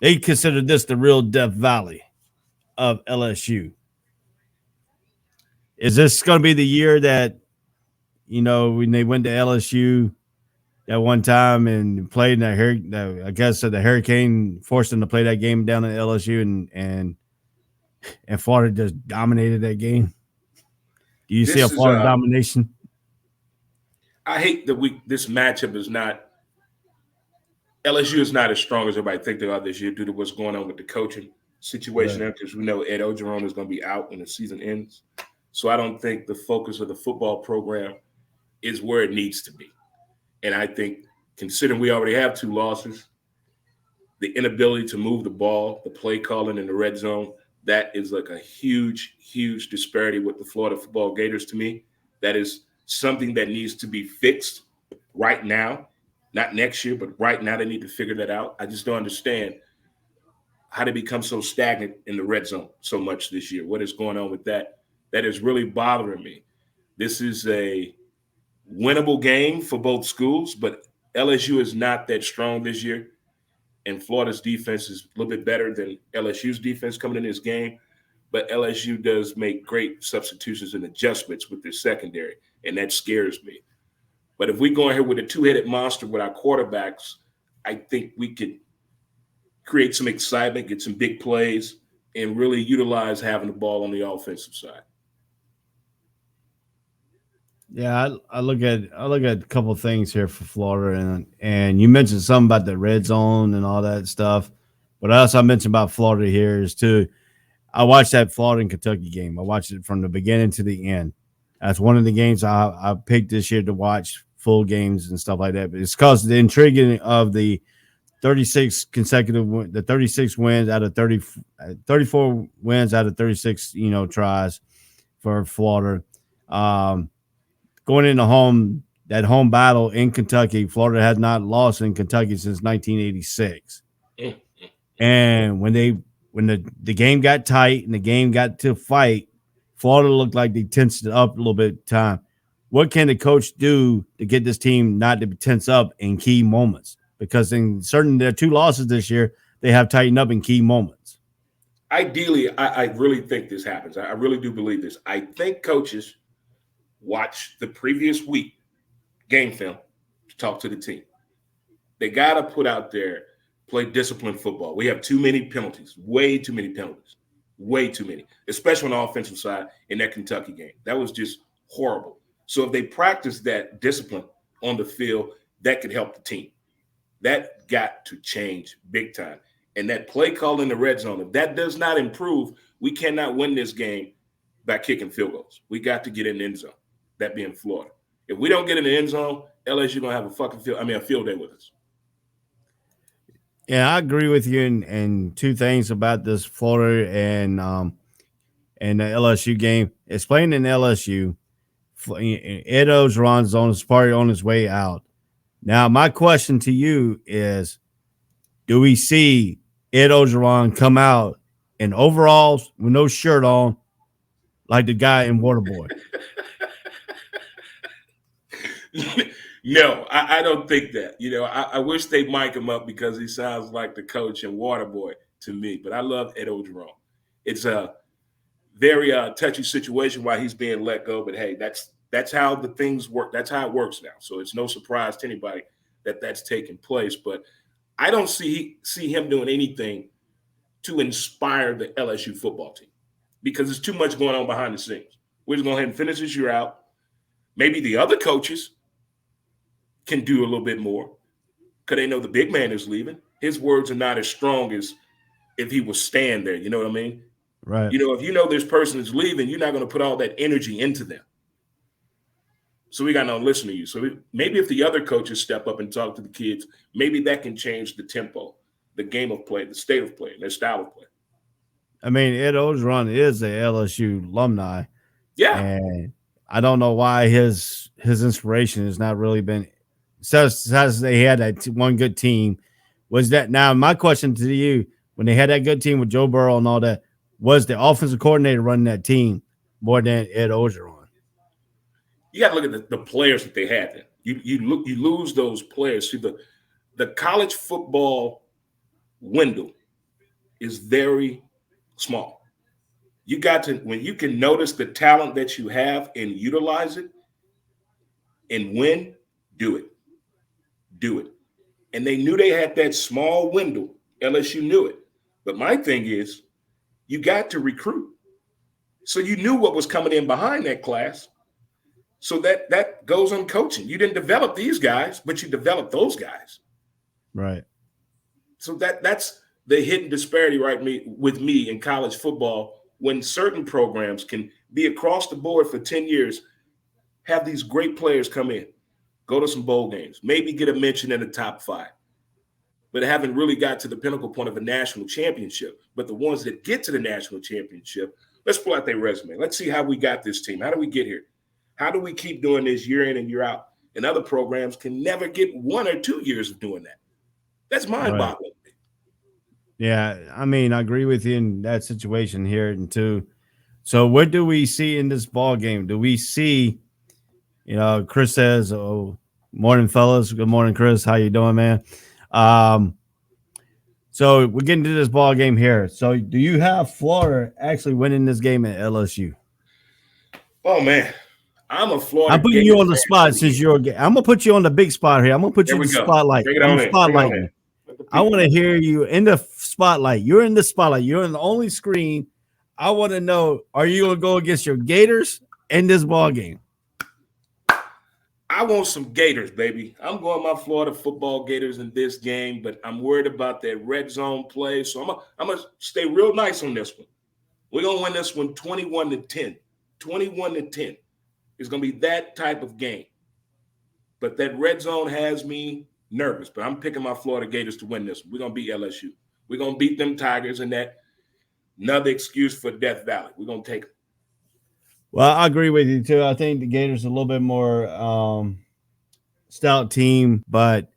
they consider this the real Death Valley of LSU. Is this going to be the year that, you know, when they went to LSU that one time and played in I guess the Hurricane forced them to play that game down at LSU and Florida just dominated that game? Do you see a Florida domination? I hate that this matchup is not – LSU is not as strong as everybody think they are this year due to what's going on with the coaching situation there, because we know Ed Ogeron is going to be out when the season ends. So I don't think the focus of the football program is where it needs to be. And I think, considering we already have 2 losses, the inability to move the ball, the play calling in the red zone, that is like a huge, huge disparity with the Florida football Gators to me. That is something that needs to be fixed right now. Not next year, but right now they need to figure that out. I just don't understand how they become so stagnant in the red zone so much this year. What is going on with that? That is really bothering me. This is a winnable game for both schools, but LSU is not that strong this year. And Florida's defense is a little bit better than LSU's defense coming in this game. But LSU does make great substitutions and adjustments with their secondary, and that scares me. But if we go in here with a 2-headed monster with our quarterbacks, I think we could create some excitement, get some big plays, and really utilize having the ball on the offensive side. Yeah, I look at a couple of things here for Florida, and you mentioned something about the red zone and all that stuff. But else I mentioned about Florida here is too, I watched that Florida and Kentucky game. I watched it from the beginning to the end. That's one of the games I picked this year to watch full games and stuff like that. But it's because the intriguing of the 36 wins out of 34 wins out of 36, tries for Florida. Going into that home battle in Kentucky, Florida had not lost in Kentucky since 1986. And when the game got tight and the game got to fight, Florida looked like they tensed it up a little bit of time. What can the coach do to get this team not to tense up in key moments? Because in their 2 losses this year, they have tightened up in key moments. Ideally, I really think this happens. I really do believe this. I think coaches watch the previous week game film to talk to the team. They got to put out there, play disciplined football. We have too many penalties, way too many penalties, way too many, especially on the offensive side in that Kentucky game. That was just horrible. So if they practice that discipline on the field, that could help the team. That got to change big time. And that play call in the red zone, if that does not improve, we cannot win this game by kicking field goals. We got to get in the end zone, that being Florida. If we don't get in the end zone, LSU going to have a field day with us. Yeah, I agree with you in two things about this Florida and the LSU game. Explaining LSU, Ed Orgeron's probably on his way out. Now, my question to you is, do we see Ed Orgeron come out in overalls with no shirt on like the guy in Waterboy? No, I don't think that. I wish they mic him up because he sounds like the coach in Waterboy to me. But I love Ed Orgeron. It's a very touchy situation why he's being let go. But hey, that's how the things work. That's how it works now. So it's no surprise to anybody that that's taking place. But I don't see him doing anything to inspire the LSU football team because there's too much going on behind the scenes. We're just going to go ahead and finish this year out. Maybe the other coaches can do a little bit more because they know the big man is leaving. His words are not as strong as if he was staying there. You know what I mean? Right. If you know this person is leaving, you're not going to put all that energy into them. So we got to listen to you. So maybe if the other coaches step up and talk to the kids, maybe that can change the tempo, the game of play, the state of play, their style of play. I mean, Ed Orgeron is a LSU alumni. Yeah. And I don't know why his inspiration has not really been – says they had that one good team. Was that – now, my question to you, when they had that good team with Joe Burrow and all that, was the offensive coordinator running that team more than Ed Orgeron? You got to look at the players that they had. You lose those players. See, the college football window is very small. You got to, when you can notice the talent that you have and utilize it and win, do it. Do it. And they knew they had that small window. LSU knew it. But my thing is, you got to recruit. So you knew what was coming in behind that class. So that goes on coaching. You didn't develop these guys, but you developed those guys. Right. So that's the hidden disparity with me in college football when certain programs can be across the board for 10 years, have these great players come in, go to some bowl games, maybe get a mention in the top 5, but haven't really got to the pinnacle point of a national championship. But the ones that get to the national championship, let's pull out their resume. Let's see how we got this team. How do we get here? How do we keep doing this year in and year out? And other programs can never get 1 or 2 years of doing that. That's mind-boggling. Right. Yeah, I mean, I agree with you in that situation here and too. So what do we see in this ball game? Do we see, Chris says, "Oh, morning, fellas. Good morning, Chris. How you doing, man?" So we're getting to this ball game here. So do you have Florida actually winning this game at LSU? Oh, man. I'm a Florida. I'm putting you on the spot since you're. I'm gonna put you on the big spot here. I'm gonna put you in the spotlight. I'm spotlighting. I want to hear you in the spotlight. You're in the spotlight. You're in the only screen. I want to know: are you gonna go against your Gators in this ball game? I want some Gators, baby. I'm going my Florida football Gators in this game, but I'm worried about that red zone play. So I'm gonna stay real nice on this one. We're gonna win this one 21-10. 21-10. It's going to be that type of game. But that red zone has me nervous. But I'm picking my Florida Gators to win this one. We're going to beat LSU. We're going to beat them Tigers and that another excuse for Death Valley. We're going to take them. Well, I agree with you, too. I think the Gators are a little bit more stout team. But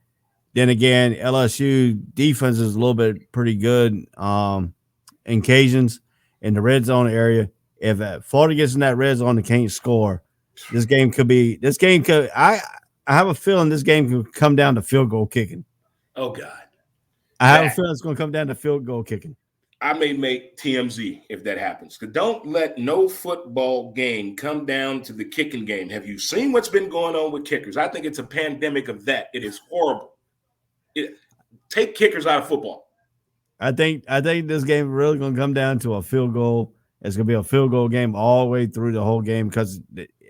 then again, LSU defense is a little bit pretty good in Cajuns in the red zone area. If Florida gets in that red zone and can't score, I have a feeling this game could come down to field goal kicking. Oh, God. I have a feeling it's going to come down to field goal kicking. I may make TMZ if that happens. Don't let no football game come down to the kicking game. Have you seen what's been going on with kickers? I think it's a pandemic of that. It is horrible. Take kickers out of football. I think this game is really going to come down to a field goal. It's going to be a field goal game all the way through the whole game because,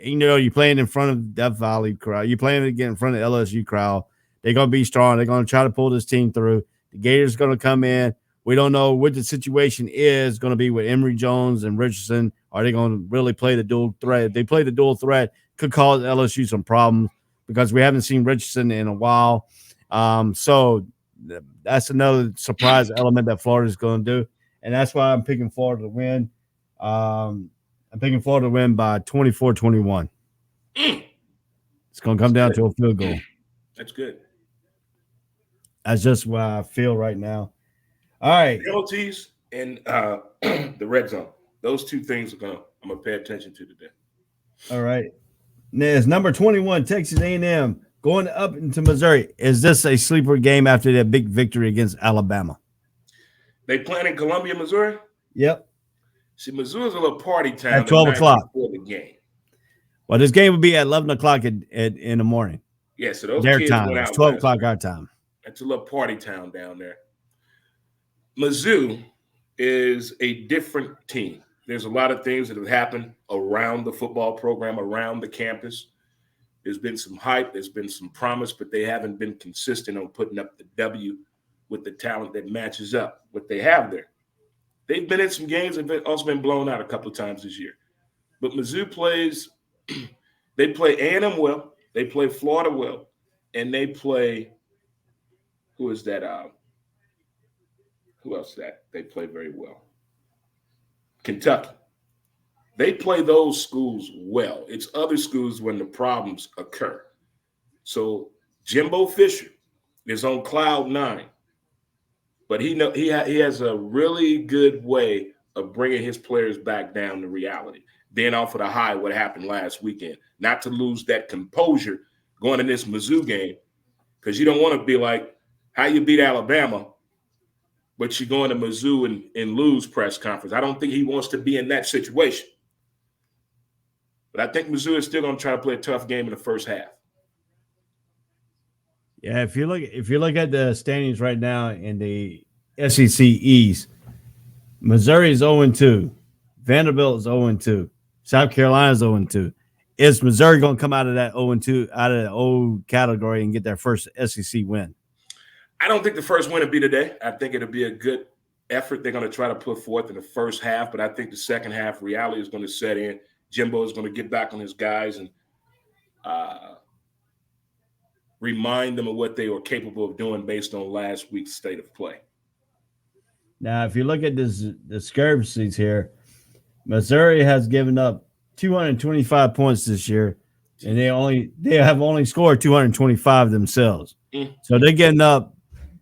you're playing in front of Death Valley crowd. You're playing again in front of LSU crowd. They're going to be strong. They're going to try to pull this team through. The Gators going to come in. We don't know what the situation is going to be with Emory Jones and Richardson. Are they going to really play the dual threat? If they play the dual threat, could cause LSU some problems because we haven't seen Richardson in a while. So that's another surprise element that Florida is going to do. And that's why I'm picking Florida to win. I'm picking Florida to win by 24-21. It's going to come down to a field goal. That's good. That's just what I feel right now. All right. Penalties and the red zone. Those two things I'm gonna pay attention to today. All right. There's number 21, Texas A&M, going up into Missouri. Is this a sleeper game after their big victory against Alabama? They playing in Columbia, Missouri? Yep. See, Missouri's a little party town. At 12 o'clock. Before the game. Well, this game would be at 11 o'clock in the morning. Yeah, so those their kids time. went out. It's 12 o'clock our time. It's a little party town down there. Mizzou is a different team. There's a lot of things that have happened around the football program, around the campus. There's been some hype, there's been some promise, but they haven't been consistent on putting up the W with the talent that matches up what they have there. They've been in some games and also been blown out a couple of times this year. But Mizzou plays, they play A&M well, they play Florida well, and they play, who is that? Who else that they play very well? Kentucky. They play those schools well. It's other schools when the problems occur. So Jimbo Fisher is on cloud 9, but he has a really good way of bringing his players back down to reality. Then off of the high, what happened last weekend, not to lose that composure going in this Mizzou game, because you don't want to be like how you beat Alabama, but you go into Mizzou and lose press conference. I don't think he wants to be in that situation. But I think Mizzou is still going to try to play a tough game in the first half. Yeah, if you look at the standings right now in the SEC East, Missouri is 0-2, Vanderbilt is 0-2, South Carolina is 0-2. Is Missouri going to come out of that 0-2, out of the O category and get their first SEC win? I don't think the first win will be today. I think it'll be a good effort they're going to try to put forth in the first half, but I think the second half reality is going to set in. Jimbo is going to get back on his guys and remind them of what they were capable of doing based on last week's state of play. Now, if you look at the discrepancies here, Missouri has given up 225 points this year, and they have only scored 225 themselves. So they're getting up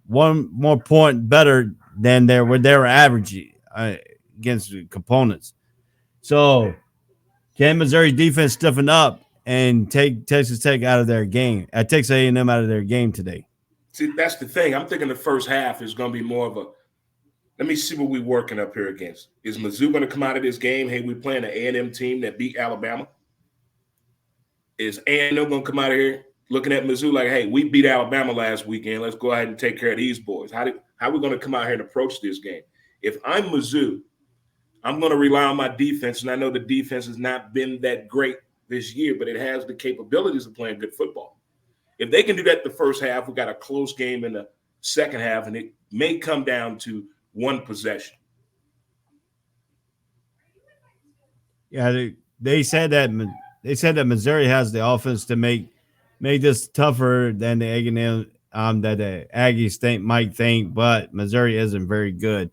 one more point better than they were averaging against the components. So can Missouri defense stiffen up and take Texas Tech out of their game? Texas A&M out of their game today? See, that's the thing. I'm thinking the first half is going to be more of a, let me see what we're working up here against. Is Mizzou going to come out of this game? Hey, we're playing an A&M team that beat Alabama. Is A&M going to come out of here looking at Mizzou like, hey, we beat Alabama last weekend. Let's go ahead and take care of these boys. How are we going to come out here and approach this game? If I'm Mizzou, I'm going to rely on my defense, and I know the defense has not been that great this year, but it has the capabilities of playing good football. If they can do that the first half, we got a close game in the second half, and it may come down to one possession. Yeah, they said that Missouri has the offense to make this tougher than the A&M that the Aggies might think, but Missouri isn't very good.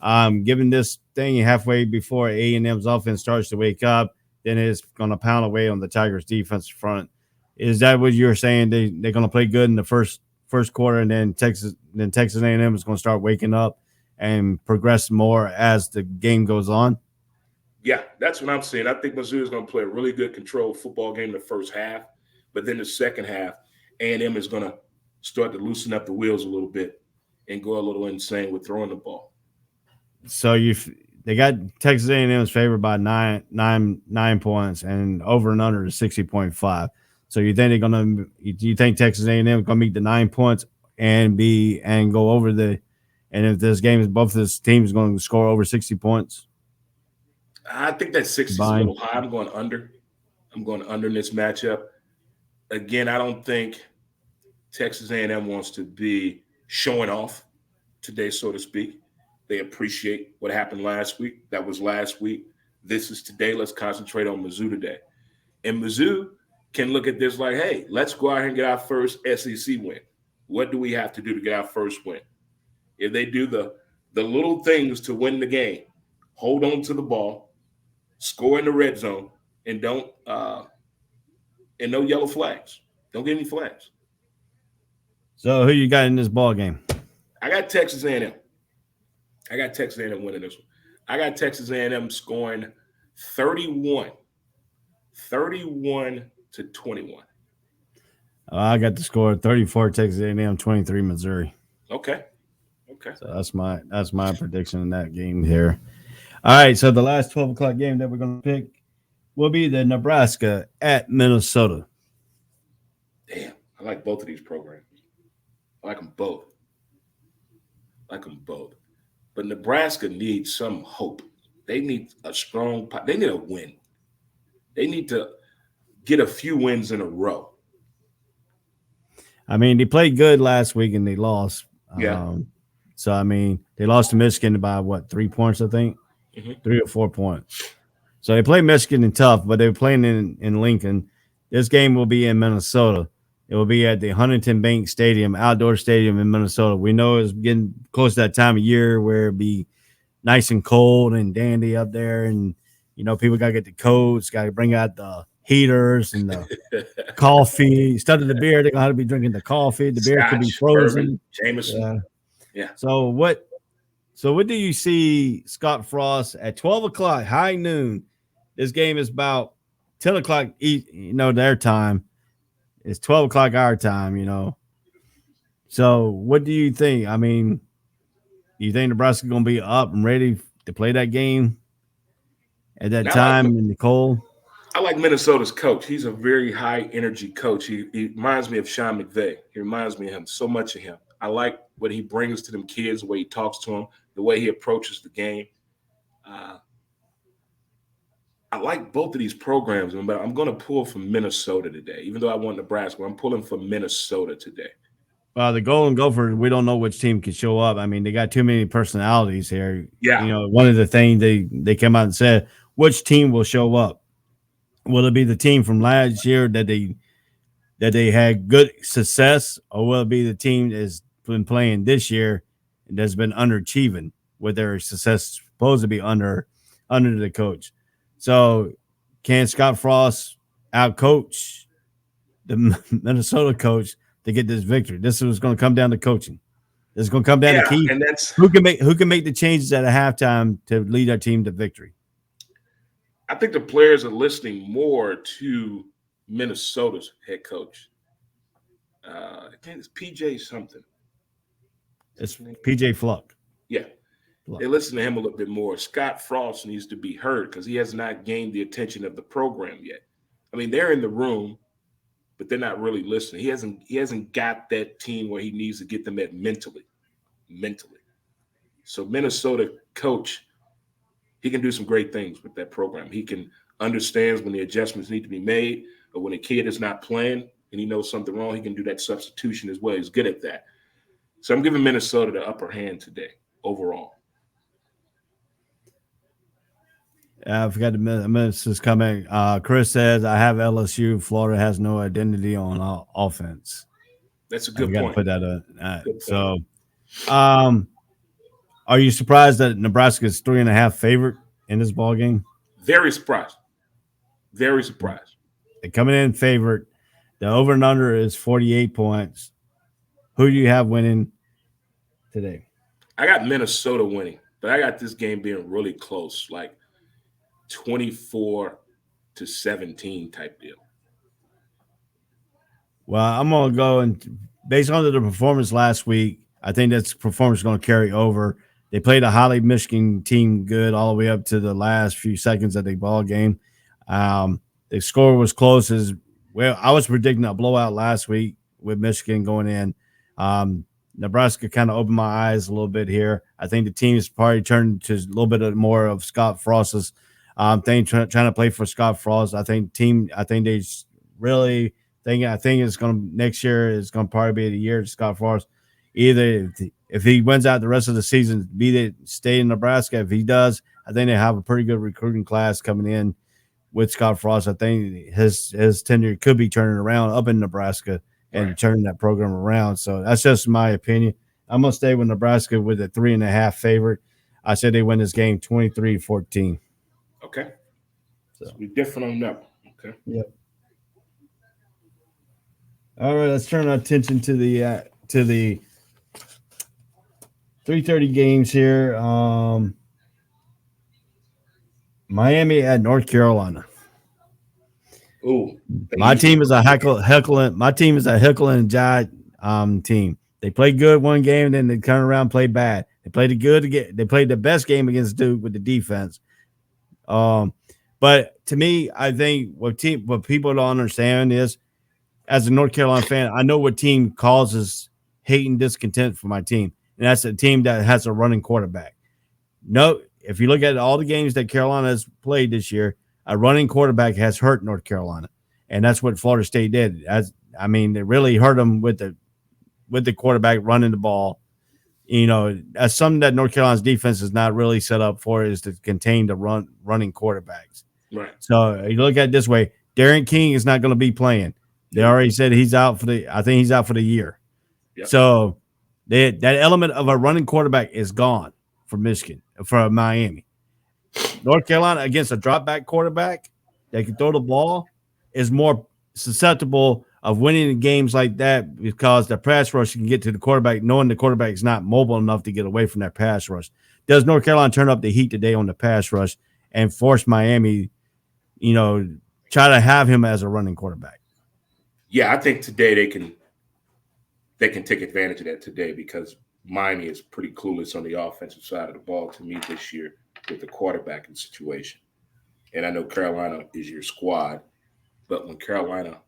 Given this thing halfway before A&M's offense starts to wake up, then it's going to pound away on the Tigers' defensive front. Is that what you're saying? They're going to play good in the first quarter, and then Texas A&M is going to start waking up and progress more as the game goes on? Yeah, that's what I'm saying. I think Mizzou is going to play a really good controlled football game in the first half, but then the second half, A&M is going to start to loosen up the wheels a little bit and go a little insane with throwing the ball. So they got Texas A&M's favored by nine points, and over and under is 60.5. So you think you think Texas A&M is gonna meet the 9 points and go over and if this game is both of this teams going to score over 60 points? I think that 60 is a little high. I'm going under. In this matchup. Again, I don't think Texas A&M wants to be showing off today, so to speak. They appreciate what happened last week. That was last week. This is today. Let's concentrate on Mizzou today. And Mizzou can look at this like, hey, let's go out here and get our first SEC win. What do we have to do to get our first win? If they do the little things to win the game, hold on to the ball, score in the red zone, and don't and no yellow flags. Don't get any flags. So who you got in this ball game? I got Texas A&M. I got Texas A&M winning this one. I got Texas A&M scoring 31 to 21. I got the score 34 Texas A&M, 23 Missouri. Okay. So that's my prediction in that game here. All right, so the last 12 o'clock game that we're going to pick will be the Nebraska at Minnesota. Damn, I like both of these programs. I like them both. But Nebraska needs some hope. They need they need a win. They need to get a few wins in a row. I mean, they played good last week and they lost. Yeah. So, I mean, they lost to Michigan by, 3 points, I think? 3 or 4 points. So they played Michigan in tough, but they were playing in Lincoln. This game will be in Minnesota. It will be at the Huntington Bank Stadium, outdoor stadium in Minnesota. We know it's getting close to that time of year where it'll be nice and cold and dandy up there. And, people got to get the coats, got to bring out the heaters and the coffee. Instead of the beer, they're going to be drinking the coffee. The beer could be frozen. Jameson. Yeah. So what do you see Scott Frost at 12 o'clock, high noon? This game is about 10 o'clock, their time. It's 12 o'clock our time, So what do you think? I mean, you think Nebraska's going to be up and ready to play that game at that time in the cold? I like Minnesota's coach. He's a very high energy coach. He reminds me of Sean McVay. He reminds me of him, so much of him. I like what he brings to them kids, the way he talks to them, the way he approaches the game. I like both of these programs, but I'm going to pull from Minnesota today. Even though I want Nebraska, I'm pulling for Minnesota today. The Golden Gophers, we don't know which team can show up. I mean, they got too many personalities here. Yeah. One of the things they came out and said, which team will show up? Will it be the team from last year that they had good success, or will it be the team that's been playing this year and that's been underachieving with their success supposed to be under the coach? So can Scott Frost outcoach the Minnesota coach to get this victory? This is going to come down to coaching. This is going to come down to key. And that's who can make the changes at a halftime to lead our team to victory. I think the players are listening more to Minnesota's head coach. I think it's PJ something. It's PJ Fluck. Yeah. They listen to him a little bit more. Scott Frost needs to be heard because he has not gained the attention of the program yet. I mean, they're in the room, but they're not really listening. He hasn't got that team where he needs to get them at mentally. So Minnesota coach, he can do some great things with that program. He can understands when the adjustments need to be made, or when a kid is not playing and he knows something wrong, he can do that substitution as well. He's good at that. So I'm giving Minnesota the upper hand today overall. I forgot the minutes is coming. Chris says, I have LSU. Florida has no identity on offense. That's a good point. Put that in. Are you surprised that Nebraska is 3.5 favorite in this ball game? Very surprised. They're coming in favorite. The over and under is 48 points. Who do you have winning today? I got Minnesota winning, but I got this game being really close, like 24-17 type deal. Well, I'm going to go and based on the performance last week, I think that's performance is going to carry over. They played a highly Michigan team good all the way up to the last few seconds of the ball game. The score was close as well. I was predicting a blowout last week with Michigan going in. Nebraska kind of opened my eyes a little bit here. I think the team is probably turned to a little bit more of Scott Frost's thing, trying to play for Scott Frost. I think they really think. I think it's going to next year is going to probably be the year to Scott Frost. Either if he wins out the rest of the season, stay in Nebraska. If he does, I think they have a pretty good recruiting class coming in with Scott Frost. I think his tenure could be turning around up in Nebraska and turning that program around. So that's just my opinion. I'm going to stay with Nebraska with a 3.5 favorite. I said they win this game 23-14. Okay. So we're different on that. Okay. Yep. All right, let's turn our attention to the 3:30 games here. Miami at North Carolina. Ooh, my team is a heckling. My team is a heckling and jive team. They played good one game, and then they turn around and play bad. They played the good again. They played the best game against Duke with the defense. But to me, I think what people don't understand is, as a North Carolina fan, I know what team causes hate and discontent for my team, and that's a team that has a running quarterback. No, if you look at all the games that Carolina has played this year, a running quarterback has hurt North Carolina, and that's what Florida State did. They really hurt them with the quarterback running the ball. That's something that North Carolina's defense is not really set up for, is to contain the running quarterbacks. Right. So you look at it this way: Darren King is not going to be playing. They already said he's out for the. I think he's out for the year. Yep. So that element of a running quarterback is gone for Michigan, for Miami. North Carolina against a drop back quarterback that can throw the ball is more susceptible of winning games like that, because the pass rush can get to the quarterback, knowing the quarterback is not mobile enough to get away from that pass rush. Does North Carolina turn up the heat today on the pass rush and force Miami, try to have him as a running quarterback? Yeah, I think today they can take advantage of that today, because Miami is pretty clueless on the offensive side of the ball to me this year with the quarterbacking situation. And I know Carolina is your squad, but when Carolina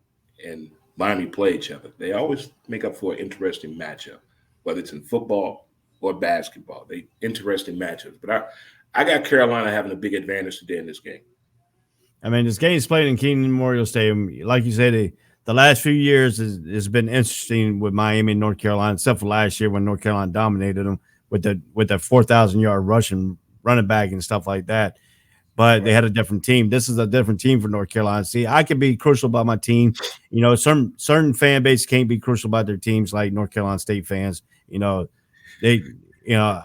and Miami play each other, they always make up for an interesting matchup, whether it's in football or basketball. They interesting matchups. But I got Carolina having a big advantage today in this game. I mean, this game is played in King Memorial Stadium. Like you said, the last few years has been interesting with Miami and North Carolina, except for last year when North Carolina dominated them with the 4,000-yard rushing running back and stuff like that. But they had a different team. This is a different team for North Carolina. See, I can be crucial about my team. Certain fan base can't be crucial about their teams, like North Carolina State fans. I don't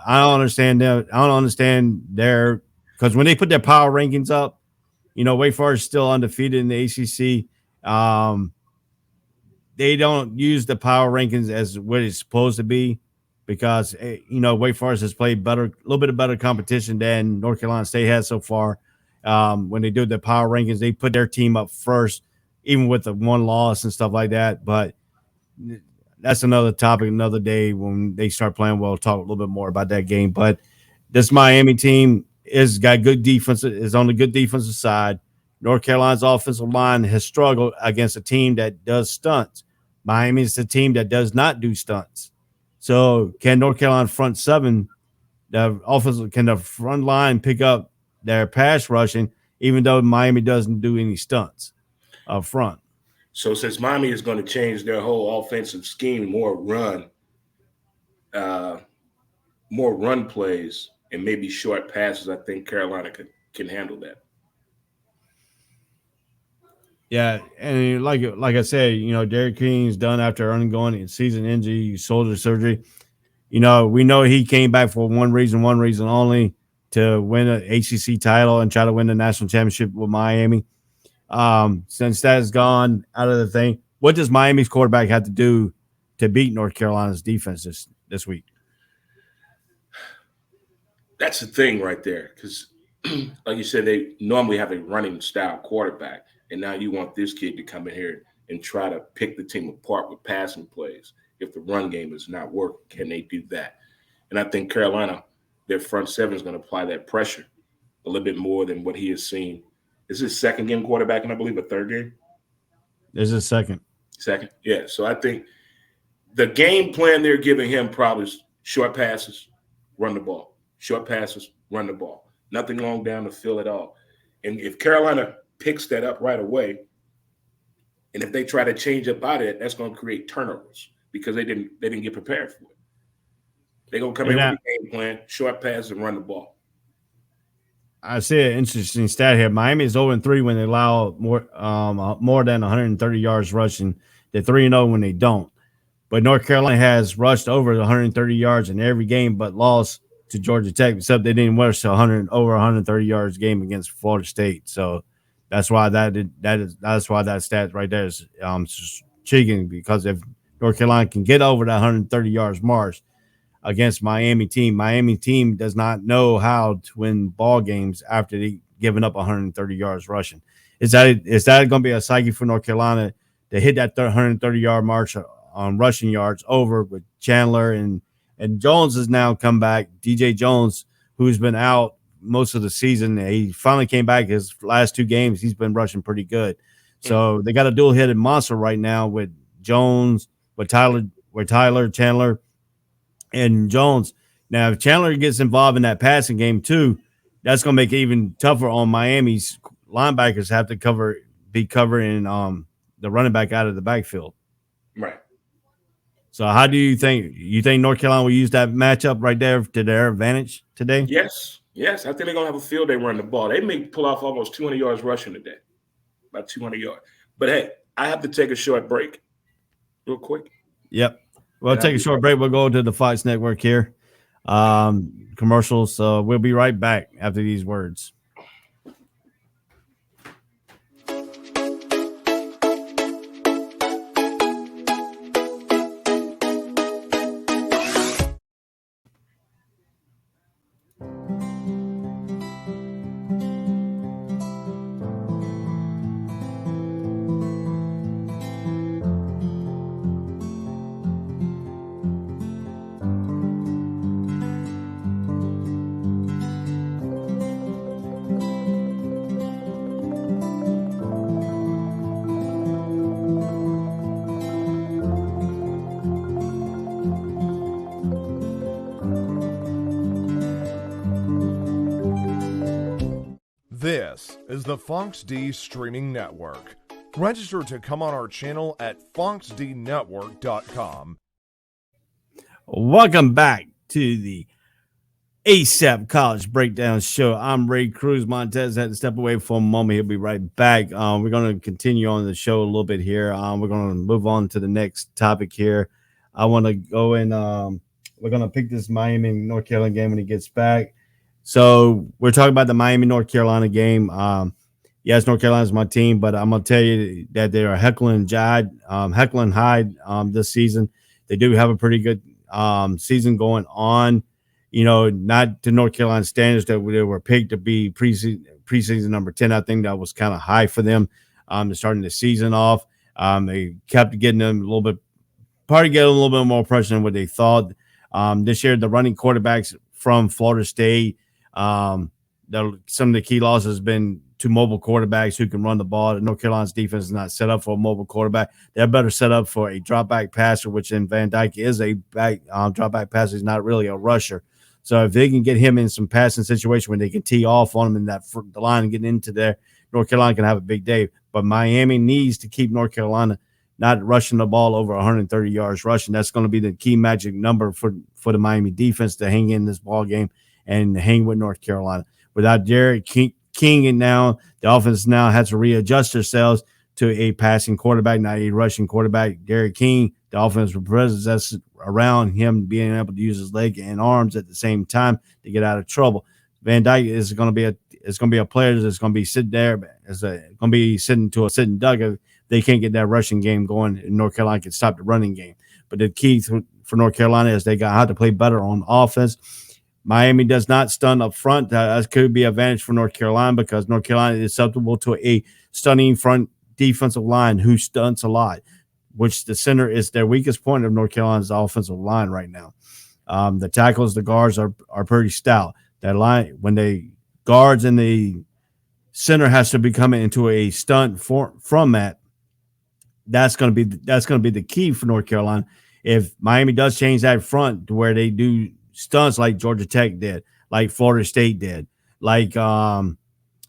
understand them. I don't understand because when they put their power rankings up, Wake Forest is still undefeated in the ACC. They don't use the power rankings as what it's supposed to be, because Wake Forest has played a little bit of better competition than North Carolina State has so far. When they do the power rankings, they put their team up first, even with the one loss and stuff like that. But that's another topic, another day when they start playing. We'll talk a little bit more about that game. But this Miami team is got good defense, is on the good defensive side. North Carolina's offensive line has struggled against a team that does stunts. Miami is the team that does not do stunts. So can North Carolina front seven, can the front line pick up their pass rushing, even though Miami doesn't do any stunts up front? So since Miami is going to change their whole offensive scheme, more run plays and maybe short passes, I think Carolina can handle that. Yeah, and like I said, Derek King's done after undergoing season injury, shoulder surgery. We know he came back for one reason only, to win an ACC title and try to win the national championship with Miami. Since that has gone out of the thing, what does Miami's quarterback have to do to beat North Carolina's defense this week? That's the thing right there, because like you said, they normally have a running style quarterback. And now you want this kid to come in here and try to pick the team apart with passing plays. If the run game is not working, can they do that? And I think Carolina, their front seven is going to apply that pressure a little bit more than what he has seen. This is his second game quarterback, and I believe a third game. This is second. Second, yeah. So I think the game plan they're giving him probably is short passes, run the ball. Short passes, run the ball. Nothing long down the field at all. And if Carolina picks that up right away, and if they try to change up out of it, that's going to create turnovers because they didn't get prepared for it. They're going to come in with a game plan, short pass, and run the ball. I see an interesting stat here. Miami is 0-3 when they allow more than 130 yards rushing. They're 3-0 when they don't. But North Carolina has rushed over 130 yards in every game but lost to Georgia Tech, except they didn't rush to over 130 yards game against Florida State. So that's why that's why that stat right there is intriguing, because if North Carolina can get over that 130 yards mark against Miami team does not know how to win ball games after they giving up 130 yards rushing. Is that going to be a psyche for North Carolina to hit that 130 yard mark on rushing yards over with Chandler and Jones has now come back. DJ Jones, who's been out most of the season, he finally came back. His last two games, he's been rushing pretty good. So they got a dual-headed monster right now with Jones, with Tyler, Chandler, and Jones. Now, if Chandler gets involved in that passing game too, that's going to make it even tougher on Miami's linebackers. Have to be covering the running back out of the backfield. Right. So how do you think North Carolina will use that matchup right there to their advantage today? Yes. I think they're going to have a field day running the ball. They may pull off almost 200 yards rushing today, about 200 yards. But, hey, I have to take a short break real quick. Yep. We'll take a short break. We'll go to the Fox Network here. Commercials. So we'll be right back after these words. This is the Fox D Streaming Network. Register to come on our channel at foxdnetwork.com. Welcome back to the ASAP College Breakdown Show. I'm Ray Cruz. Montez had to step away for a moment. He'll be right back. We're going to continue on the show a little bit here. We're going to move on to the next topic here. I want to go in. We're going to pick this Miami North Carolina game when he gets back. So we're talking about the Miami North Carolina game. Yes, North Carolina is my team, but I'm going to tell you that they are heckling Hyde this season. They do have a pretty good season going on. You know, not to North Carolina standards that they were picked to be preseason number 10. I think that was kind of high for them. Starting the season off. They kept getting them a little bit more pressure than what they thought. This year, the running quarterbacks from Florida State, some of the key losses has been to mobile quarterbacks who can run the ball. North Carolina's defense is not set up for a mobile quarterback. They're better set up for a drop back passer, which in Van Dyke is a drop back passer. He's not really a rusher. So if they can get him in some passing situation where they can tee off on him in the line and get into there, North Carolina can have a big day. But Miami needs to keep North Carolina not rushing the ball over 130 yards rushing. That's going to be the key magic number for the Miami defense to hang in this ball game and hang with North Carolina. Without Derek King, and now the offense now has to readjust themselves to a passing quarterback, not a rushing quarterback. Derek King, the offensive presence that's around him, being able to use his leg and arms at the same time to get out of trouble. Van Dyke is going to be a player that's going to be sitting there, going to be sitting to a sitting duck. They can't get that rushing game going, and North Carolina can stop the running game. But the key for North Carolina is they got how to play better on offense. Miami does not stun up front. That could be an advantage for North Carolina because North Carolina is susceptible to a stunning front defensive line who stunts a lot, which the center is their weakest point of North Carolina's offensive line right now. The tackles, the guards are pretty stout. That line, when the guards and the center has to be coming into a stunt from that, that's going to be the key for North Carolina. If Miami does change that front to where they do stunts like Georgia Tech did, like Florida State did, like some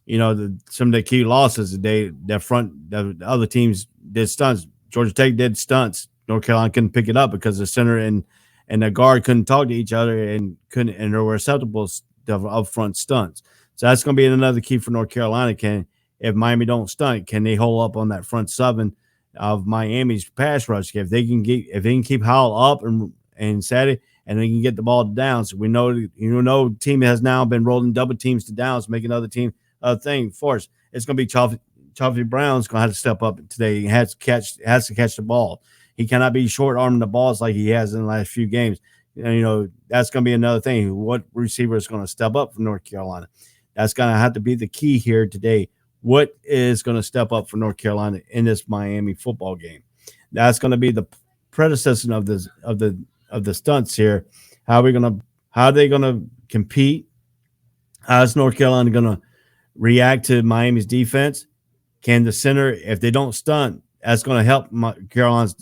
of the key losses the other teams did stunts. Georgia Tech did stunts. North Carolina couldn't pick it up because the center and the guard couldn't talk to each other and there were acceptable up front stunts. So that's going to be another key for North Carolina. If Miami don't stunt, can they hold up on that front seven of Miami's pass rush? If they can keep Howell up and Saturday, and they can get the ball to downs. We know team has now been rolling double teams to downs, making other team thing for us. It's going to be Chaffee Brown's going to have to step up today. He has to catch the ball. He cannot be short arming the balls like he has in the last few games. That's going to be another thing. What receiver is going to step up for North Carolina? That's going to have to be the key here today. What is going to step up for North Carolina in this Miami football game? That's going to be the predecessor of the stunts here. How are they going to compete? How is North Carolina going to react to Miami's defense? Can the center, if they don't stunt, that's going to help Carolina's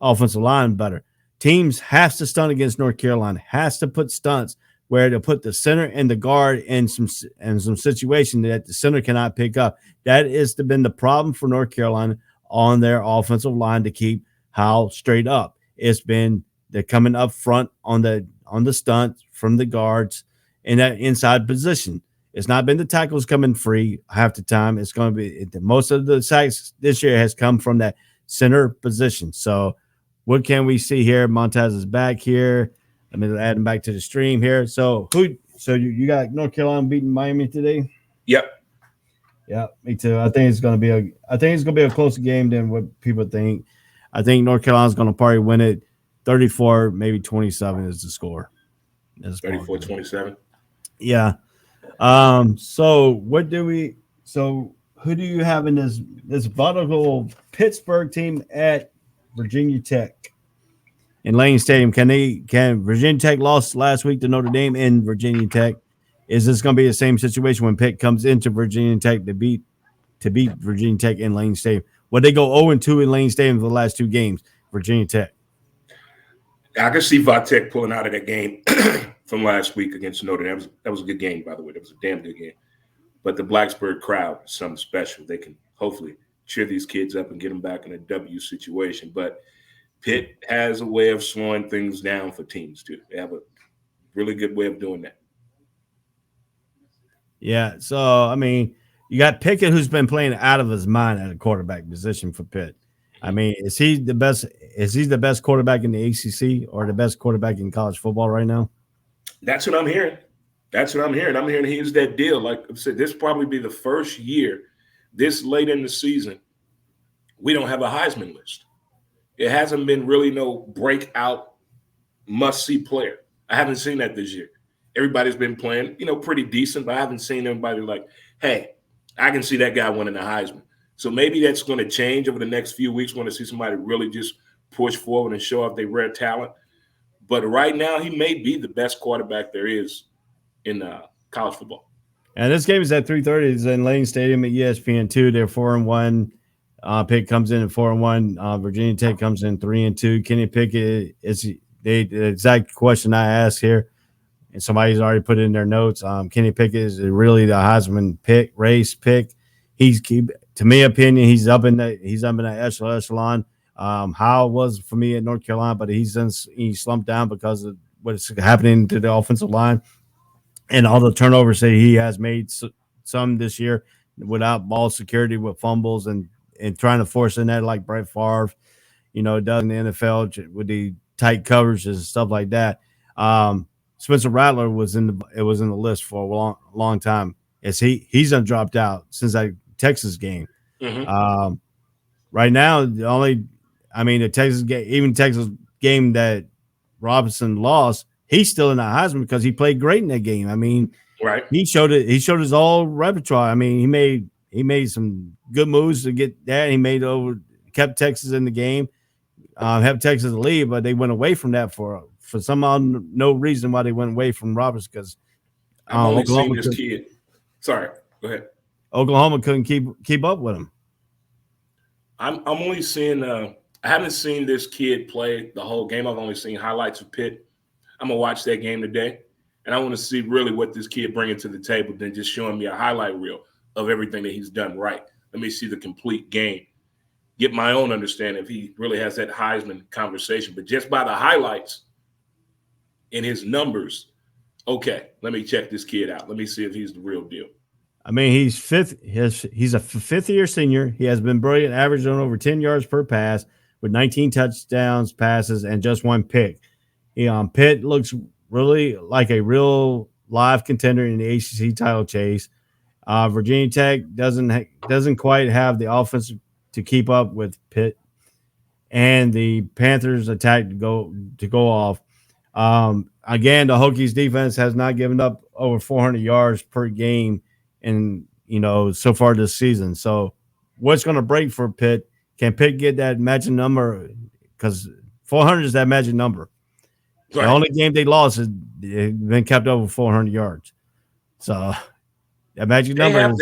offensive line better. Teams have to stunt against North Carolina, has to put stunts where to put the center and the guard in some situation that the center cannot pick up. That has been the problem for North Carolina on their offensive line to keep Howell straight up. It's been they're coming up front on the stunt from the guards in that inside position. It's not been the tackles coming free half the time. It's going to be most of the sacks this year has come from that center position. So what can we see here? Montez is back here. Let me add him back to the stream here. So you got North Carolina beating Miami today? Yep. Yeah, me too. I think it's going to be a closer game than what people think. I think North Carolina's going to probably win it 34, maybe 27 is the score. 34-27. Yeah. So who do you have in this volatile Pittsburgh team at Virginia Tech in Lane Stadium? Can Virginia Tech lost last week to Notre Dame in Virginia Tech? Is this going to be the same situation when Pitt comes into Virginia Tech to beat Virginia Tech in Lane Stadium? Would they go 0-2 in Lane Stadium for the last two games? Virginia Tech. I can see Vitek pulling out of that game from last week against Notre Dame. That was a good game, by the way. That was a damn good game. But the Blacksburg crowd is something special. They can hopefully cheer these kids up and get them back in a W situation. But Pitt has a way of slowing things down for teams, too. They have a really good way of doing that. Yeah, so, I mean, you got Pickett, who's been playing out of his mind at a quarterback position for Pitt. I mean, is he the best quarterback in the ACC or the best quarterback in college football right now? That's what I'm hearing. I'm hearing he's that deal. Like I said, this probably be the first year this late in the season we don't have a Heisman list. It hasn't been really no breakout must-see player. I haven't seen that this year. Everybody's been playing, pretty decent, but I haven't seen everybody like, hey, I can see that guy winning the Heisman. So maybe that's going to change over the next few weeks. We're going to see somebody really just push forward and show off their rare talent. But right now, he may be the best quarterback there is in college football. And this game is at 3:30. It's in Lane Stadium at ESPN2. They're 4-1. Pitt comes in at 4-1. Virginia Tech comes in 3-2. Kenny Pickett is the exact question I asked here, and somebody's already put it in their notes. Kenny Pickett is really the Heisman race pick. To my opinion, he's up in that echelon. How was for me at North Carolina, but he slumped down because of what's happening to the offensive line and all the turnovers that he has made some this year without ball security with fumbles and trying to force in that like Brett Favre, does in the NFL with the tight coverages and stuff like that. Spencer Rattler was in the list for a long time. He's dropped out since that Texas game. Mm-hmm. Right now, the Texas game, even Texas game that Robinson lost, he's still in the Heisman because he played great in that game. I mean, right? He showed his all repertoire. I mean, he made some good moves to get that. He kept Texas in the game. have Texas lead, but they went away from that for somehow no reason why they went away from Roberts because I'm only seeing this kid. Sorry, go ahead. Oklahoma couldn't keep up with him. I'm only seeing. I haven't seen this kid play the whole game. I've only seen highlights of Pitt. I'm gonna watch that game today, and I want to see really what this kid bringing to the table than just showing me a highlight reel of everything that he's done right. Let me see the complete game, get my own understanding if he really has that Heisman conversation. But just by the highlights and his numbers, okay, let me check this kid out. Let me see if he's the real deal. I mean, he's a fifth-year senior. He has been brilliant, averaging over 10 yards per pass with 19 touchdowns, passes, and just one pick. Pitt looks really like a real live contender in the ACC title chase. Virginia Tech doesn't quite have the offense to keep up with Pitt, and the Panthers attack to go off. Again, the Hokies defense has not given up over 400 yards per game so far this season. So what's going to break for Pitt? Can Pitt get that magic number? Because 400 is that magic number. Right. The only game they lost is they've been kept over 400 yards. So that magic number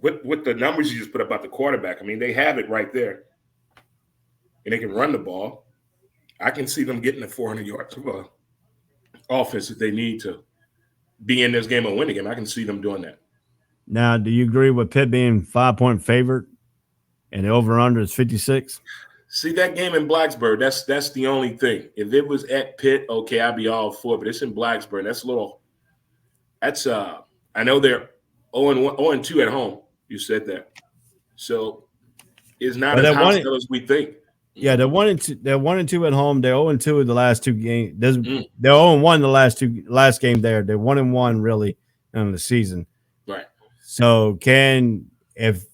with the numbers you just put about the quarterback, I mean, they have it right there. And they can run the ball. I can see them getting the 400 yards of offense if they need to be in this game and win the game. I can see them doing that. Now, do you agree with Pitt being 5-point favorite and the over-under is 56? See, that game in Blacksburg, that's the only thing. If it was at Pitt, okay, I'd be all for it. But it's in Blacksburg. I know they're 0-2 at home. You said that. So it's not as hostile as we think. Yeah, they're 1-2. They're 1-2 at home. They're 0-2 in the last two games. They're 0-1 the last game there. They're 1-1 really in the season. Right. So if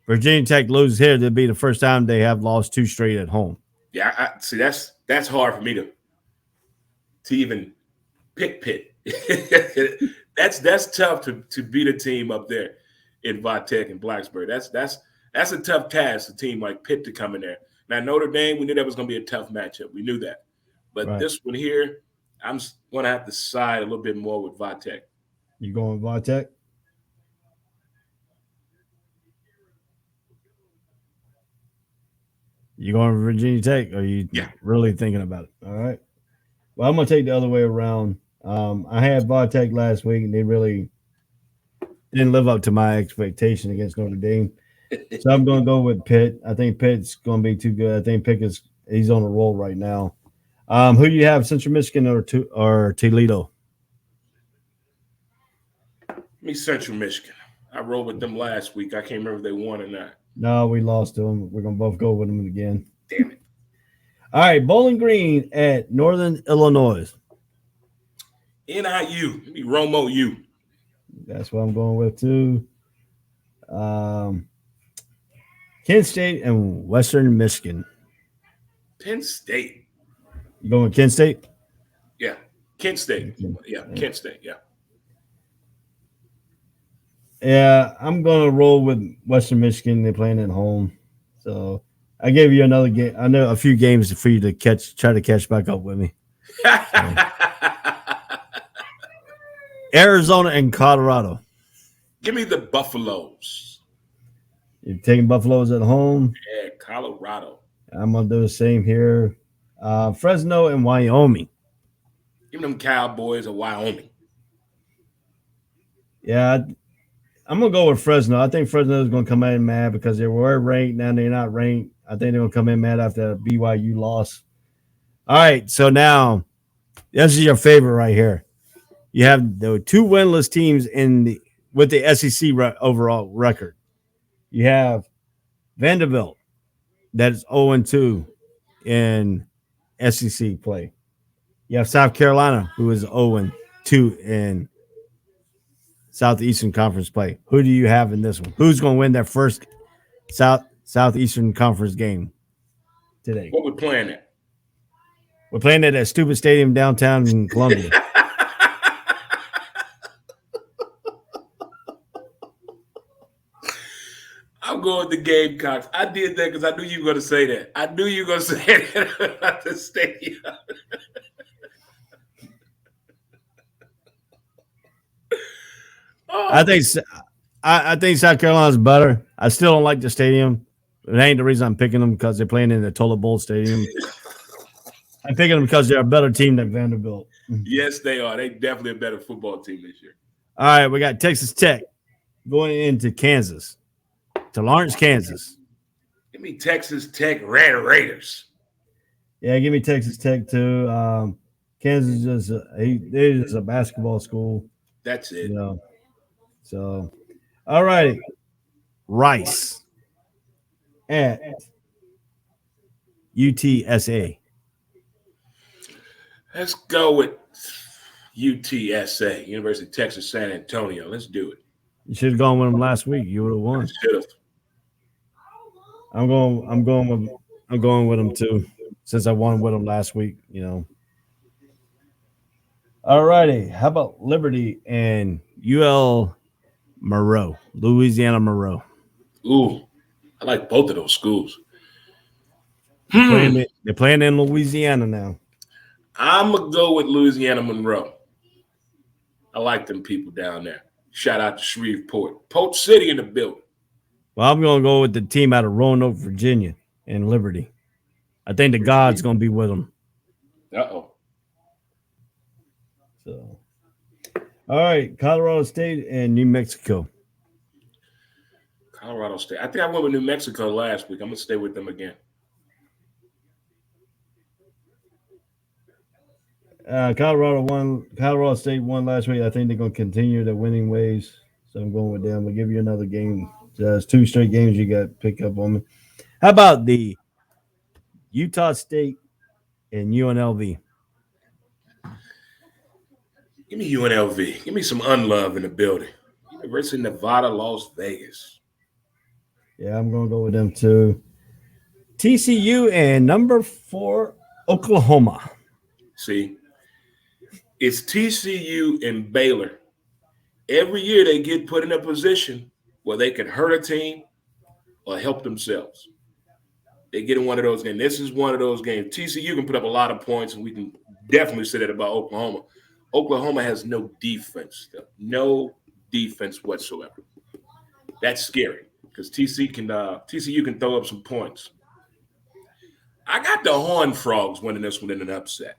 Virginia Tech loses here, it'll be the first time they have lost 2 straight at home. Yeah, I see. That's hard for me to even pick Pitt. that's tough to beat a team up there in Vatech and Blacksburg. That's a tough task. A team like Pitt to come in there. Now Notre Dame, we knew that was going to be a tough matchup. We knew that, but This one here, I'm going to have to side a little bit more with Vatech. You going with Vatech? You going to Virginia Tech? Or are you really thinking about it? All right. Well, I'm going to take the other way around. I had Vatech last week, and they really didn't live up to my expectation against Notre Dame. So I'm going to go with Pitt. I think Pitt's going to be too good. I think he's on a roll right now. Who do you have, Central Michigan or Toledo? Me, Central Michigan. I rolled with them last week. I can't remember if they won or not. No, we lost to them. We're going to both go with them again. Damn it. All right, Bowling Green at Northern Illinois. NIU. Give me Romo U. That's what I'm going with, too. Kent State and Western Michigan. Penn State. You going with Kent State? Yeah. Kent State. Yeah, Kent State, yeah. Yeah, I'm going to roll with Western Michigan. They're playing at home. So I gave you another game. I know a few games for you to try to catch back up with me. Arizona and Colorado. Give me the Buffaloes. You're taking Buffaloes at home? Yeah, Colorado. I'm going to do the same here. Fresno and Wyoming. Give them Cowboys of Wyoming. Yeah, I'm going to go with Fresno. I think Fresno is going to come in mad because they were ranked. Now they're not ranked. I think they're going to come in mad after the BYU loss. All right, so now this is your favorite right here. You have the 2 winless teams with the SEC overall record. You have Vanderbilt, that is 0-2 in SEC play. You have South Carolina, who is 0-2 in Southeastern Conference play. Who do you have in this one? Who's going to win that first Southeastern Conference game today? What we're playing at? We're playing at that stupid stadium downtown in Columbia. I'm going with the Gamecocks. I did that because I knew you were going to say that. I knew you were going to say that about the stadium. I think South Carolina's better. I still don't like the stadium. It ain't the reason I'm picking them because they're playing in the Toilet Bowl Stadium. I'm picking them because they're a better team than Vanderbilt. Yes, they are. They definitely a better football team this year. All right, we got Texas Tech going into Kansas, to Lawrence, Kansas. Give me Texas Tech Red Raiders. Yeah, give me Texas Tech too. Kansas is just a basketball school. That's it. You know. So, all righty. Rice at UTSA. Let's go with UTSA, University of Texas San Antonio. Let's do it. You should have gone with them last week. You would have won. Should have. I'm going with them too, since I won with them last week. You know. All righty. How about Liberty and UL Monroe, Louisiana Monroe? Ooh, I like both of those schools. They're playing in Louisiana now. I'm going to go with Louisiana Monroe. I like them people down there. Shout out to Shreveport. Polk City in the building. Well, I'm going to go with the team out of Roanoke, Virginia, and Liberty. I think the God's going to be with them. Uh-oh. So, all right, Colorado State and New Mexico. Colorado State. I think I went with New Mexico last week. I'm going to stay with them again. Colorado State won last week. I think they're going to continue their winning ways. So I'm going with them. We'll give you another game. There's 2 straight games you got to pick up on me. How about the Utah State and UNLV? Give me UNLV. Give me some unlove in the building. University of Nevada, Las Vegas. Yeah, I'm going to go with them too. TCU and number 4, Oklahoma. See, it's TCU and Baylor. Every year they get put in a position where they can hurt a team or help themselves. They get in one of those games. This is one of those games. TCU can put up a lot of points, and we can definitely say that about Oklahoma. Oklahoma has no defense. No defense whatsoever. That's scary because TCU can throw up some points. I got the Horned Frogs winning this one in an upset.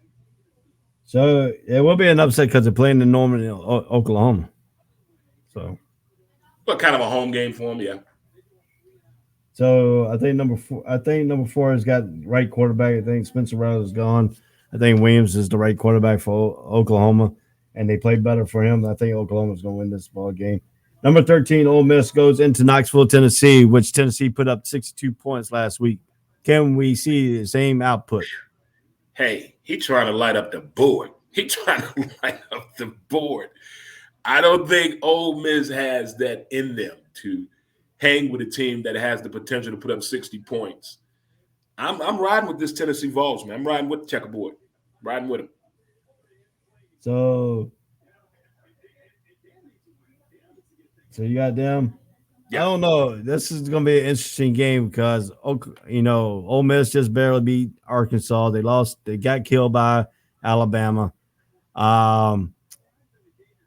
So it will be an upset because they're playing in Norman, Oklahoma. So, But kind of a home game for them, yeah. So I think number 4 has got the right quarterback. I think Spencer Rattler is gone. I think Williams is the right quarterback for Oklahoma, and they play better for him. I think Oklahoma's going to win this ball game. Number 13, Ole Miss goes into Knoxville, Tennessee, which Tennessee put up 62 points last week. Can we see the same output? Hey, he's trying to light up the board. I don't think Ole Miss has that in them to hang with a team that has the potential to put up 60 points. I'm riding with this Tennessee Vols, man. I'm riding with the checkerboard. Riding with them. So you got them. Yeah. I don't know. This is going to be an interesting game because, Ole Miss just barely beat Arkansas. They lost. They got killed by Alabama.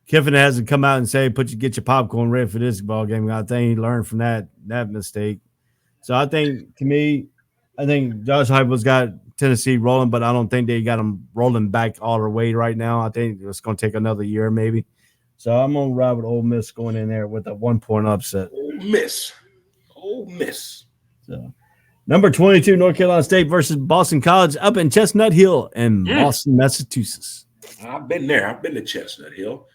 Kiffin hasn't come out and say, get your popcorn ready for this ball game. I think he learned from that mistake. So I think, to me, Josh Heupel's got Tennessee rolling, but I don't think they got them rolling back all the way right now. I think it's going to take another year maybe. So I'm going to ride with Ole Miss going in there with a 1-point upset. Ole Miss. So, number 22, North Carolina State versus Boston College up in Chestnut Hill in Boston, Massachusetts. I've been there. I've been to Chestnut Hill.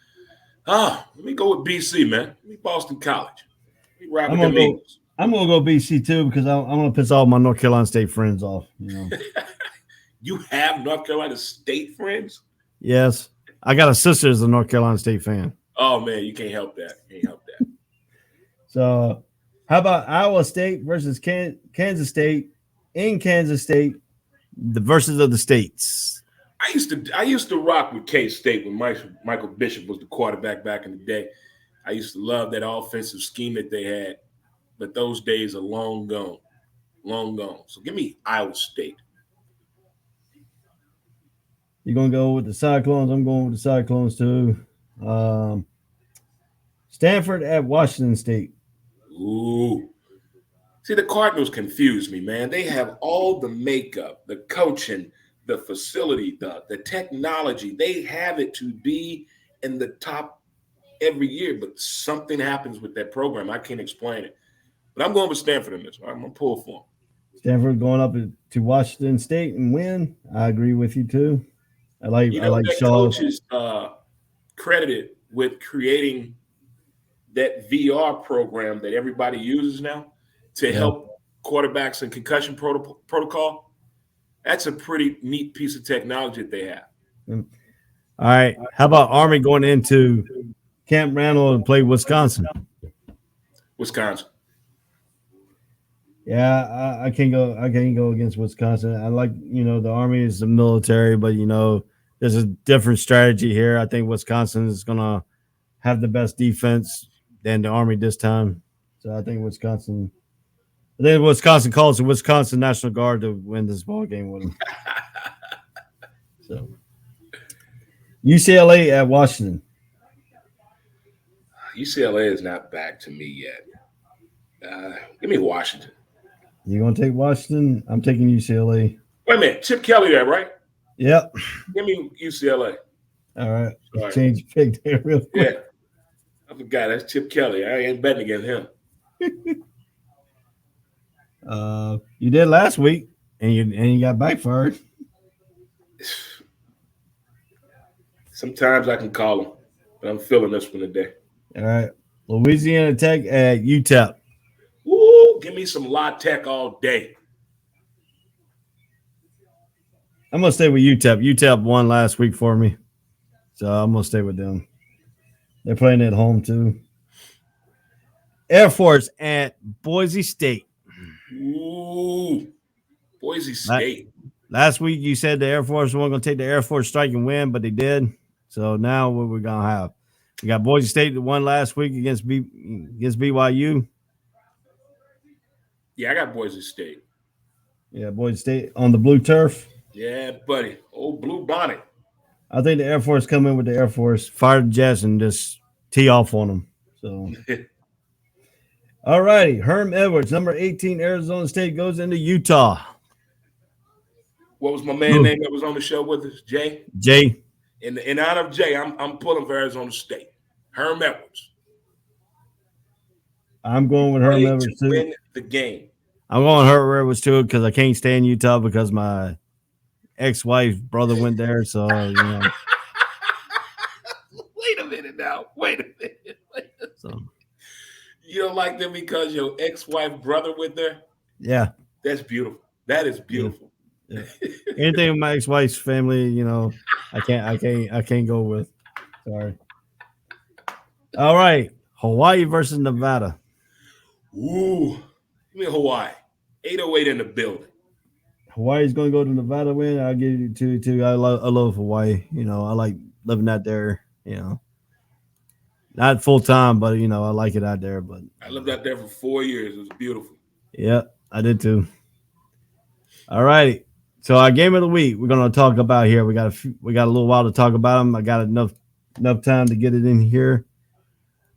Let me go with BC, man. Let me Boston College. Let me ride with the Eagles. I'm going to go BC too because I'm going to piss all my North Carolina State friends off. You have North Carolina State friends? Yes. I got a sister as a North Carolina State fan. Oh, man, you can't help that. So, how about Iowa State versus Kansas State in Kansas State, the versus of the states? I used to rock with K-State when Michael Bishop was the quarterback back in the day. I used to love that offensive scheme that they had. but those days are long gone. Long gone. So give me Iowa State. You're going to go with the Cyclones. I'm going with the Cyclones too. Stanford at Washington State. Ooh. See, the Cardinals confuse me, man. They have all the makeup, the coaching, the facility, the technology. They have it to be in the top every year, but something happens with that program. I can't explain it. But I'm going with Stanford in this one. I'm going to pull for them. Stanford going up to Washington State and win. I agree with you too. I like that Shaw. coach is credited with creating that VR program that everybody uses now to help quarterbacks in concussion protocol. That's a pretty neat piece of technology that they have. All right. How about Army going into Camp Randall and play Wisconsin? Wisconsin. Yeah, I can't go. I can't go against Wisconsin. I like, the Army is the military, but there's a different strategy here. I think Wisconsin is gonna have the best defense than the Army this time. So I think Wisconsin. I think Wisconsin calls the Wisconsin National Guard to win this ball game with them. So UCLA at Washington. UCLA is not back to me yet. Give me Washington. You gonna take Washington? I'm taking UCLA. Wait a minute, Chip Kelly there, right? Yep. Give me UCLA. All right. Sorry. Change pick there real quick. Yeah. I forgot that's Chip Kelly. I ain't betting against him. You did last week, and you got backfired. Sometimes I can call him, but I'm feeling this one today. All right. Louisiana Tech at UTEP. Woo! Give me some La Tech all day. I'm gonna stay with UTEP. UTEP won last week for me, so I'm gonna stay with them. They're playing at home too. Air Force at Boise State. Ooh, Boise State. Last week you said the Air Force weren't going to take the Air Force strike and win, but they did. So now what we're going to have? We got Boise State that won last week against BYU. Yeah, I got Boise State. Yeah, Boise State on the blue turf. Yeah, buddy. Old blue bonnet. I think the Air Force come in with the Air Force, fire the jets, and just tee off on them. So, all righty. Herm Edwards, number 18, Arizona State, goes into Utah. What was my man name that was on the show with us? Jay? Jay. In honor of Jay, I'm pulling for Arizona State. Herm Edwards. I'm going with Herm Edwards too. Win the game. I'm going with Herm Edwards too because I can't stay in Utah because my ex-wife's brother went there. So, Wait a minute now. Wait a minute. So. You don't like them because your ex-wife brother went there? Yeah. That's beautiful. That is beautiful. Yeah. Anything with my ex-wife's family, I can't go with. Sorry. All right. Hawaii versus Nevada. Ooh. Give me Hawaii. 808 in the building. Hawaii's going to go to Nevada win. I'll give you two too. I love Hawaii. I like living out there, Not full time, but I like it out there. But I lived out there for 4 years. It was beautiful. Yeah, I did too. All right. So our game of the week, we're going to talk about here. We got a little while to talk about them. I got enough time to get it in here.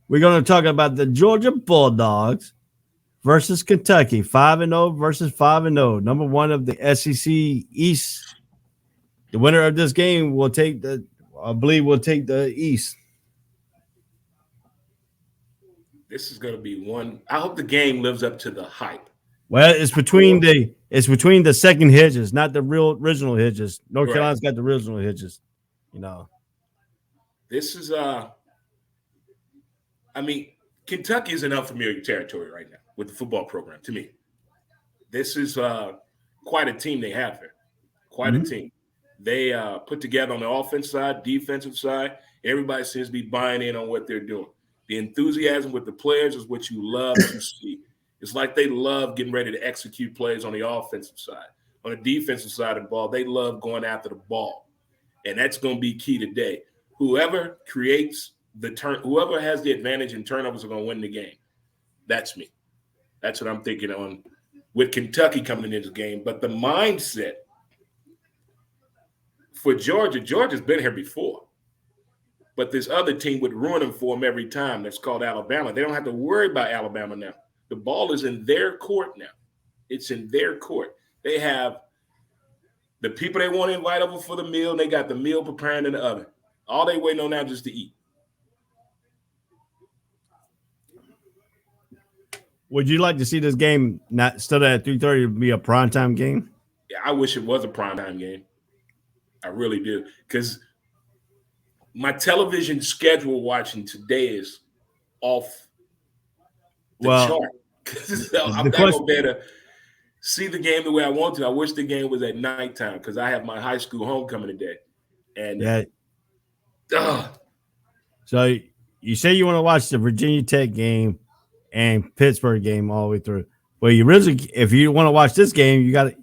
We're going to talk about the Georgia Bulldogs versus Kentucky, 5-0 versus 5-0. Number one of the SEC East. The winner of this game will take the East. This is going to be one. I hope the game lives up to the hype. Well, it's between the second hitches, not the original hitches. North Carolina's got the original hitches, This is Kentucky is in unfamiliar territory right now with the football program. To me, this is quite a team they have here. Quite a team. They put together on the offensive side, defensive side. Everybody seems to be buying in on what they're doing. The enthusiasm with the players is what you love to see. It's like they love getting ready to execute plays on the offensive side. On the defensive side of the ball, they love going after the ball. And that's going to be key today. Whoever creates whoever has the advantage in turnovers are going to win the game. That's me. That's what I'm thinking on with Kentucky coming into this game. But the mindset for Georgia's been here before. But this other team would ruin them for them every time. That's called Alabama. They don't have to worry about Alabama now. The ball is in their court now. It's in their court. They have the people they want to invite over for the meal, and they got the meal preparing in the oven. All they waiting on now just to eat. Would you like to see this game not still at 3:30 be a primetime game? Yeah, I wish it was a primetime game. I really do. Because my television schedule watching today is off the chart. I'm not going to be able to see the game the way I want to. I wish the game was at nighttime because I have my high school homecoming today. And so you say you want to watch the Virginia Tech game and Pittsburgh game all the way through. Well, you really, if you want to watch this game, you want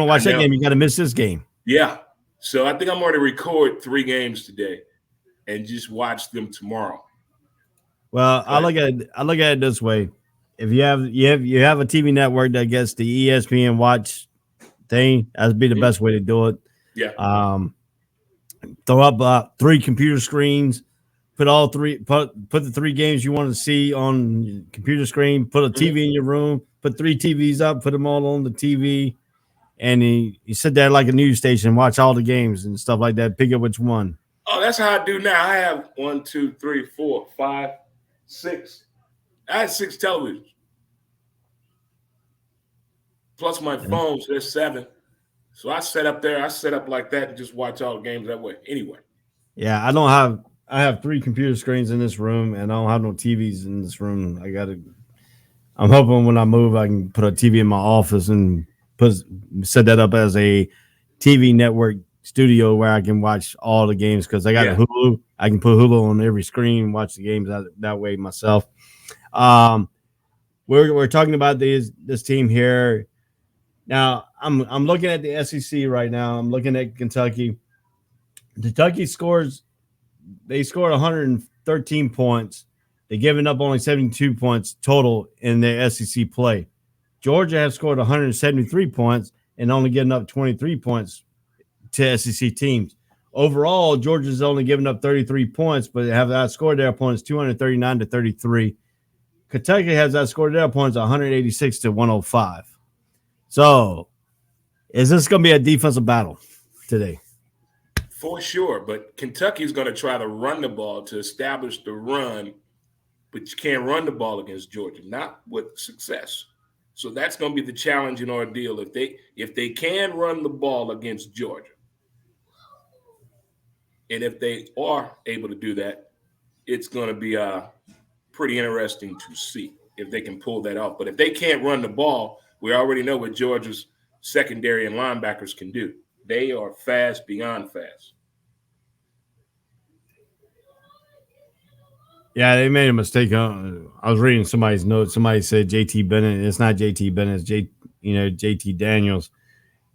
to watch that game, you got to miss this game. Yeah. So I think I'm going to record 3 games today and just watch them tomorrow. Well, I look at it this way: if you have a TV network that gets the ESPN watch thing, that'd be the best way to do it. Yeah. Throw up 3 computer screens, put the 3 games you want to see on your computer screen. Put a TV in your room. Put 3 TVs up. Put them all on the TV, and you sit there like a news station and watch all the games and stuff like that. Pick up which one. Oh, that's how I do now. I have 1, 2, 3, 4, 5, 6. I have 6 televisions. Plus my phone, so there's 7. So I set up like that and just watch all the games that way. Anyway. Yeah, I have 3 computer screens in this room, and I don't have no TVs in this room. I'm hoping when I move, I can put a TV in my office and set that up as a TV network studio where I can watch all the games because I got a Hulu. I can put Hulu on every screen, watch the games that way myself. We're talking about this team here. Now I'm looking at the SEC right now. I'm looking at Kentucky. Kentucky scored 113 points. They're giving up only 72 points total in their SEC play. Georgia has scored 173 points and only getting up 23 points to SEC teams. Overall, Georgia's only given up 33 points, but they have outscored their opponents 239-33. Kentucky has outscored their opponents 186-105. So, is this going to be a defensive battle today? For sure, but Kentucky's going to try to run the ball to establish the run, but you can't run the ball against Georgia, not with success. So that's going to be the challenge in our deal. If they can run the ball against Georgia, and if they are able to do that, it's going to be pretty interesting to see if they can pull that off. But if they can't run the ball, we already know what Georgia's secondary and linebackers can do. They are fast beyond fast. Yeah, they made a mistake. I was reading somebody's notes. Somebody said JT Bennett. It's not JT Bennett. It's JT Daniels.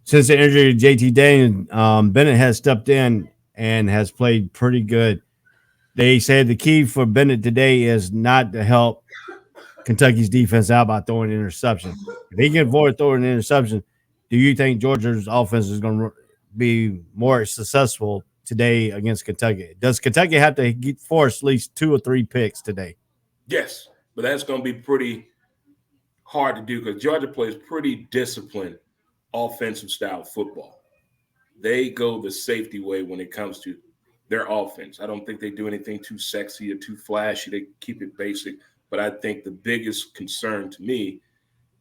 Since the injury to JT Daniels, Bennett has stepped in and has played pretty good. They said the key for Bennett today is not to help Kentucky's defense out by throwing an interception. If he can avoid throwing an interception, do you think Georgia's offense is going to be more successful today against Kentucky? Does Kentucky have to force at least 2 or 3 picks today? Yes, but that's going to be pretty hard to do because Georgia plays pretty disciplined offensive style football. They go the safety way when it comes to their offense. I don't think they do anything too sexy or too flashy. They keep it basic. But I think the biggest concern to me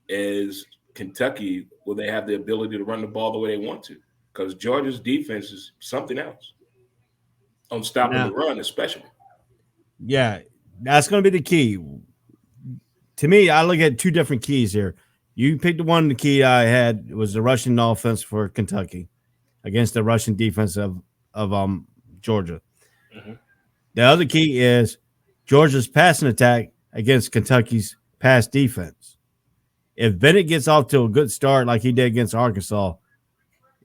is Kentucky, will they have the ability to run the ball the way they want to? Because Georgia's defense is something else on stopping the run, especially. Yeah, that's going to be the key. To me, I look at 2 different keys here. You picked the key I had was the rushing offense for Kentucky against the rushing defense of Georgia. Mm-hmm. The other key is Georgia's passing attack against Kentucky's pass defense. If Bennett gets off to a good start like he did against Arkansas,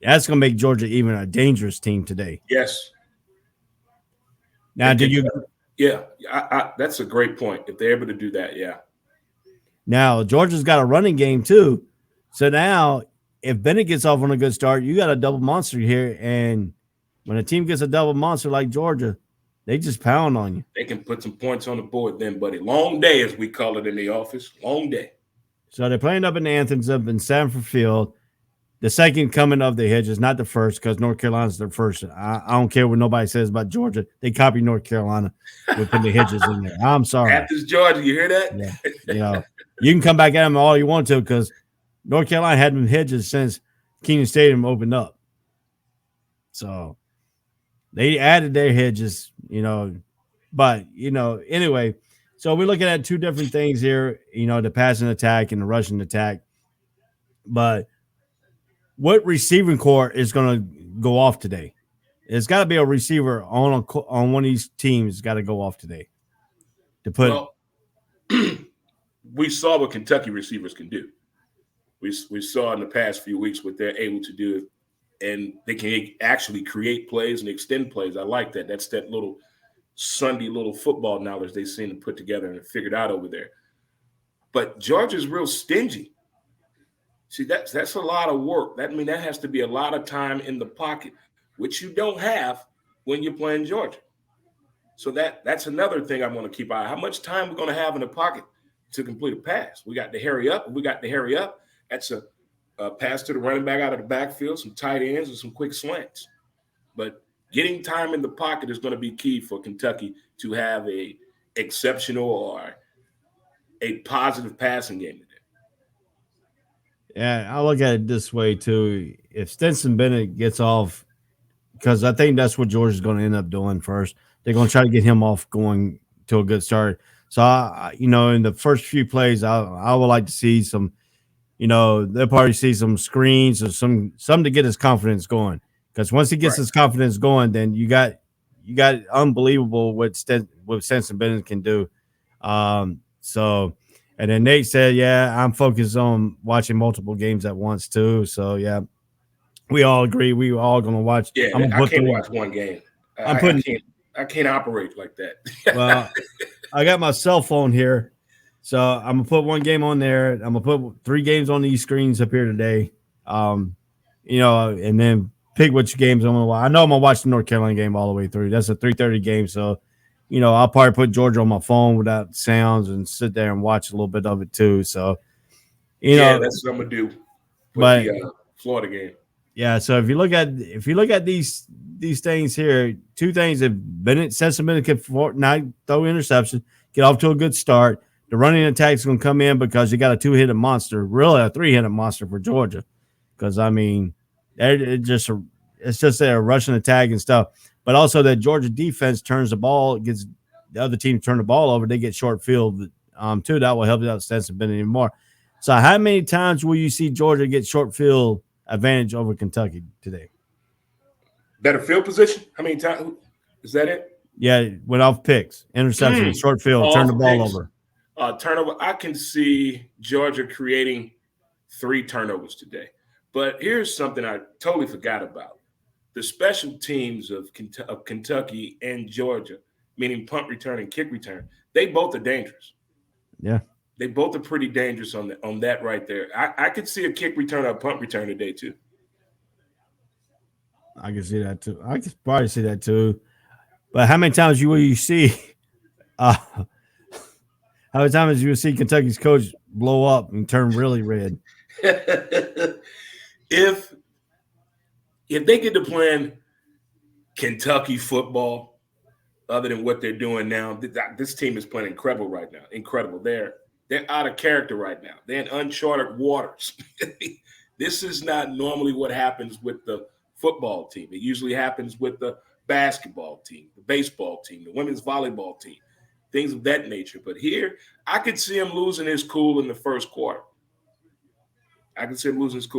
that's going to make Georgia even a dangerous team today. Yes. Now, Yeah, that's a great point. If they're able to do that, yeah. Now, Georgia's got a running game too. So now, if Bennett gets off on a good start, you got a double monster here. And when a team gets a double monster like Georgia, they just pound on you. They can put some points on the board then, buddy. Long day, as we call it in the office. Long day. So they're playing up in Athens, up in Sanford Field. The second coming of the Hedges, not the first, because North Carolina's their first. I don't care what nobody says about Georgia. They copied North Carolina with putting the Hedges in there. I'm sorry. Athens, Georgia, you hear that? Yeah. You know, you can come back at them all you want to because North Carolina had them Hedges since Kenan Stadium opened up. So they added their Hedges, you know. But, you know, anyway, so we're looking at two different things here, you know, the passing attack and the rushing attack. But what receiving core is going to go off today? It's got to be a receiver on one of these teams got to go off today to put. Well, we saw what Kentucky receivers can do. We saw in the past few weeks what they're able to do, and they can actually create plays and extend plays. I like that. That's that little Sunday little football knowledge they seem to put together and figured out over there. But Georgia's real stingy. See, that's a lot of work. That has to be a lot of time in the pocket, which you don't have when you're playing Georgia. So that's another thing I'm going to keep eye on. How much time we're going to have in the pocket to complete a pass? We got to hurry up. That's a pass to the running back out of the backfield, some tight ends, and some quick slants. But getting time in the pocket is going to be key for Kentucky to have a exceptional or a positive passing game today. Yeah, I look at it this way too. If Stetson Bennett gets off, because I think that's what Georgia's going to end up doing first. They're going to try to get him off going to a good start. So, in the first few plays, I would like to see some, they'll probably see some screens or something to get his confidence going. Because once he gets his confidence going, then you got unbelievable what Stetson Bennett can do. And then Nate said, yeah, I'm focused on watching multiple games at once too. So, yeah, we all agree. We all going to watch. Yeah, I can't watch one game. I can't operate like that. Well, I got my cell phone here. So I'm going to put one game on there. I'm going to put 3 games on these screens up here today. And then pick which games I'm going to watch. I know I'm going to watch the North Carolina game all the way through. That's a 3:30 game. So, I'll probably put Georgia on my phone without sounds and sit there and watch a little bit of it too. So, that's what I'm gonna do with the Florida game. Yeah. So if you look at these things here, 2 things that Stetson Bennett can not throw interception, get off to a good start. The running attack is going to come in because you got a 2-headed monster, really a 3-headed monster for Georgia. Because it's just a rushing attack and stuff. But also that Georgia defense turns the ball, gets the other team turn the ball over, they get short field too. That will help out Stetson Bennett even more. So how many times will you see Georgia get short field advantage over Kentucky today? Better field position? How many times? Is that it? Yeah, went off picks, interception, short field, turn the ball over. Turnover. I can see Georgia creating 3 turnovers today. But here's something I totally forgot about. The special teams of Kentucky and Georgia, meaning punt return and kick return, they both are dangerous. Yeah. They both are pretty dangerous on that right there. I could see a kick return or a punt return today too. I can see that too. I could probably see that too. But how many times will you see how many times you will see Kentucky's coach blow up and turn really red? If they get to playing Kentucky football, other than what they're doing now, this team is playing incredible right now. Incredible. They're out of character right now. They're in uncharted waters. This is not normally what happens with the football team. It usually happens with the basketball team, the baseball team, the women's volleyball team, things of that nature. But here, I could see him losing his cool in the first quarter. Somebody's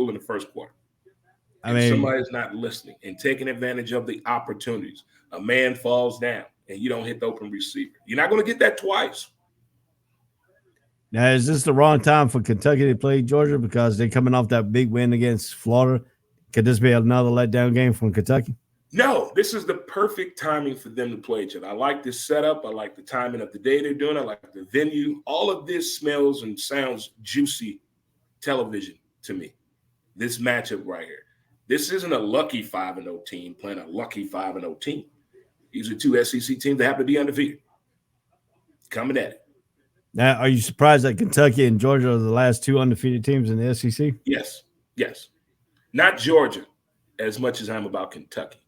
not listening and taking advantage of the opportunities. A man falls down and you don't hit the open receiver. You're not going to get that twice. Now, is this the wrong time for Kentucky to play Georgia because they're coming off that big win against Florida? Could this be another letdown game from Kentucky? No, this is the perfect timing for them to play each other. I like this setup. I like the timing of the day they're doing. I like the venue. All of this smells and sounds juicy television to me. This matchup right here. This isn't a lucky 5-0 team playing a lucky 5-0 team. These are two SEC teams that happen to be undefeated. Coming at it. Now, are you surprised that Kentucky and Georgia are the last two undefeated teams in the SEC? Yes. Not Georgia as much as I'm about Kentucky.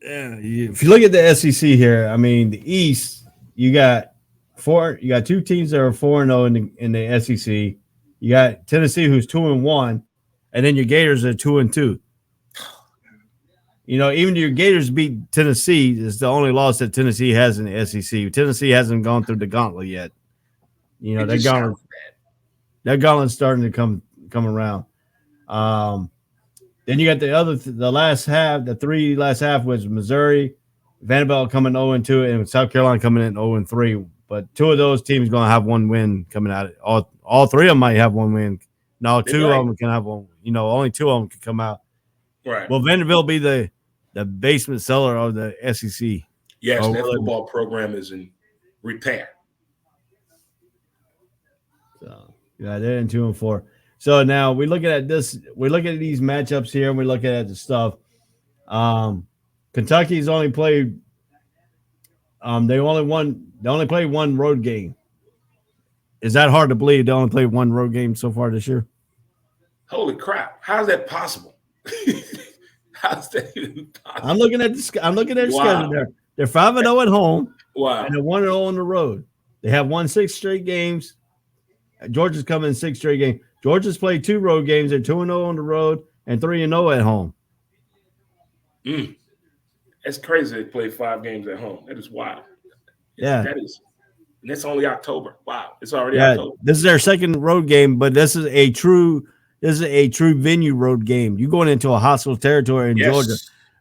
Yeah, if you look at the SEC here, I mean, the East, you got two teams that are 4-0 in the SEC. You got Tennessee, who's 2-1, and then your Gators are 2-2. You know, even your Gators beat Tennessee. Is the only loss that Tennessee has in the SEC. Tennessee hasn't gone through the gauntlet yet. You know, that gauntlet's starting to come around. Then you got the last half, the three last half was Missouri, Vanderbilt coming 0-2, and South Carolina coming in 0-3. But two of those teams going to have one win coming out. All three of them might have one win. No, two of them can have one. You know, only two of them can come out. Right. Will Vanderbilt be the basement cellar of the SEC? Yes, that football program is in repair. So yeah, they're in 2-4. So now we're looking at this. We're looking at these matchups here, and we're looking at the stuff. Kentucky's only played. They only played one road game. Is that hard to believe? They only played one road game so far this year. Holy crap! How's that possible? How's that even possible? I'm looking at the schedule there. They're 5-0 at home. Wow. And they're 1-0 on the road. They have won 6 straight games. Georgia's coming in 6 straight games. Georgia's played 2 road games. They're 2-0 on the road and 3-0 at home. That's crazy. They play 5 games at home. That is wild. Yeah. And it's only October. Wow. It's already October. This is their second road game, but this is a true venue road game. You're going into a hostile territory in Georgia,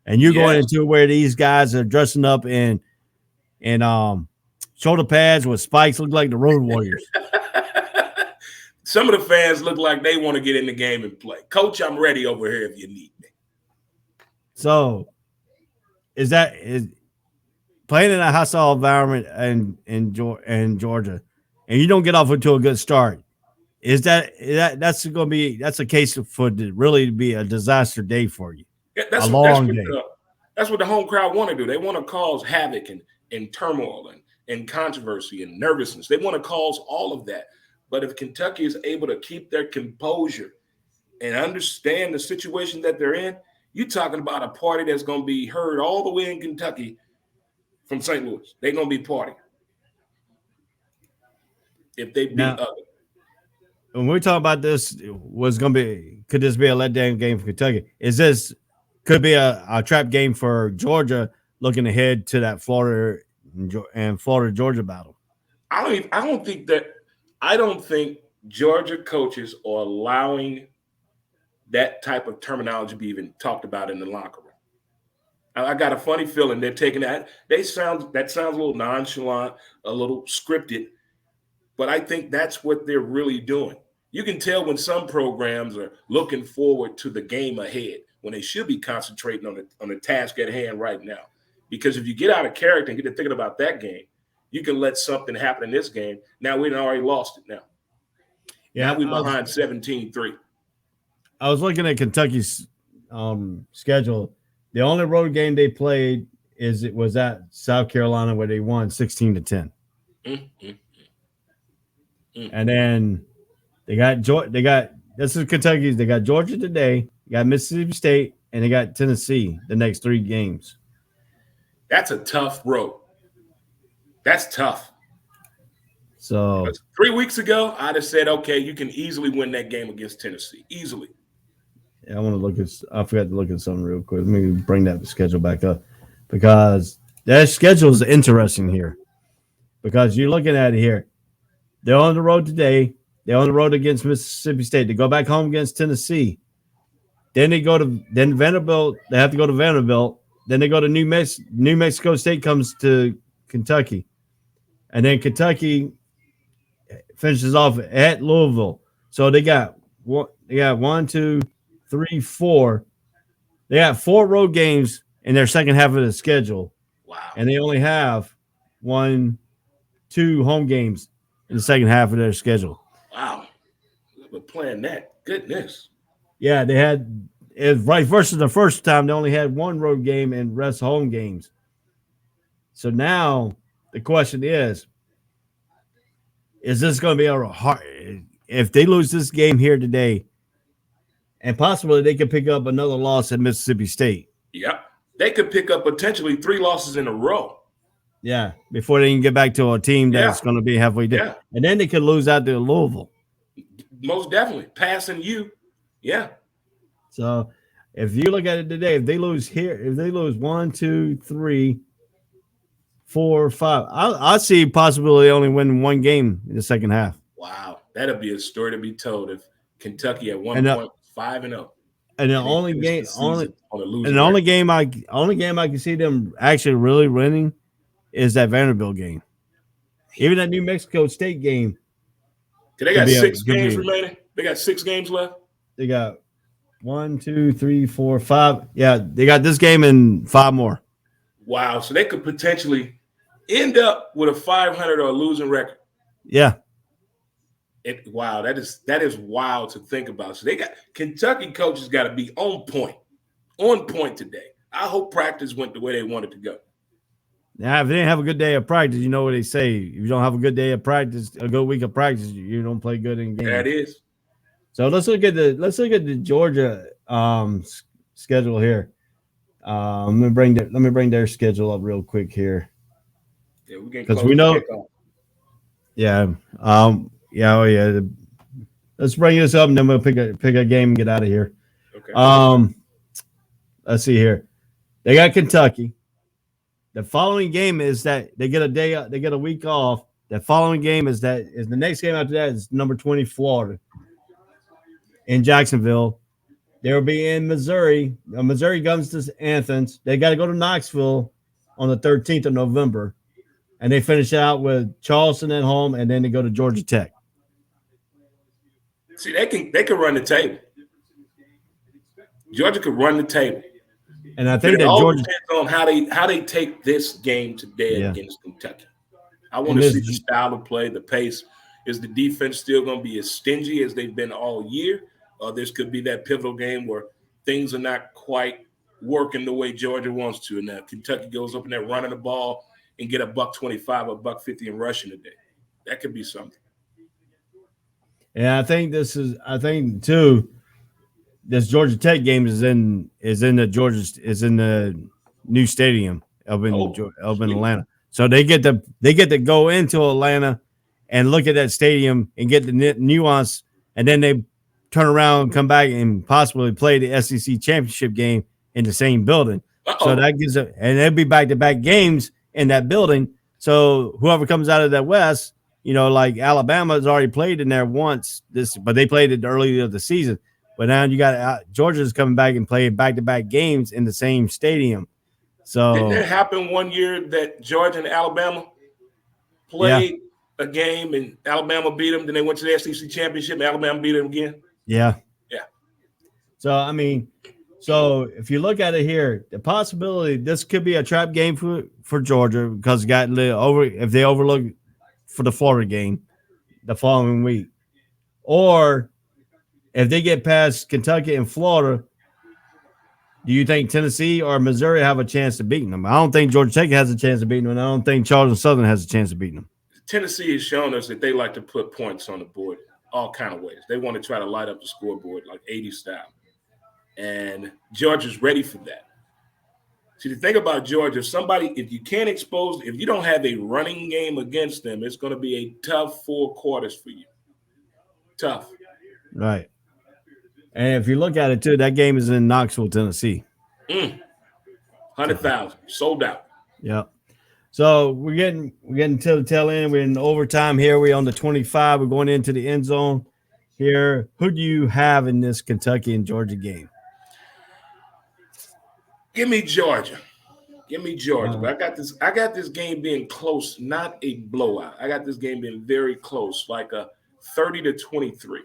and you're going into where these guys are dressing up in shoulder pads with spikes, look like the Road Warriors. Some of the fans look like they want to get in the game and play. Coach, I'm ready over here if you need me. So, is playing in a hostile environment in Georgia, and you don't get off into a good start? That's a case for to really be a disaster day for you? Yeah, a long day. That's what the home crowd want to do. They want to cause havoc and turmoil and controversy and nervousness. They want to cause all of that. But if Kentucky is able to keep their composure and understand the situation that they're in, you're talking about a party that's going to be heard all the way in Kentucky from St. Louis. They're going to be partying. If they beat others. When we talk about this, could this be a letdown game for Kentucky? Could be a trap game for Georgia looking ahead to that Florida Georgia battle? I don't think Georgia coaches are allowing that type of terminology to be even talked about in the locker room. I got a funny feeling they're taking that. That sounds a little nonchalant, a little scripted, but I think that's what they're really doing. You can tell when some programs are looking forward to the game ahead when they should be concentrating on the task at hand right now. Because if you get out of character and get to thinking about that game, you can let something happen in this game. Now we've already lost it now. Yeah, now we're behind 17-3. I was looking at Kentucky's schedule. The only road game they played was at South Carolina where they won 16-10. And then they got this is Kentucky's. They got Georgia today, they got Mississippi State, and they got Tennessee the next 3 games. That's a tough road. That's tough. So 3 weeks ago, I'd have said, okay, you can easily win that game against Tennessee. Easily. Yeah, I forgot to look at something real quick. Let me bring that schedule back up because that schedule is interesting here. Because you're looking at it here. They're on the road today. They're on the road against Mississippi State. They go back home against Tennessee. Then they go to Vanderbilt. They have to go to Vanderbilt. Then they go to New Mexico State comes to Kentucky. And then Kentucky finishes off at Louisville. So they got 1, 2, 3, 4 They got 4 road games in their second half of the schedule, Wow. and they only have 1, 2 home games in the second half of their schedule. Wow. We're playing that. Goodness. Yeah, they had right versus the first time they only had 1 road game and rest home games. So now the question is this going to be a hard? If they lose this game here today, and possibly they could pick up another loss at Mississippi State. Yep. They could pick up potentially 3 losses in a row. Yeah, before they can get back to a team that's going to be halfway down. Yeah. And then they could lose out to Louisville. Most definitely. Passing you. Yeah. So if you look at it today, if they lose 1, 2, 3, 4, 5, I see possibly only winning 1 game in the second half. Wow. That'll be a story to be told if Kentucky at one point 5-0. And the only game I can see them actually really winning is that Vanderbilt game. Even that New Mexico State game. They got 6 games remaining. They got 6 games left. They got 1, 2, 3, 4, 5. Yeah, they got this game and 5 more. Wow. So they could potentially end up with a 500 or a losing record. Yeah. Wow, that is wild to think about. So they got Kentucky coaches got to be on point today. I hope practice went the way they wanted to go. Now, if they didn't have a good day of practice, you know what they say. If you don't have a good day of practice, a good week of practice, you don't play good in games. That is. So let's look at the Georgia schedule here. Let me bring their schedule up real quick here. Yeah, we because we know. Yeah. Yeah. Oh yeah. Let's bring this up and then we'll pick a game and get out of here. Okay. Let's see here. They got Kentucky. The following game is that they get a week off. The following game is the next game after that is number 20 Florida in Jacksonville. They'll be in Missouri. Missouri comes to Athens. They got to go to Knoxville on the 13th of November, and they finish out with Charleston at home, and then they go to Georgia Tech. See, they can run the table. Georgia could run the table. And I think that Georgia depends on how they take this game today against Kentucky. I want to see the style of play, the pace. Is the defense still going to be as stingy as they've been all year? Or this could be that pivotal game where things are not quite working the way Georgia wants to. And now Kentucky goes up in there running the ball and get a $125 or $150 in rushing today. That could be something. Yeah, I think too. This Georgia Tech game is in the new stadium up in Atlanta. So they get to go into Atlanta and look at that stadium and get the nuance, and then they turn around and come back and possibly play the SEC championship game in the same building. So that gives and they'll be back-to-back games in that building. So whoever comes out of that West, like Alabama has already played in there once but they played it earlier of the season. But now you got Georgia's coming back and playing back-to-back games in the same stadium. So didn't it happen one year that Georgia and Alabama played a game and Alabama beat them? Then they went to the SEC championship and Alabama beat them again. Yeah. Yeah. So if you look at it here, the possibility this could be a trap game for Georgia because if they overlook for the Florida game the following week, or if they get past Kentucky and Florida, do you think Tennessee or Missouri have a chance of beating them? I don't think Georgia Tech has a chance of beating them, and I don't think Charleston Southern has a chance of beating them. Tennessee has shown us that they like to put points on the board all kind of ways. They want to try to light up the scoreboard like 80 style. And Georgia's ready for that. See, the thing about Georgia, if you don't have a running game against them, it's going to be a tough 4 quarters for you. Tough. Right. And if you look at it, too, that game is in Knoxville, Tennessee. 100,000. Sold out. Yeah. So we're getting to the tail end. We're in overtime here. We're on the 25. We're going into the end zone here. Who do you have in this Kentucky and Georgia game? Give me Georgia. But I got this game being close, not a blowout. I got this game being very close, like a 30-23.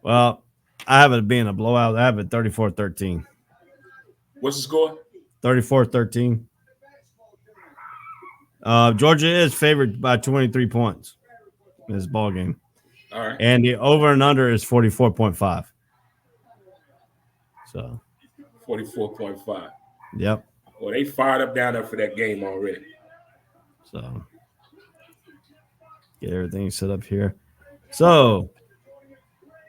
Well, I have it being a blowout. I have it 34-13. What's the score? 34-13. Georgia is favored by 23 points in this ball game. All right. And the over and under is 44.5. So 44.5. Yep. Well, they fired up down there for that game already. So get everything set up here. So,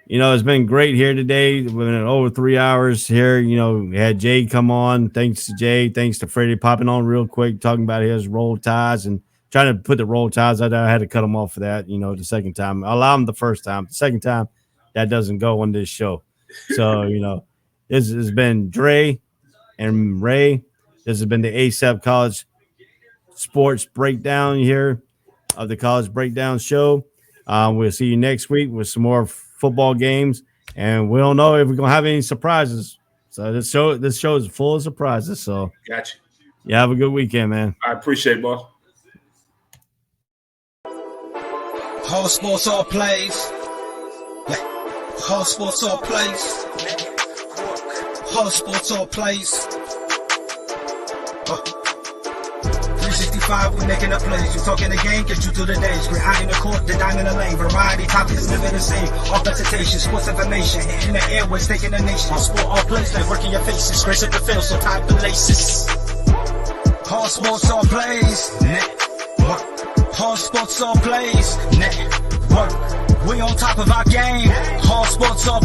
it's been great here today. We've been over 3 hours here. We had Jay come on. Thanks to Jay. Thanks to Freddie popping on real quick, talking about his roll ties and trying to put the roll ties out there. I had to cut him off for that, the second time. I allowed him the first time. The second time, that doesn't go on this show. So, this has been Dre and Ray. This has been the ASAP College Sports Breakdown here of the College Breakdown Show. We'll see you next week with some more football games, and we don't know if we're gonna have any surprises. So this show is full of surprises. So Gotcha. Yeah, have a good weekend, man. I appreciate it, boss. All sports, all plays. Yeah. All sports, all plays. All sports, all plays. 365, we making the plays. You talking the game, get you through the days. Great eye in the court, the dime in the lane. Variety, topics, living the same. All presentation, sports information. Hitting the airways, taking the nation. All sport, all plays, like working your faces. Grace at the field, so type the laces. All sports, all plays. Network. All sports, all plays. Network. We on top of our game. All sports, all